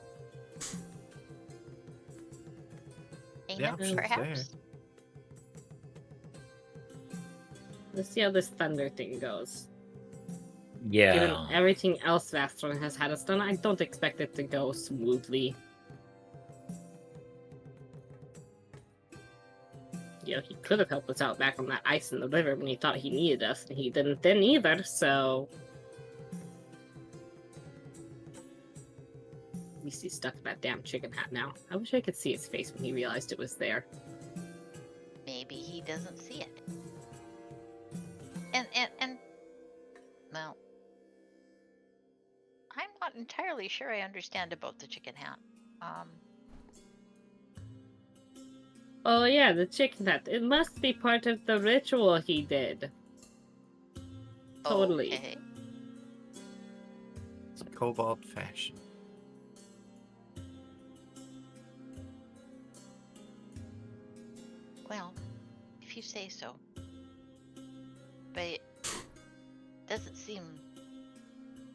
Speaker 3: The option's
Speaker 5: Perhaps.
Speaker 1: Let's see how this thunder thing goes. Given
Speaker 4: Yeah.
Speaker 1: everything else Vastron has had us done, I don't expect it to go smoothly. You know, he could have helped us out back on that ice in the river when he thought he needed us, and he didn't then either, so... At least he's stuck in that damn chicken hat now. I wish I could see his face when he realized it was there.
Speaker 5: Maybe he doesn't see it. And well, I'm not entirely sure I understand about the chicken hat.
Speaker 1: Oh yeah, the chicken hat. It must be part of the ritual he did. Totally.
Speaker 5: Okay.
Speaker 3: It's cobalt fashion.
Speaker 5: Well, if you say so. But it doesn't seem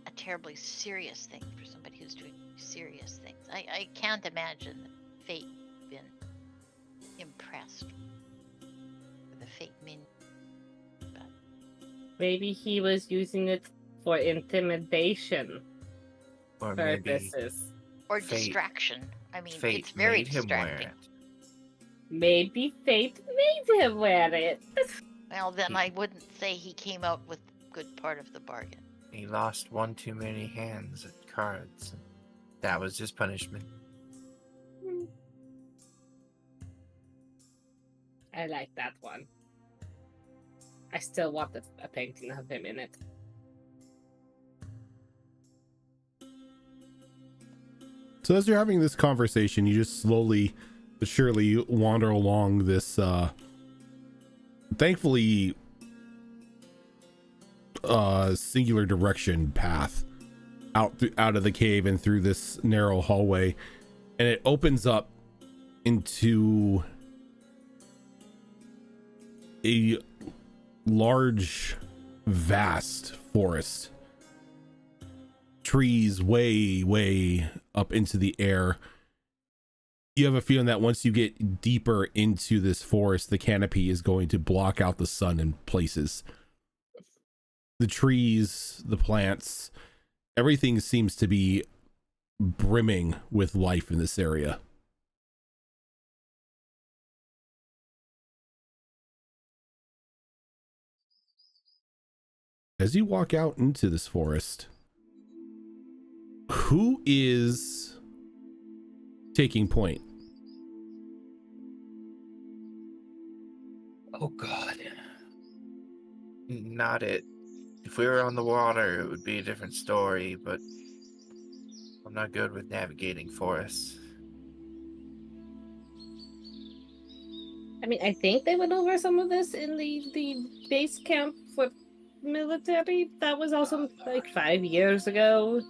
Speaker 5: a terribly serious thing for somebody who's doing serious things. I can't imagine that Fate been impressed with the Fate minion. But
Speaker 1: Maybe he was using it for intimidation
Speaker 3: Or maybe
Speaker 1: purposes.
Speaker 5: or
Speaker 3: Fate-
Speaker 5: distraction. I mean,
Speaker 3: fate
Speaker 5: it's very
Speaker 3: made him wear
Speaker 5: distracting.
Speaker 3: it.
Speaker 1: Maybe fate made him wear it.
Speaker 5: Well, then I wouldn't say he came out with good part of the bargain.
Speaker 3: He lost one too many hands at cards. That was his punishment.
Speaker 1: I like that one. I still want a painting of him in it.
Speaker 2: So as you're having this conversation, you just slowly but surely wander along this thankfully singular direction path out of the cave and through this narrow hallway, and it opens up into a large, vast forest. Trees way up into the air. You have a feeling that once you get deeper into this forest, the canopy is going to block out the sun in places. The trees, the plants, everything seems to be brimming with life in this area. As you walk out into this forest, who is taking point?
Speaker 6: Oh God.
Speaker 3: Not it. If we were on the water, it would be a different story, but I'm not good with navigating forests.
Speaker 1: I mean, I think they went over some of this in the base camp for military. That was also like 5 years ago.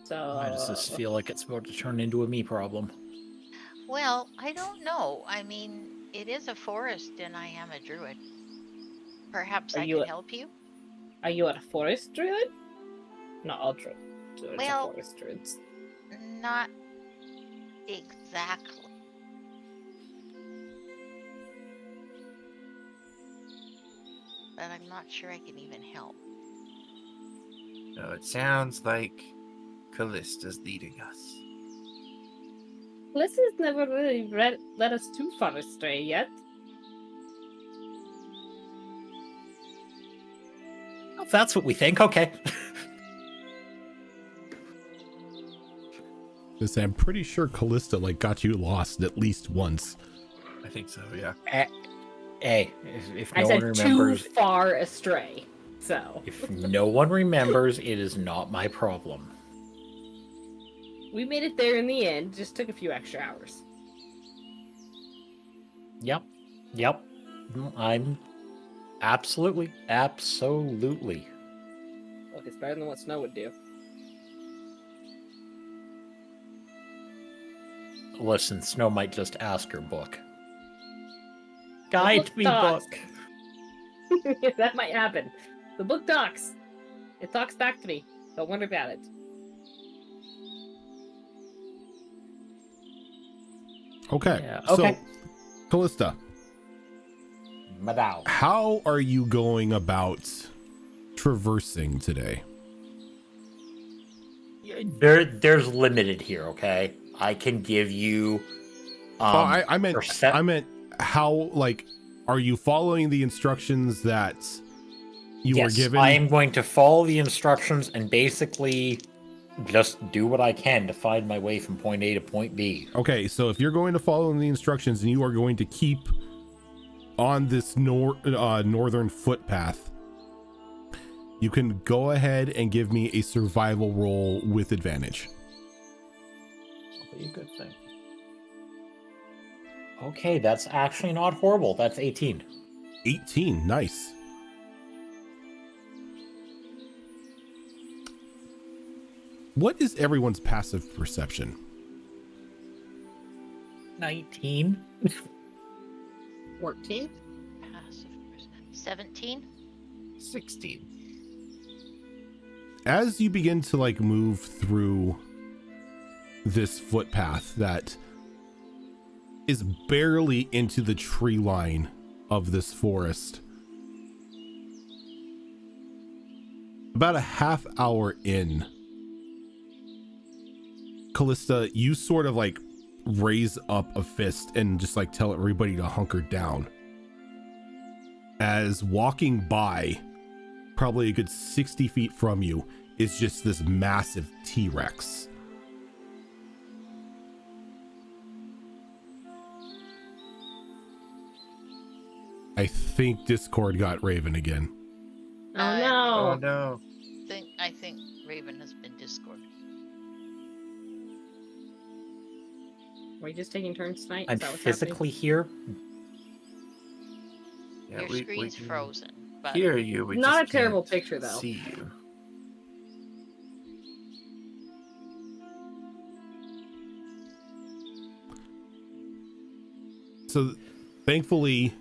Speaker 1: So
Speaker 4: Why does this feel like it's about to turn into a me problem?
Speaker 5: Well, I don't know. I mean, it is a forest and I am a druid. Perhaps
Speaker 1: Are
Speaker 5: I
Speaker 1: you
Speaker 5: can
Speaker 1: a-
Speaker 5: help you?
Speaker 1: Are you a forest druid? Not all druids
Speaker 5: Well-
Speaker 1: are forest druids.
Speaker 5: Not exactly. But I'm not sure I can even help.
Speaker 3: No, it sounds like Callista's leading us.
Speaker 1: Liz never really led us too far astray yet.
Speaker 4: If that's what we think, okay.
Speaker 2: I'm pretty sure Callista got you lost at least once.
Speaker 3: I think so, yeah.
Speaker 4: Hey, if
Speaker 1: I
Speaker 4: no
Speaker 1: said
Speaker 4: one
Speaker 1: too
Speaker 4: remembers,
Speaker 1: far astray. So
Speaker 4: if no one remembers, it is not my problem.
Speaker 1: we made it there in the end. Just took a few extra hours.
Speaker 4: Yep. I'm absolutely.
Speaker 1: Look, it's better than what Snow would do.
Speaker 4: Listen, Snow might just ask her book. Guide
Speaker 1: book
Speaker 4: me,
Speaker 1: talks.
Speaker 4: book.
Speaker 1: That might happen. The book talks. It talks back to me. Don't worry about it.
Speaker 2: Okay.
Speaker 4: Yeah,
Speaker 2: So,
Speaker 4: okay.
Speaker 2: Callista,
Speaker 4: Madao.
Speaker 2: how are you going about traversing today?
Speaker 4: There's limited here, okay? I can give you.
Speaker 2: I meant how, are you following the instructions that you were given?
Speaker 4: I am going to follow the instructions and basically just do what I can to find my way from point A to point B.
Speaker 2: Okay, so if you're going to follow the instructions and you are going to keep on this northern footpath, you can go ahead and give me a survival roll with advantage.
Speaker 4: That'll be a good thing. Okay, that's actually not horrible. That's 18.
Speaker 2: 18, nice. What is everyone's passive perception?
Speaker 4: 19.
Speaker 1: 14?
Speaker 5: Passive 17?
Speaker 3: 16.
Speaker 2: As you begin to move through this footpath that is barely into the tree line of this forest, about a half hour in, Callista, you sort of raise up a fist and just tell everybody to hunker down. As walking by, probably a good 60 feet from you, is just this massive T-Rex. I think Discord got Raven again.
Speaker 1: Oh no.
Speaker 3: Oh no.
Speaker 5: I think Raven has been discorded.
Speaker 1: Are we just taking turns tonight?
Speaker 4: I'm
Speaker 1: Is that what's
Speaker 4: physically here.
Speaker 3: Yeah,
Speaker 5: Your
Speaker 3: we
Speaker 5: screen's
Speaker 3: can
Speaker 5: frozen. But
Speaker 3: hear you. We
Speaker 1: Not
Speaker 3: just
Speaker 1: a terrible
Speaker 3: can't
Speaker 1: picture, though.
Speaker 3: see you.
Speaker 2: So, thankfully,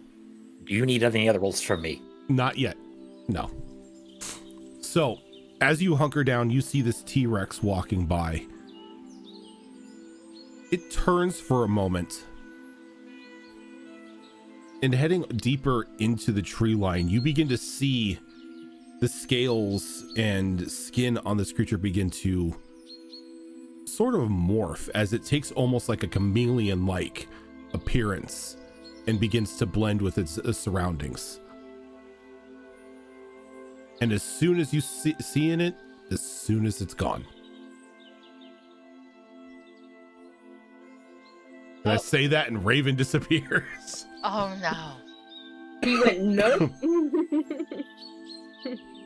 Speaker 4: Do you need any other rolls from me?
Speaker 2: not yet. No. So, as you hunker down, you see this T-Rex walking by. It turns for a moment. And heading deeper into the tree line, you begin to see the scales and skin on this creature begin to sort of morph as it takes almost like a chameleon-like appearance and begins to blend with its surroundings. And as soon as you see in it, as soon as it's gone. And I say that and Raven disappears.
Speaker 5: oh no.
Speaker 1: He went, nope.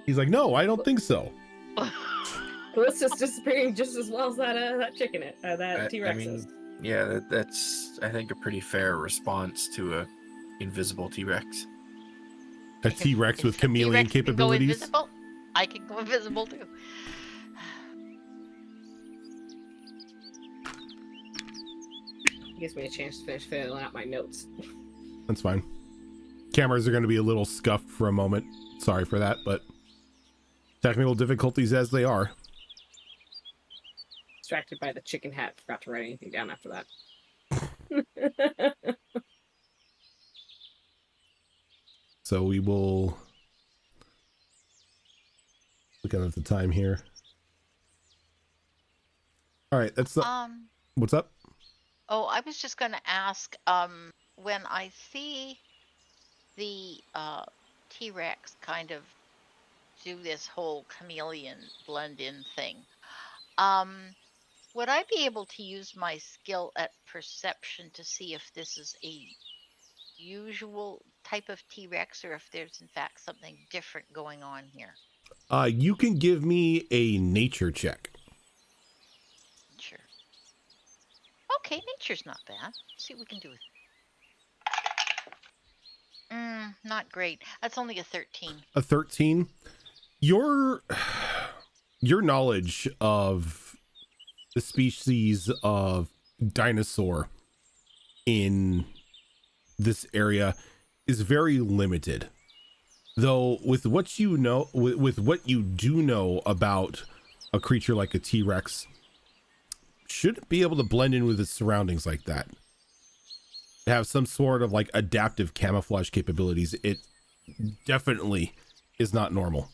Speaker 2: He's like, no, I don't think so.
Speaker 1: Well, it's just disappearing just as well as that chicken, that T-Rex
Speaker 3: I mean,
Speaker 1: is.
Speaker 3: yeah, that's I think a pretty fair response to a invisible T-Rex.
Speaker 2: A T-Rex with
Speaker 5: If a
Speaker 2: chameleon
Speaker 5: T-Rex can go
Speaker 2: capabilities.
Speaker 5: invisible, I can go invisible too.
Speaker 1: Gives me a chance to finish filling out my notes.
Speaker 2: That's fine. Cameras are going to be a little scuffed for a moment. Sorry for that, but technical difficulties as they are.
Speaker 1: Distracted by the chicken hat. Forgot to write anything down after that.
Speaker 2: So we will look at the time here. All right, that's the, what's up?
Speaker 5: Oh, I was just going to ask, when I see the T-Rex kind of do this whole chameleon blend-in thing, would I be able to use my skill at perception to see if this is a usual type of T-Rex or if there's in fact something different going on here?
Speaker 2: You can give me a nature check.
Speaker 5: Sure. Okay, nature's not bad. Let's see what we can do with it. Not great. That's only a 13.
Speaker 2: A 13. Your knowledge of the species of dinosaur in this area is very limited. Though with what you know, with what you do know about a creature like a T-Rex, shouldn't be able to blend in with its surroundings like that. Have some sort of like adaptive camouflage capabilities. It definitely is not normal.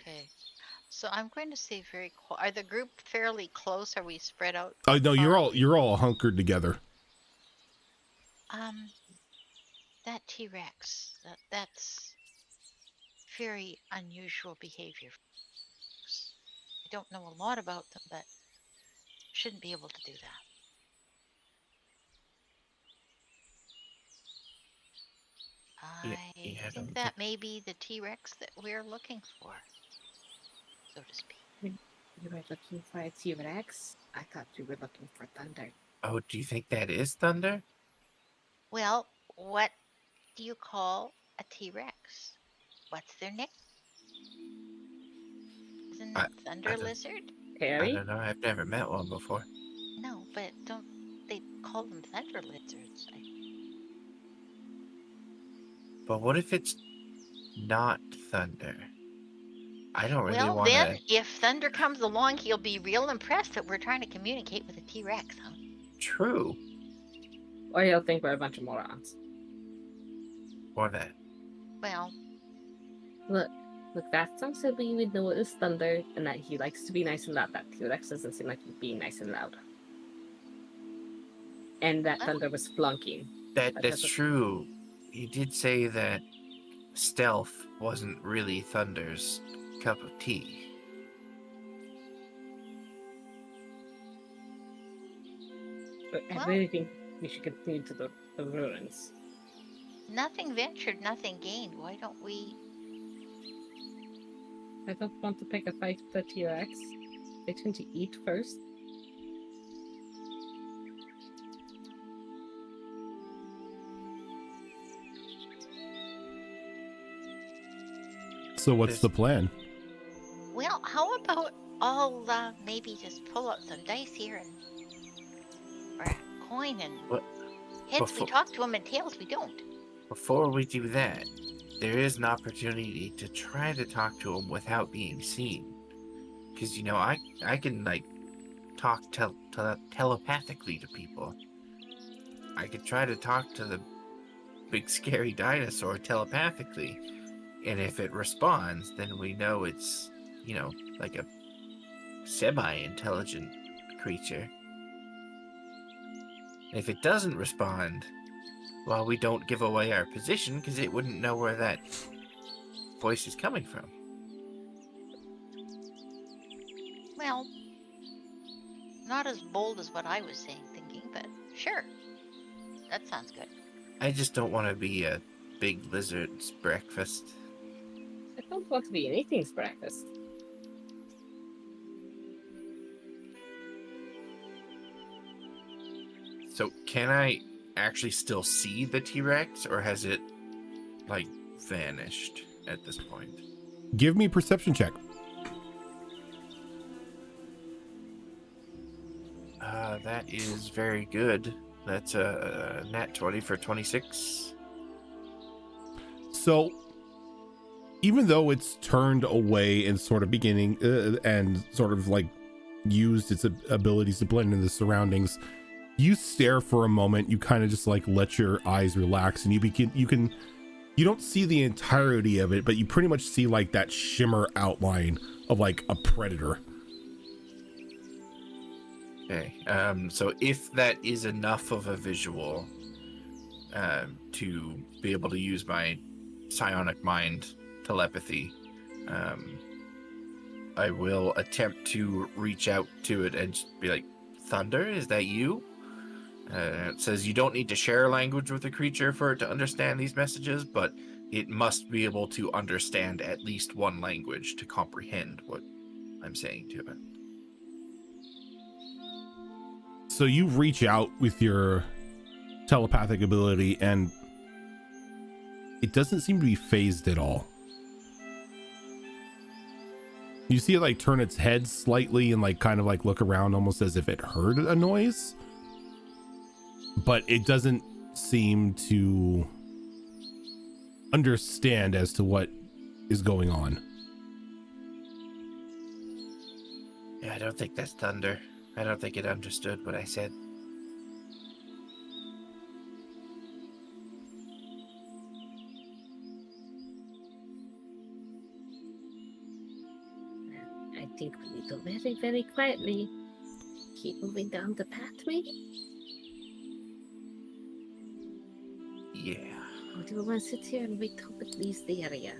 Speaker 5: Okay. So I'm going to say very cool. Are the group fairly close? Are we spread out?
Speaker 2: Oh no,
Speaker 5: far?
Speaker 2: you're all hunkered together.
Speaker 5: That T-Rex, that's very unusual behavior. I don't know a lot about them, but shouldn't be able to do that. I think that may be the T-Rex that we're looking for, so to speak.
Speaker 1: You were looking for a T-Rex? I thought you were looking for thunder.
Speaker 3: Oh, do you think that is thunder?
Speaker 5: Well, what do you call a T-Rex? What's their nickname? Isn't it Thunder Lizard?
Speaker 3: I
Speaker 1: Harry?
Speaker 3: don't know. I've never met one before.
Speaker 5: No, but don't they call them Thunder Lizards?
Speaker 3: But what if it's not thunder? I don't really
Speaker 5: Well,
Speaker 3: want to.
Speaker 5: then, if Thunder comes along, he'll be real impressed that we're trying to communicate with a T-Rex, huh?
Speaker 3: True.
Speaker 1: Or he'll think we're a bunch of morons.
Speaker 3: Or that.
Speaker 5: Well,
Speaker 1: Look, that song said we would know it was thunder and that he likes to be nice and loud. That T-Rex doesn't seem like he'd be nice and loud. And that thunder was flunking.
Speaker 3: That's true. He did say that stealth wasn't really Thunder's cup of tea.
Speaker 1: But I really think we should continue to the ruins.
Speaker 5: nothing ventured, nothing gained. Why don't we?
Speaker 1: I don't want to pick a fight with the T-Rex. They tend to eat first.
Speaker 2: So what's the plan?
Speaker 5: Well, how about I'll maybe just pull out some dice here and or a coin and
Speaker 3: What?
Speaker 5: heads we
Speaker 3: Befo-
Speaker 5: talk to them and tails we don't.
Speaker 3: Before we do that, there is an opportunity to try to talk to him without being seen. Because, you know, I can, like, talk telepathically to people. I could try to talk to the big scary dinosaur telepathically. And if it responds, then we know it's, you know, like a semi-intelligent creature. If it doesn't respond, well, we don't give away our position because it wouldn't know where that voice is coming from.
Speaker 5: Well, not as bold as what I was thinking, but sure. That sounds good.
Speaker 3: I just don't want to be a big lizard's breakfast.
Speaker 1: I don't want to be anything's breakfast.
Speaker 3: So can I actually still see the T-Rex, or has it, like, vanished at this point?
Speaker 2: Give me a perception check.
Speaker 3: That is very good. That's a nat 20 for 26.
Speaker 2: So even though it's turned away and sort of beginning and sort of like used its abilities to blend in the surroundings, you stare for a moment. You kind of just like let your eyes relax, and you don't see the entirety of it, but you pretty much see like that shimmer outline of like a predator.
Speaker 3: Okay. So if that is enough of a visual to be able to use my psionic mind telepathy, I will attempt to reach out to it and just be like, Thunder, is that you? It says you don't need to share language with the creature for it to understand these messages, but it must be able to understand at least one language to comprehend what I'm saying to it.
Speaker 2: So you reach out with your telepathic ability, and it doesn't seem to be phased at all. You see it like turn its head slightly and like kind of like look around almost as if it heard a noise, but it doesn't seem to understand as to what is going on.
Speaker 3: Yeah, I don't think that's Thunder. I don't think it understood what I said.
Speaker 1: I think we need to very, very quietly keep moving down the path, maybe?
Speaker 3: Yeah.
Speaker 1: Or do we want to sit here and wait till it leaves the area?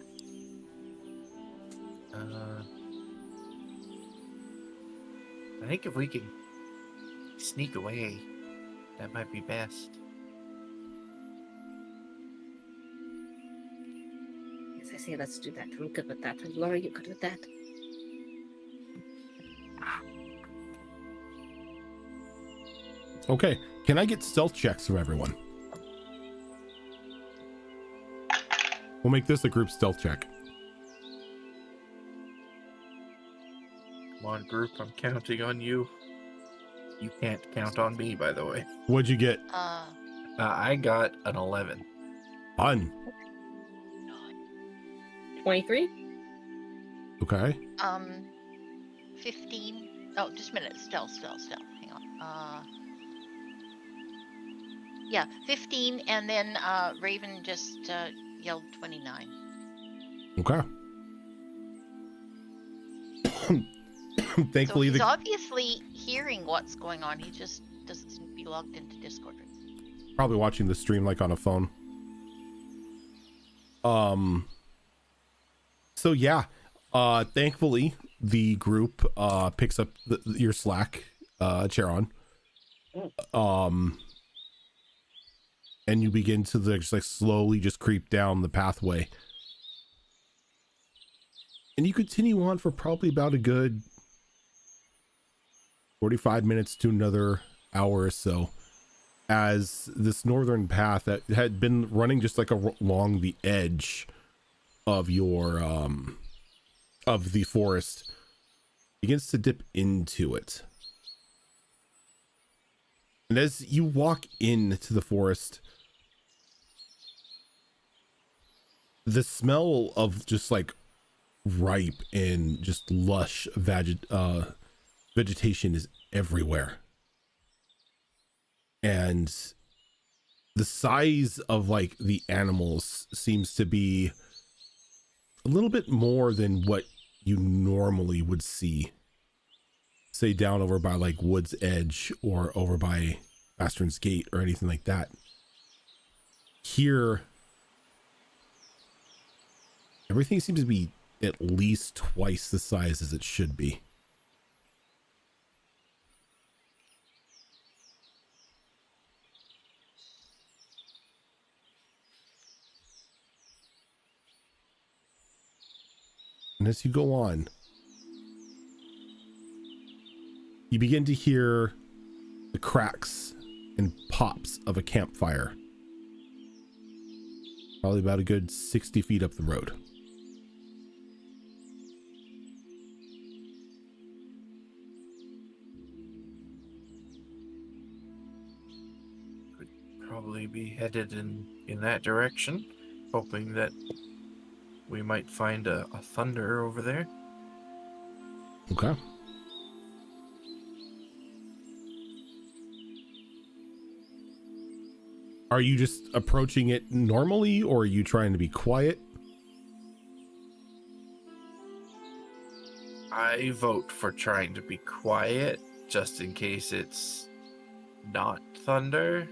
Speaker 3: I think if we can sneak away, that might be best.
Speaker 1: As I say, let's do that. I'm good with that. And Laura, you good with that?
Speaker 2: Okay, can I get stealth checks from everyone? We'll make this a group stealth check.
Speaker 3: Come on, group, I'm counting on you. You can't count on me, by the way.
Speaker 2: What'd you get?
Speaker 3: I got an 11.
Speaker 2: Fun.
Speaker 1: 23?
Speaker 2: Okay.
Speaker 5: 15. Oh, just a minute. Stealth. Hang on. Yeah, 15, and then Raven just yelled 29.
Speaker 2: Okay. Thankfully,
Speaker 5: so he's obviously hearing what's going on. He just doesn't seem to be logged into Discord.
Speaker 2: probably watching the stream like on a phone. So yeah, thankfully the group picks up your slack, Charon. And you begin to just like slowly just creep down the pathway. And you continue on for probably about a good 45 minutes to another hour or so, as this northern path that had been running just like along the edge of your of the forest begins to dip into it. And as you walk into the forest, the smell of just like ripe and just lush vegetation is everywhere. And the size of like the animals seems to be a little bit more than what you normally would see, say down over by like Wood's Edge or over by Bastard's Gate or anything like that. Here, everything seems to be at least twice the size as it should be. And as you go on, you begin to hear the cracks and pops of a campfire. Probably about a good 60 feet up the road.
Speaker 3: Could probably be headed in that direction, hoping that we might find a thunder over there.
Speaker 2: Okay. Are you just approaching it normally, or are you trying to be quiet?
Speaker 3: I vote for trying to be quiet, just in case it's not thunder.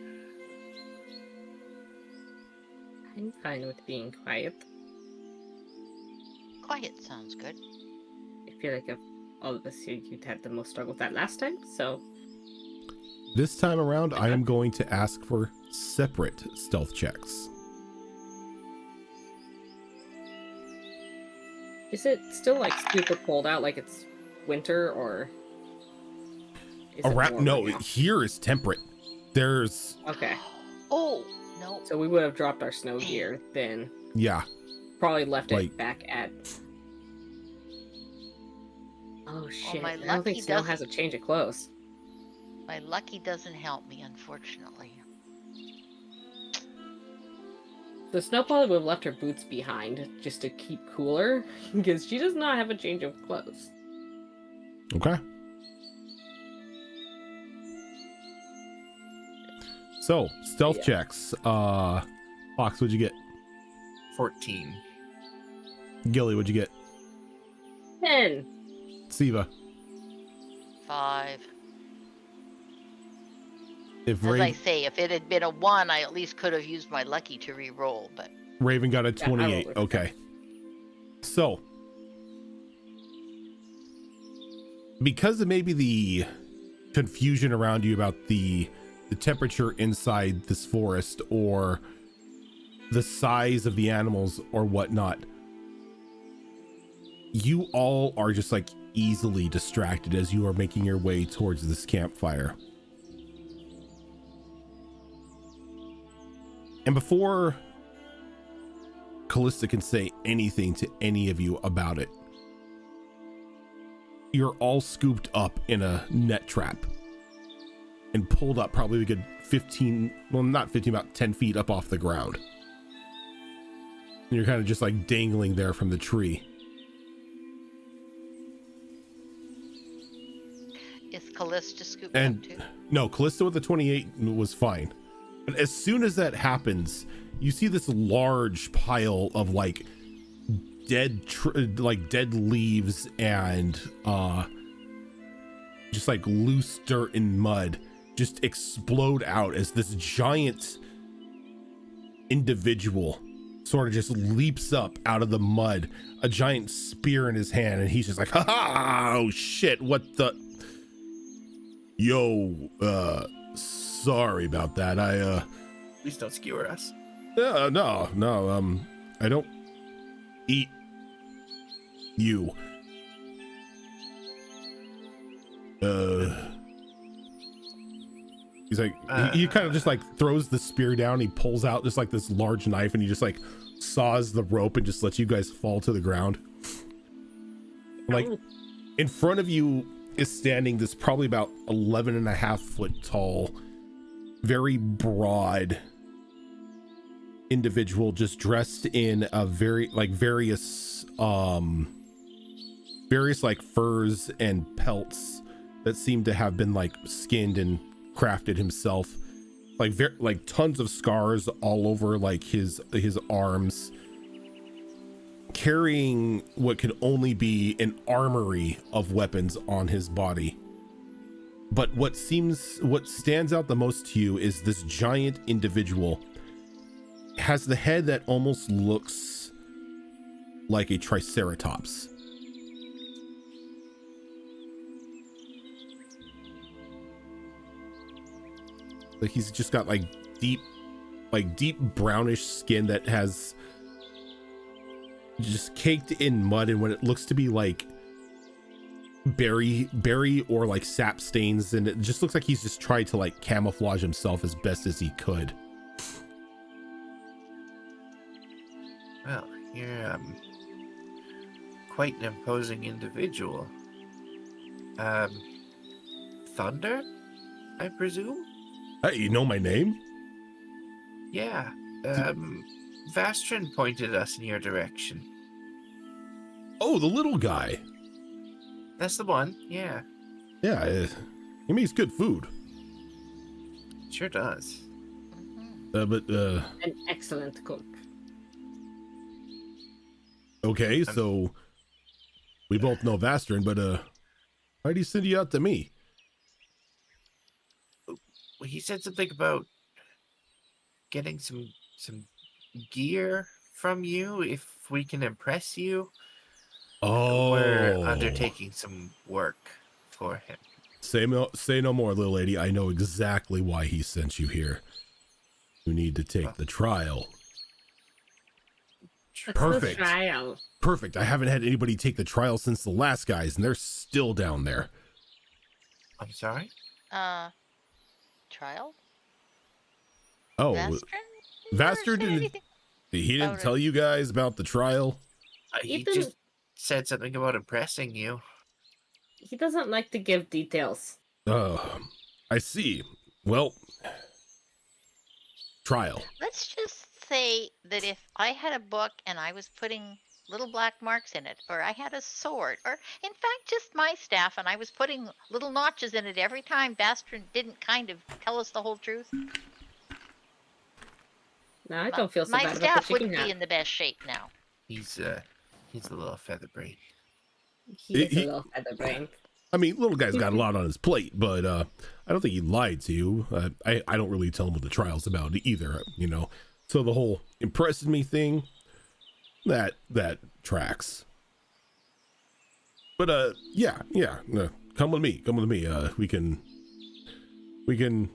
Speaker 1: I'm fine with being quiet.
Speaker 5: Quiet sounds good.
Speaker 1: I feel like of all of us here, you'd had the most struggle with that last time, so...
Speaker 2: This time around, I am going to ask for separate stealth checks.
Speaker 1: Is it still like super cold out, like it's winter, or... is it
Speaker 2: Around,
Speaker 1: warm
Speaker 2: no,
Speaker 1: right now?
Speaker 2: here is temperate. There's,
Speaker 1: Okay,
Speaker 5: Oh, no.
Speaker 1: so we would have dropped our snow gear, then
Speaker 2: yeah,
Speaker 1: probably left it
Speaker 2: Like-
Speaker 1: back at... Oh shit,
Speaker 5: my
Speaker 1: I don't think
Speaker 5: lucky
Speaker 1: snow
Speaker 5: doesn't-
Speaker 1: has a change of clothes.
Speaker 5: My lucky doesn't help me, unfortunately.
Speaker 1: The snow probably would have left her boots behind just to keep cooler, because she does not have a change of clothes.
Speaker 2: okay. So, stealth
Speaker 1: Yeah.
Speaker 2: checks. Fox, what'd you get?
Speaker 3: 14.
Speaker 2: Gilly, what'd you get?
Speaker 1: 10.
Speaker 2: Siva.
Speaker 5: 5.
Speaker 2: If
Speaker 5: As I
Speaker 2: Raven,
Speaker 5: say, if it had been a 1, I at least could have used my lucky to re-roll, but...
Speaker 2: Raven got a
Speaker 1: Yeah, I
Speaker 2: 28.
Speaker 1: rolled it.
Speaker 2: Okay. So, because of maybe the confusion around you about the temperature inside this forest or the size of the animals or whatnot, you all are just like easily distracted as you are making your way towards this campfire. And before Callista can say anything to any of you about it, you're all scooped up in a net trap and pulled up probably a good 15, well, not 15, about 10 feet up off the ground. And you're kind of just like dangling there from the tree.
Speaker 5: Is Callista scooped
Speaker 2: And
Speaker 5: up too?
Speaker 2: no, Callista with the 28 was fine. But as soon as that happens, you see this large pile of like dead leaves and just like loose dirt and mud just explode out as this giant individual sort of just leaps up out of the mud, a giant spear in his hand, and he's just like, ha ha, oh shit, what the, yo, sorry about that.
Speaker 3: Please don't skewer us.
Speaker 2: No, I don't eat you. He's like, he kind of just like throws the spear down. He pulls out just like this large knife and he just like saws the rope and just lets you guys fall to the ground. Like, in front of you is standing this probably about 11.5 foot tall, very broad individual, just dressed in a various like furs and pelts that seem to have been like skinned and crafted himself, like tons of scars all over like his arms, carrying what could only be an armory of weapons on his body. But what stands out the most to you is this giant individual has the head that almost looks like a triceratops. Like he's just got like deep brownish skin that has just caked in mud, and what it looks to be like berry or like sap stains, and it just looks like he's just tried to like camouflage himself as best as he could.
Speaker 3: Well, you're quite an imposing individual. Thunder, I presume?
Speaker 2: You know my name?
Speaker 3: Yeah. Vastrin pointed us in your direction.
Speaker 2: Oh, the little guy.
Speaker 3: That's the one, yeah.
Speaker 2: Yeah, he makes good food.
Speaker 3: Sure does.
Speaker 2: But
Speaker 1: An excellent cook.
Speaker 2: okay, so we both know Vastrin, but why'd he send you out to me?
Speaker 3: Well, he said something about getting some gear from you if we can impress you.
Speaker 2: Oh,
Speaker 3: We're undertaking some work for him.
Speaker 2: Say no more, little lady. I know exactly why he sent you here. You need to take the trial.
Speaker 1: What's
Speaker 2: Perfect.
Speaker 1: the trial?
Speaker 2: Perfect. I haven't had anybody take the trial since the last guys, and they're still down there.
Speaker 3: I'm sorry?
Speaker 5: Trial?
Speaker 2: Oh,
Speaker 5: Vastrin?
Speaker 2: Vaster didn't. He didn't tell you guys about the trial.
Speaker 3: He
Speaker 1: Ethan-
Speaker 3: just said something about impressing you.
Speaker 1: He doesn't like to give details.
Speaker 2: I see. Well, trial.
Speaker 5: Let's just say that if I had a book and I was putting little black marks in it, or I had a sword, or in fact just my staff and I was putting little notches in it every time Vastrin didn't kind of tell us the whole truth,
Speaker 1: No, I don't feel so
Speaker 5: my
Speaker 1: bad about
Speaker 5: staff
Speaker 1: the
Speaker 5: wouldn't
Speaker 1: chicken
Speaker 5: be
Speaker 1: hat.
Speaker 5: in the best shape now.
Speaker 3: He's a little featherbrain.
Speaker 1: He is
Speaker 2: He-
Speaker 1: a little featherbrained.
Speaker 2: I mean, little guy's got a lot on his plate, but I don't think he lied to you. I don't really tell him what the trial's about either, you know. So the whole impressed me thing, that tracks. But yeah, come with me. We can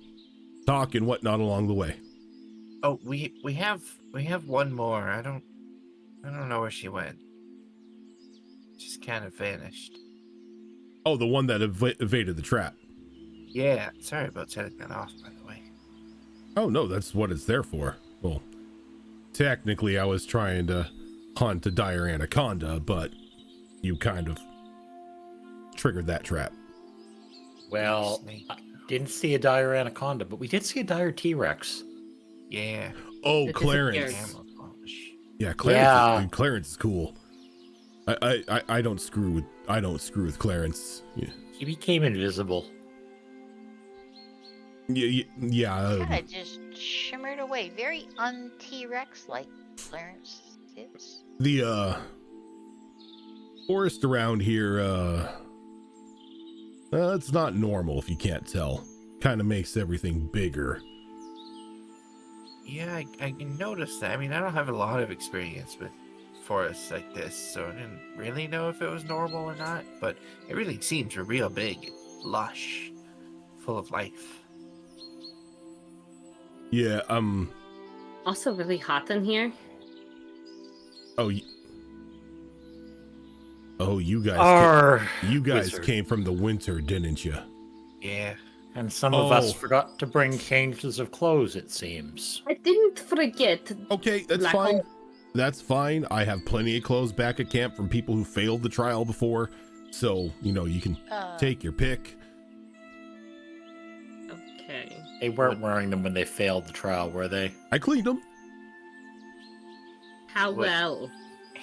Speaker 2: talk and whatnot along the way.
Speaker 3: Oh, we have one more. I don't know where she went. Just kind of vanished.
Speaker 2: Oh, the one that evaded the trap.
Speaker 3: Yeah, sorry about setting that off, by the way.
Speaker 2: Oh no, that's what it's there for. Well, technically I was trying to hunt a dire anaconda, but you kind of triggered that trap.
Speaker 4: Well,
Speaker 3: Snake.
Speaker 4: I didn't see a dire anaconda, but we did see a dire T-Rex.
Speaker 3: Yeah.
Speaker 2: Oh,
Speaker 1: It
Speaker 2: Clarence.
Speaker 1: disappears.
Speaker 3: Camouflage.
Speaker 2: Yeah,
Speaker 4: Yeah.
Speaker 2: Clarence is cool. I don't screw with Clarence. Yeah.
Speaker 4: He became invisible.
Speaker 2: Yeah.
Speaker 5: Kind of just shimmered away, very un-T-Rex like Clarence is.
Speaker 2: The forest around here, it's not normal if you can't tell. Kind of makes everything bigger.
Speaker 3: Yeah, I can notice that. I mean, I don't have a lot of experience with forests like this, so I didn't really know if it was normal or not, but everything seems real big, lush, full of life.
Speaker 2: Yeah,
Speaker 1: Also really hot in here.
Speaker 2: oh, you guys
Speaker 4: Our
Speaker 6: wizard.
Speaker 2: came from the winter, didn't you?
Speaker 3: Yeah.
Speaker 4: and some of us
Speaker 2: Oh.
Speaker 4: forgot to bring changes of clothes, it seems.
Speaker 1: I didn't forget.
Speaker 2: Okay, that's
Speaker 1: Black
Speaker 2: fine.
Speaker 1: hole.
Speaker 2: that's fine. I have plenty of clothes back at camp from people who failed the trial before. So, you know, you can take your pick.
Speaker 1: Okay.
Speaker 4: They weren't wearing them when they failed the trial, were they?
Speaker 2: I cleaned them.
Speaker 1: How
Speaker 3: What-
Speaker 1: well?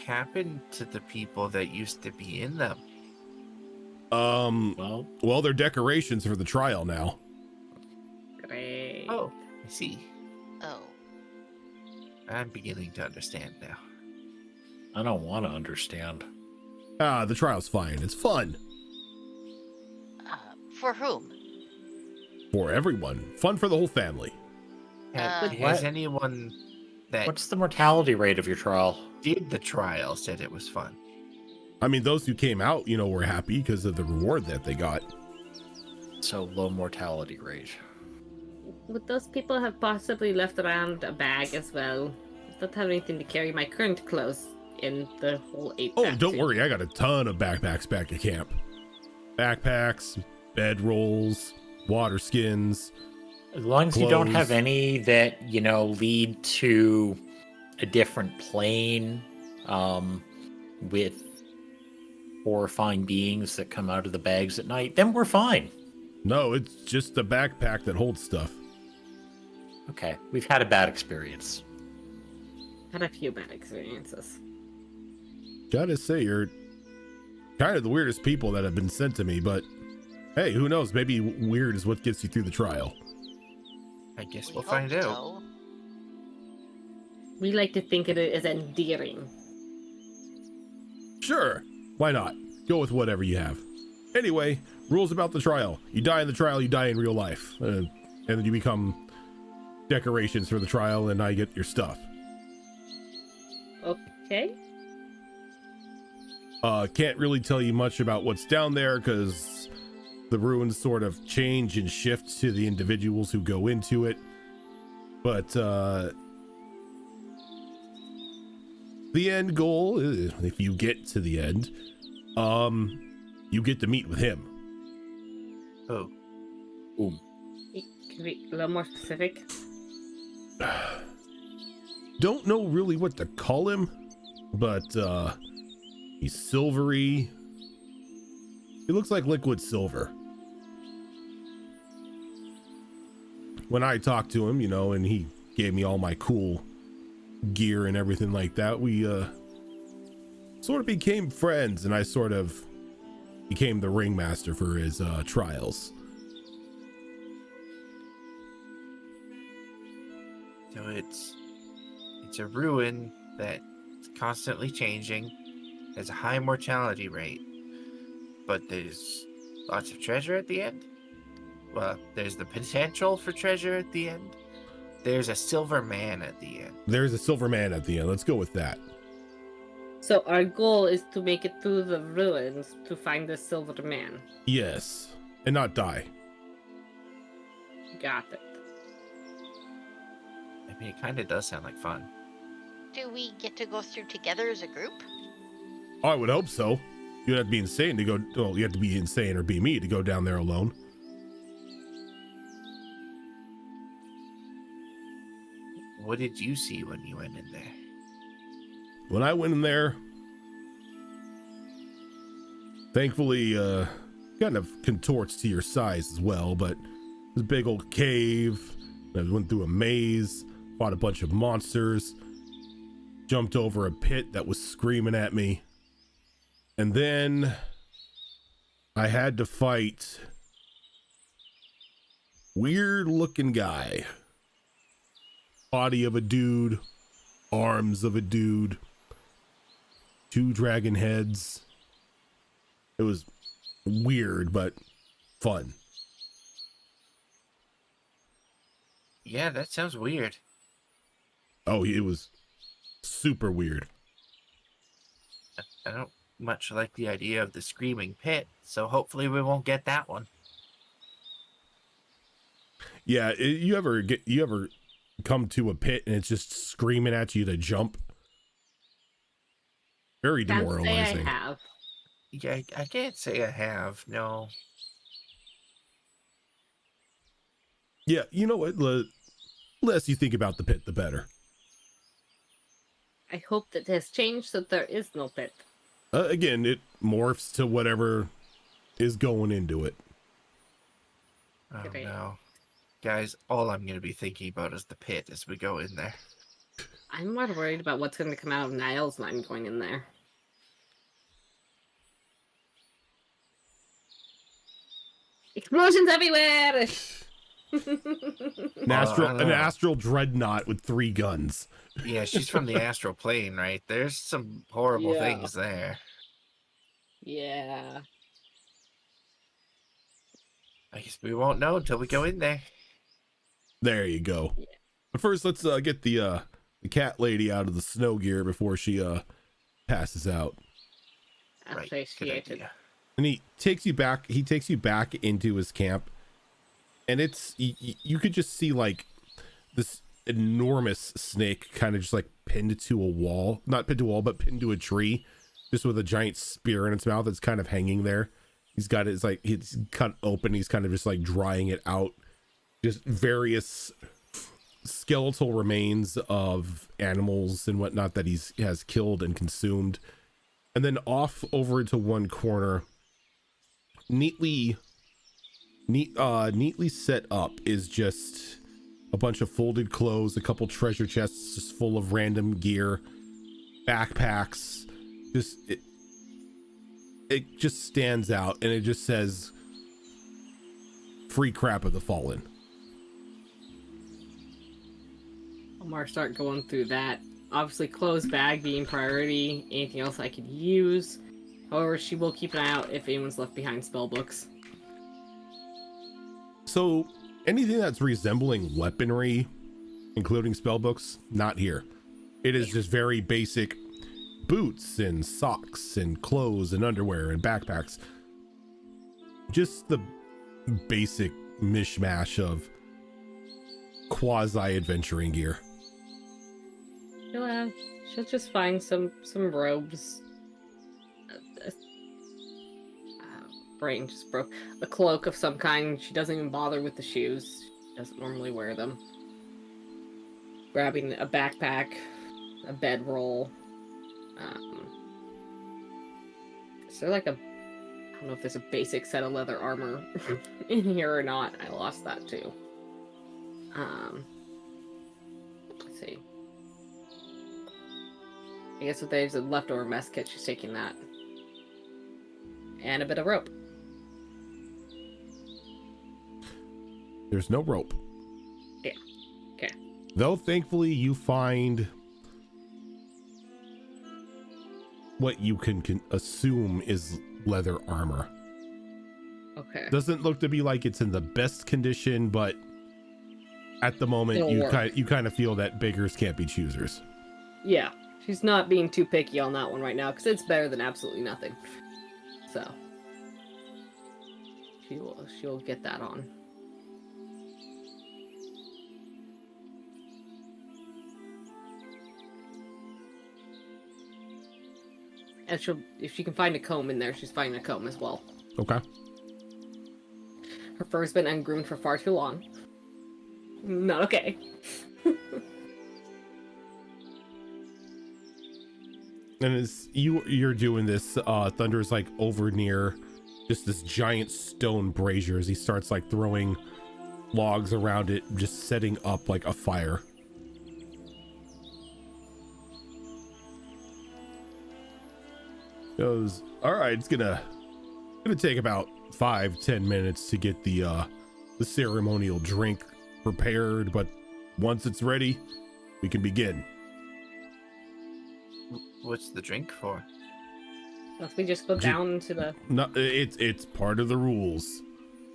Speaker 3: Happened to the people that used to be in them?
Speaker 2: Well, they're decorations for the trial now.
Speaker 1: Great.
Speaker 3: Oh, I see.
Speaker 5: Oh.
Speaker 3: I'm beginning to understand now.
Speaker 4: I don't want to understand.
Speaker 2: The trial's fine. It's fun
Speaker 5: For whom?
Speaker 2: for everyone. Fun for the whole family.
Speaker 3: Has
Speaker 4: What?
Speaker 3: anyone that
Speaker 4: What's the mortality rate of your trial?
Speaker 3: did the trial said it was fun?
Speaker 2: I mean, those who came out, you know, were happy because of the reward that they got.
Speaker 4: So low mortality rate.
Speaker 1: Would those people have possibly left around a bag as well? I don't have anything to carry my current clothes in the whole 8
Speaker 2: Oh,
Speaker 1: back
Speaker 2: don't
Speaker 1: to.
Speaker 2: worry. I got a ton of backpacks back at camp. Backpacks, bed rolls, water skins.
Speaker 4: As long as you don't have
Speaker 2: Clothes.
Speaker 4: any that, you know, lead to a different plane, with horrifying beings that come out of the bags at night, then we're fine.
Speaker 2: No, it's just a backpack that holds stuff.
Speaker 4: Okay, we've had a bad experience.
Speaker 1: Had a few bad experiences.
Speaker 2: Gotta say, you're kind of the weirdest people that have been sent to me, but hey, who knows? Maybe weird is what gets you through the trial.
Speaker 3: I guess
Speaker 5: We
Speaker 3: we'll
Speaker 5: hope
Speaker 3: find out.
Speaker 5: so.
Speaker 1: We like to think it is endearing.
Speaker 2: Sure, why not? Go with whatever you have. Anyway, rules about the trial. You die in the trial, you die in real life. And then you become decorations for the trial, and I get your stuff.
Speaker 1: Okay.
Speaker 2: Can't really tell you much about what's down there because the ruins sort of change and shift to the individuals who go into it. But the end goal, if you get to the end, you get to meet with him.
Speaker 3: Oh,
Speaker 1: Can we be a little more specific?
Speaker 2: Don't know really what to call him, but he's silvery. He looks like liquid silver. When I talked to him, you know, and he gave me all my cool gear and everything like that, we sort of became friends, and I sort of became the ringmaster for his trials.
Speaker 3: so it's a ruin that's constantly changing, has a high mortality rate, but there's lots of treasure at the end. Well, there's the potential for treasure at the end. There's a silver man at the end.
Speaker 2: There's a silver man at the end. Let's go with that.
Speaker 1: So our goal is to make it through the ruins to find the silver man.
Speaker 2: Yes, and not die.
Speaker 1: Got it.
Speaker 3: I mean, it kind of does sound like fun.
Speaker 5: Do we get to go through together as a group?
Speaker 2: I would hope so. You'd have to be insane to go. Well, you have to be insane or be me to go down there alone.
Speaker 3: What did you see when you went in there?
Speaker 2: When I went in there, thankfully, kind of contorts to your size as well, but this big old cave. I went through a maze, fought a bunch of monsters, jumped over a pit that was screaming at me, and then I had to fight weird looking guy. Body of a dude, arms of a dude, 2 dragon heads. It was weird, but fun.
Speaker 3: Yeah, that sounds weird.
Speaker 2: Oh, it was super weird.
Speaker 3: I don't much like the idea of the screaming pit, so hopefully we won't get that one.
Speaker 2: Yeah, you ever come to a pit and it's just screaming at you to jump? Very
Speaker 1: Can't say I
Speaker 2: demoralizing.
Speaker 1: have.
Speaker 3: Yeah, I can't say I have, no.
Speaker 2: Yeah, you know what? The less you think about the pit, the better.
Speaker 1: I hope that has changed so there is no pit.
Speaker 2: Again, it morphs to whatever is going into it.
Speaker 3: Oh
Speaker 1: Great.
Speaker 3: no. Guys, all I'm going to be thinking about is the pit as we go in there.
Speaker 1: I'm more worried about what's going to come out of Niles when I'm going in there. Explosions everywhere!
Speaker 2: An
Speaker 3: I don't know.
Speaker 2: astral dreadnought with 3 guns.
Speaker 3: Yeah, she's from the astral plane, right? There's some horrible
Speaker 1: Yeah.
Speaker 3: things there.
Speaker 1: Yeah.
Speaker 3: I guess we won't know until we go in there.
Speaker 2: There you go.
Speaker 1: Yeah.
Speaker 2: But first, let's get the cat lady out of the snow gear before she passes out.
Speaker 3: Right, good
Speaker 1: Appreciated.
Speaker 3: idea.
Speaker 2: And he takes you back. He takes you back into his camp, and it's you could just see like this enormous snake kind of just like pinned to a wall, not pinned to a wall, but pinned to a tree, just with a giant spear in its mouth that's kind of hanging there. He's got it's like it's cut open. He's kind of just like drying it out. Just various skeletal remains of animals and whatnot that he has killed and consumed. And then off over into one corner, neatly set up is just a bunch of folded clothes, a couple treasure chests just full of random gear, backpacks. Just it just stands out, and it just says "Free crap of the fallen."
Speaker 1: I'll start going through that. Obviously, clothes bag being priority. Anything else I could use. However, she will keep an eye out if anyone's left behind spell books.
Speaker 2: So anything that's resembling weaponry, including spell books, not here. It is just very basic boots and socks and clothes and underwear and backpacks. Just the basic mishmash of quasi-adventuring gear.
Speaker 1: She'll just find some robes. Brain just broke. A cloak of some kind. She doesn't even bother with the shoes. She doesn't normally wear them. Grabbing a backpack, a bedroll. Is there like a... I don't know if there's a basic set of leather armor in here or not. I lost that too. Let's see. I guess if there's a leftover mess kit, she's taking that. And a bit of rope.
Speaker 2: There's no rope.
Speaker 1: Yeah. Okay.
Speaker 2: Though thankfully you find what you can assume is leather armor.
Speaker 1: Okay.
Speaker 2: Doesn't look to be like it's in the best condition, but at the moment
Speaker 1: It'll work.
Speaker 2: you kind of feel that beggars can't be choosers.
Speaker 1: Yeah. She's not being too picky on that one right now, because it's better than absolutely nothing. So. She'll get that on. And if she can find a comb in there, she's finding a comb as well.
Speaker 2: Okay.
Speaker 1: Her fur's been ungroomed for far too long. Not okay.
Speaker 2: And as you're doing this, Thunder's like over near just this giant stone brazier as he starts like throwing logs around it, just setting up like a fire. Goes, all right, it's gonna take about 5-10 minutes to get the ceremonial drink prepared, but once it's ready, we can begin.
Speaker 3: What's the drink for?
Speaker 1: If we just go down to the...
Speaker 2: No, it's part of the rules.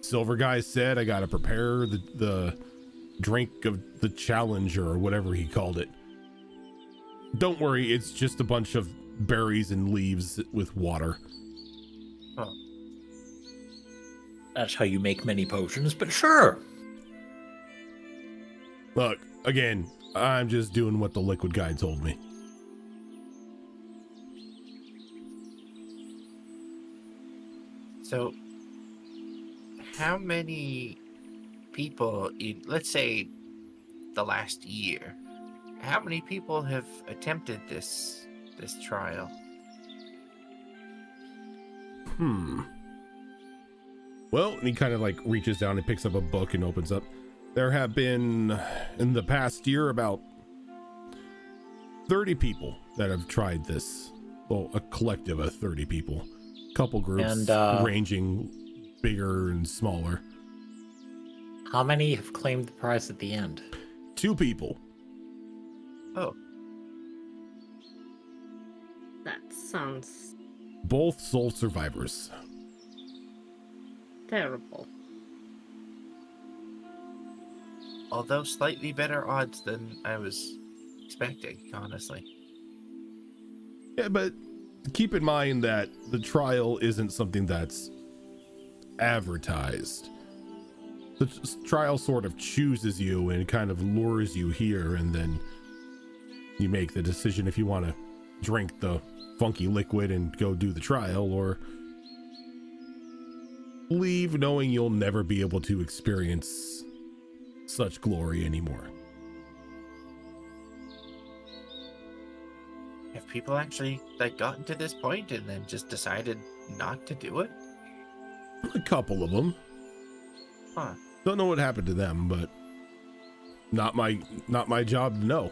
Speaker 2: Silver guy said I gotta prepare the drink of the challenger or whatever he called it. Don't worry, it's just a bunch of berries and leaves with water.
Speaker 3: Oh.
Speaker 4: That's how you make many potions, but sure.
Speaker 2: Look, again, I'm just doing what the liquid guy told me.
Speaker 3: So, how many people in, let's say, the last year how many people have attempted this trial?
Speaker 2: Well, and he kind of like reaches down and picks up a book and opens up. There have been, in the past year, about 30 people that have tried this. Well, a collective of 30 people. Couple groups
Speaker 4: And,
Speaker 2: ranging bigger and smaller.
Speaker 4: How many have claimed the prize at the end?
Speaker 2: 2 people.
Speaker 3: Oh,
Speaker 1: That sounds
Speaker 2: Both sole survivors.
Speaker 1: terrible.
Speaker 3: although slightly better odds than I was expecting, honestly.
Speaker 2: Yeah, but keep in mind that the trial isn't something that's advertised. The trial sort of chooses you and kind of lures you here, and then you make the decision if you want to drink the funky liquid and go do the trial, or leave knowing you'll never be able to experience such glory anymore.
Speaker 3: Have people actually like gotten to this point and then just decided not to do it?
Speaker 2: A couple of them.
Speaker 3: Huh.
Speaker 2: Don't know what happened to them, but not my job to know.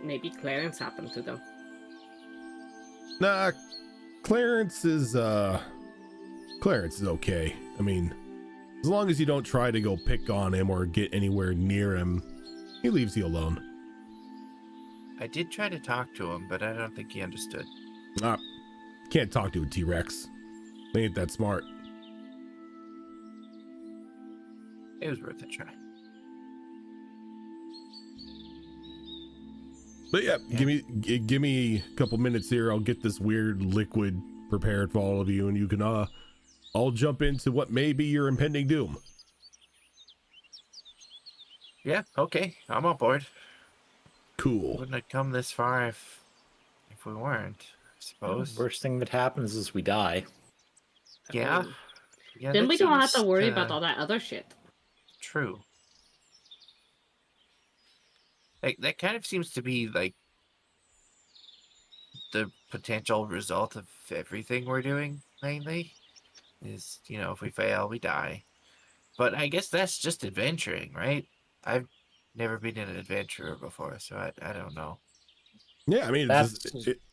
Speaker 1: Maybe Clarence happened to them.
Speaker 2: Nah, Clarence is okay. I mean, as long as you don't try to go pick on him or get anywhere near him, he leaves you alone.
Speaker 3: I did try to talk to him, but I don't think he understood.
Speaker 2: Can't talk to a T-Rex. They ain't that smart.
Speaker 3: It was worth a try.
Speaker 2: But yeah, give me a couple minutes here. I'll get this weird liquid prepared for all of you, and you can I'll jump into what may be your impending doom.
Speaker 3: Yeah, okay, I'm on board.
Speaker 2: Cool.
Speaker 3: Wouldn't have come this far if we weren't, I suppose.
Speaker 4: Worst thing that happens is we die.
Speaker 3: Yeah. Yeah.
Speaker 1: Then
Speaker 3: that
Speaker 1: we don't have to
Speaker 3: seems,
Speaker 1: worry about all that other shit.
Speaker 3: True. Like that kind of seems to be like the potential result of everything we're doing mainly. Is, you know, if we fail, we die. But I guess that's just adventuring, right? I've never been an adventurer before, so I don't know.
Speaker 2: Yeah, I mean,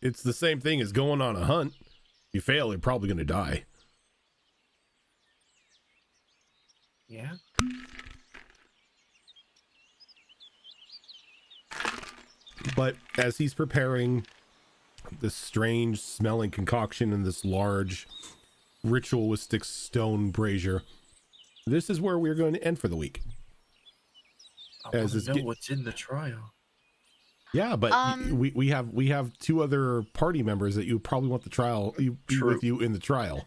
Speaker 2: it's the same thing as going on a hunt. If you fail, you're probably going to die.
Speaker 3: Yeah.
Speaker 2: But as he's preparing this strange smelling concoction in this large ritualistic stone brazier, this is where we're going to end for the week.
Speaker 3: I want to know what's in the trial.
Speaker 2: Yeah, but we have 2 other party members that you probably want the trial be with you in the trial.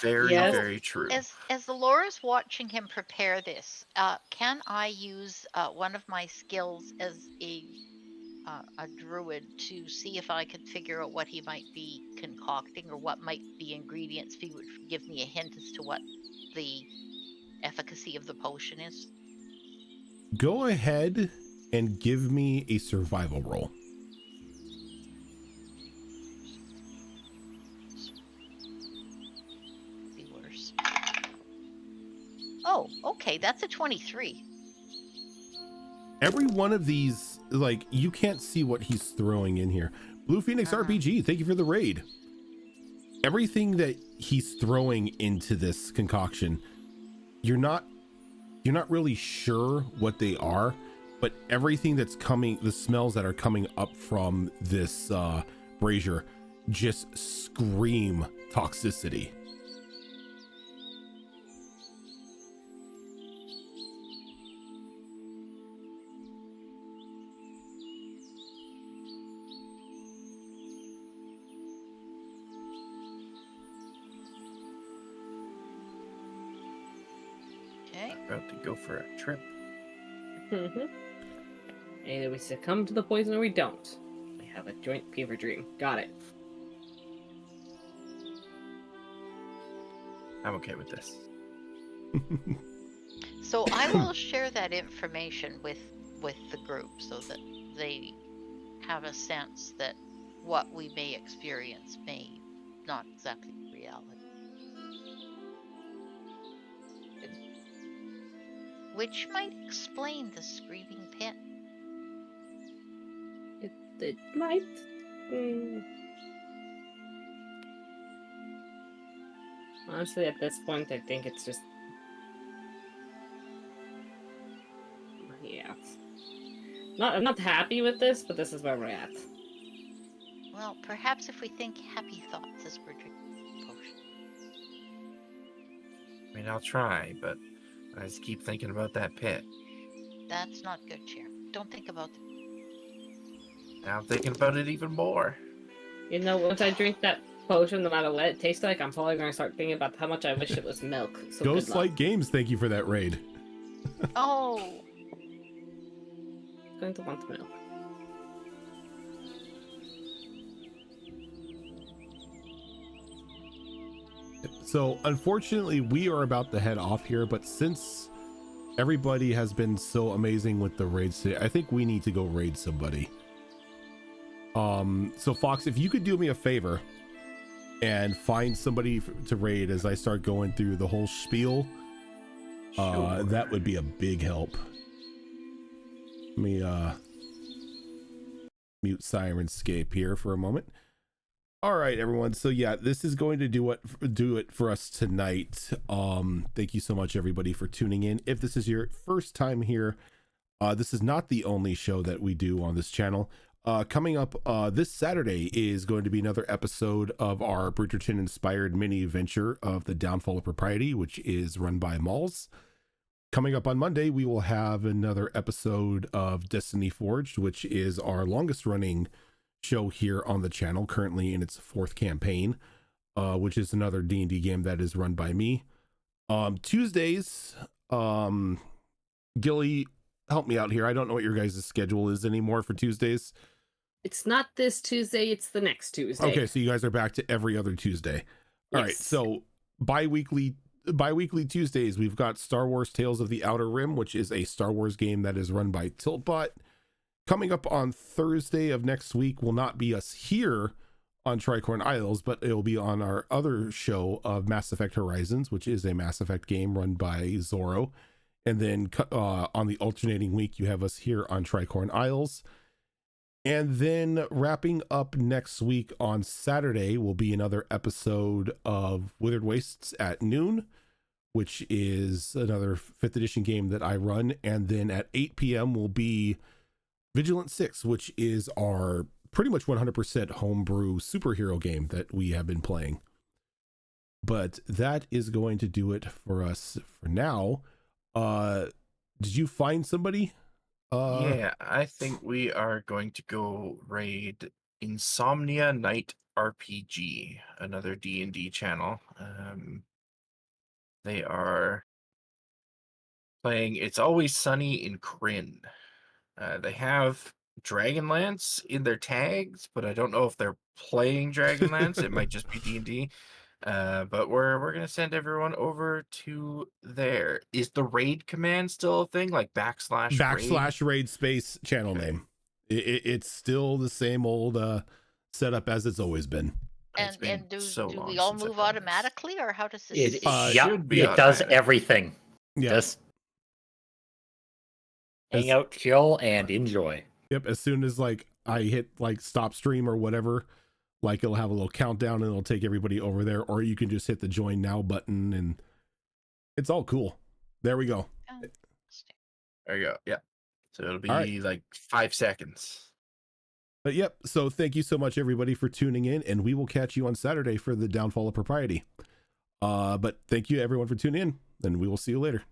Speaker 3: Very,
Speaker 1: Yes.
Speaker 3: very true.
Speaker 5: As the lore is watching him prepare this, can I use one of my skills as a druid to see if I could figure out what he might be concocting or what might be ingredients he would give me a hint as to what the efficacy of the potion is?
Speaker 2: Go ahead and give me a survival roll.
Speaker 5: Be worse. Oh, okay, that's a 23.
Speaker 2: Every one of these, like, you can't see what he's throwing in here. Blue Phoenix RPG, thank you for the raid. Everything that he's throwing into this concoction, you're not really sure what they are, but everything that's coming, the smells that are coming up from this brazier just scream toxicity.
Speaker 5: Okay.
Speaker 3: About to go for a trip.
Speaker 1: Either we succumb to the poison or we don't. We have a joint fever dream. Got it.
Speaker 3: I'm okay with this.
Speaker 5: So I will share that information with the group so that they have a sense that what we may experience may not exactly be reality. Which might explain the screaming pit.
Speaker 1: It might. Mm. Honestly, at this point, I think it's just. Yeah. I'm not happy with this, but this is where we're at.
Speaker 5: Well, perhaps if we think happy thoughts as we're drinking the potion.
Speaker 3: I mean, I'll try, but I just keep thinking about that pit.
Speaker 5: That's not good, Chair. Don't think about it.
Speaker 3: Now I'm thinking about it even more.
Speaker 1: You know, once I drink that potion, no matter what it tastes like, I'm probably going to start thinking about how much I wish it was milk. So
Speaker 2: Ghost
Speaker 1: good luck.
Speaker 2: Light Games, thank you for that raid.
Speaker 5: Oh!
Speaker 1: I'm going to want milk.
Speaker 2: So unfortunately, we are about to head off here, but since everybody has been so amazing with the raids today, I think we need to go raid somebody. So Fox, if you could do me a favor and find somebody to raid as I start going through the whole spiel,
Speaker 3: Sure.
Speaker 2: that would be a big help. Let me mute Sirenscape here for a moment. All right, everyone. So yeah, this is going to do it for us tonight. Thank you so much, everybody, for tuning in. If this is your first time here, this is not the only show that we do on this channel. Coming up this Saturday is going to be another episode of our Bridgerton inspired mini venture of the Downfall of Propriety, which is run by Malls. Coming up on Monday, we will have another episode of Destiny Forged, which is our longest running show here on the channel, currently in its 4th campaign, which is another D&D game that is run by me. Tuesdays, Gilly, help me out here. I don't know what your guys' schedule is anymore for Tuesdays.
Speaker 1: It's not this Tuesday, it's the next Tuesday.
Speaker 2: Okay, so you guys are back to every other Tuesday. All right,
Speaker 1: Yes.
Speaker 2: so bi-weekly Tuesdays, we've got Star Wars Tales of the Outer Rim, which is a Star Wars game that is run by Tiltbot. Coming up on Thursday of next week will not be us here on Tricorn Isles, but it'll be on our other show of Mass Effect Horizons, which is a Mass Effect game run by Zorro. And then on the alternating week, you have us here on Tricorn Isles. And then wrapping up next week on Saturday will be another episode of Withered Wastes at noon, which is another 5th edition game that I run. And then at 8 p.m. will be Vigilant 6, which is our pretty much 100% homebrew superhero game that we have been playing. But that is going to do it for us for now. Did you find somebody?
Speaker 3: Yeah, I think we are going to go raid Insomnia Night RPG, another D&D channel. They are playing It's Always Sunny in Krynn. They have Dragonlance in their tags, but I don't know if they're playing Dragonlance. It might just be D&D. But we're gonna send everyone over to there. Is the raid command still a thing? Like /raid?
Speaker 2: Raid space channel
Speaker 3: Okay.
Speaker 2: name. It's still the same old setup as it's always been.
Speaker 3: It's been
Speaker 5: And do
Speaker 3: so
Speaker 5: we
Speaker 3: long
Speaker 5: all
Speaker 3: since I've
Speaker 5: move
Speaker 3: done this.
Speaker 5: automatically, or how does this?
Speaker 4: It
Speaker 2: Yeah,
Speaker 3: should be
Speaker 4: it does
Speaker 3: automatic.
Speaker 4: everything.
Speaker 2: Yeah.
Speaker 4: Just
Speaker 2: As-
Speaker 4: hang out, chill, and enjoy.
Speaker 2: Yep. As soon as like I hit like stop stream or whatever, like it'll have a little countdown and it'll take everybody over there, or you can just hit the join now button and it's all cool. There we go.
Speaker 3: There you go. Yeah. So it'll be
Speaker 2: All right.
Speaker 3: like 5 seconds.
Speaker 2: But yep. So thank you so much, everybody, for tuning in, and we will catch you on Saturday for the Downfall of Propriety. But thank you, everyone, for tuning in, and we will see you later.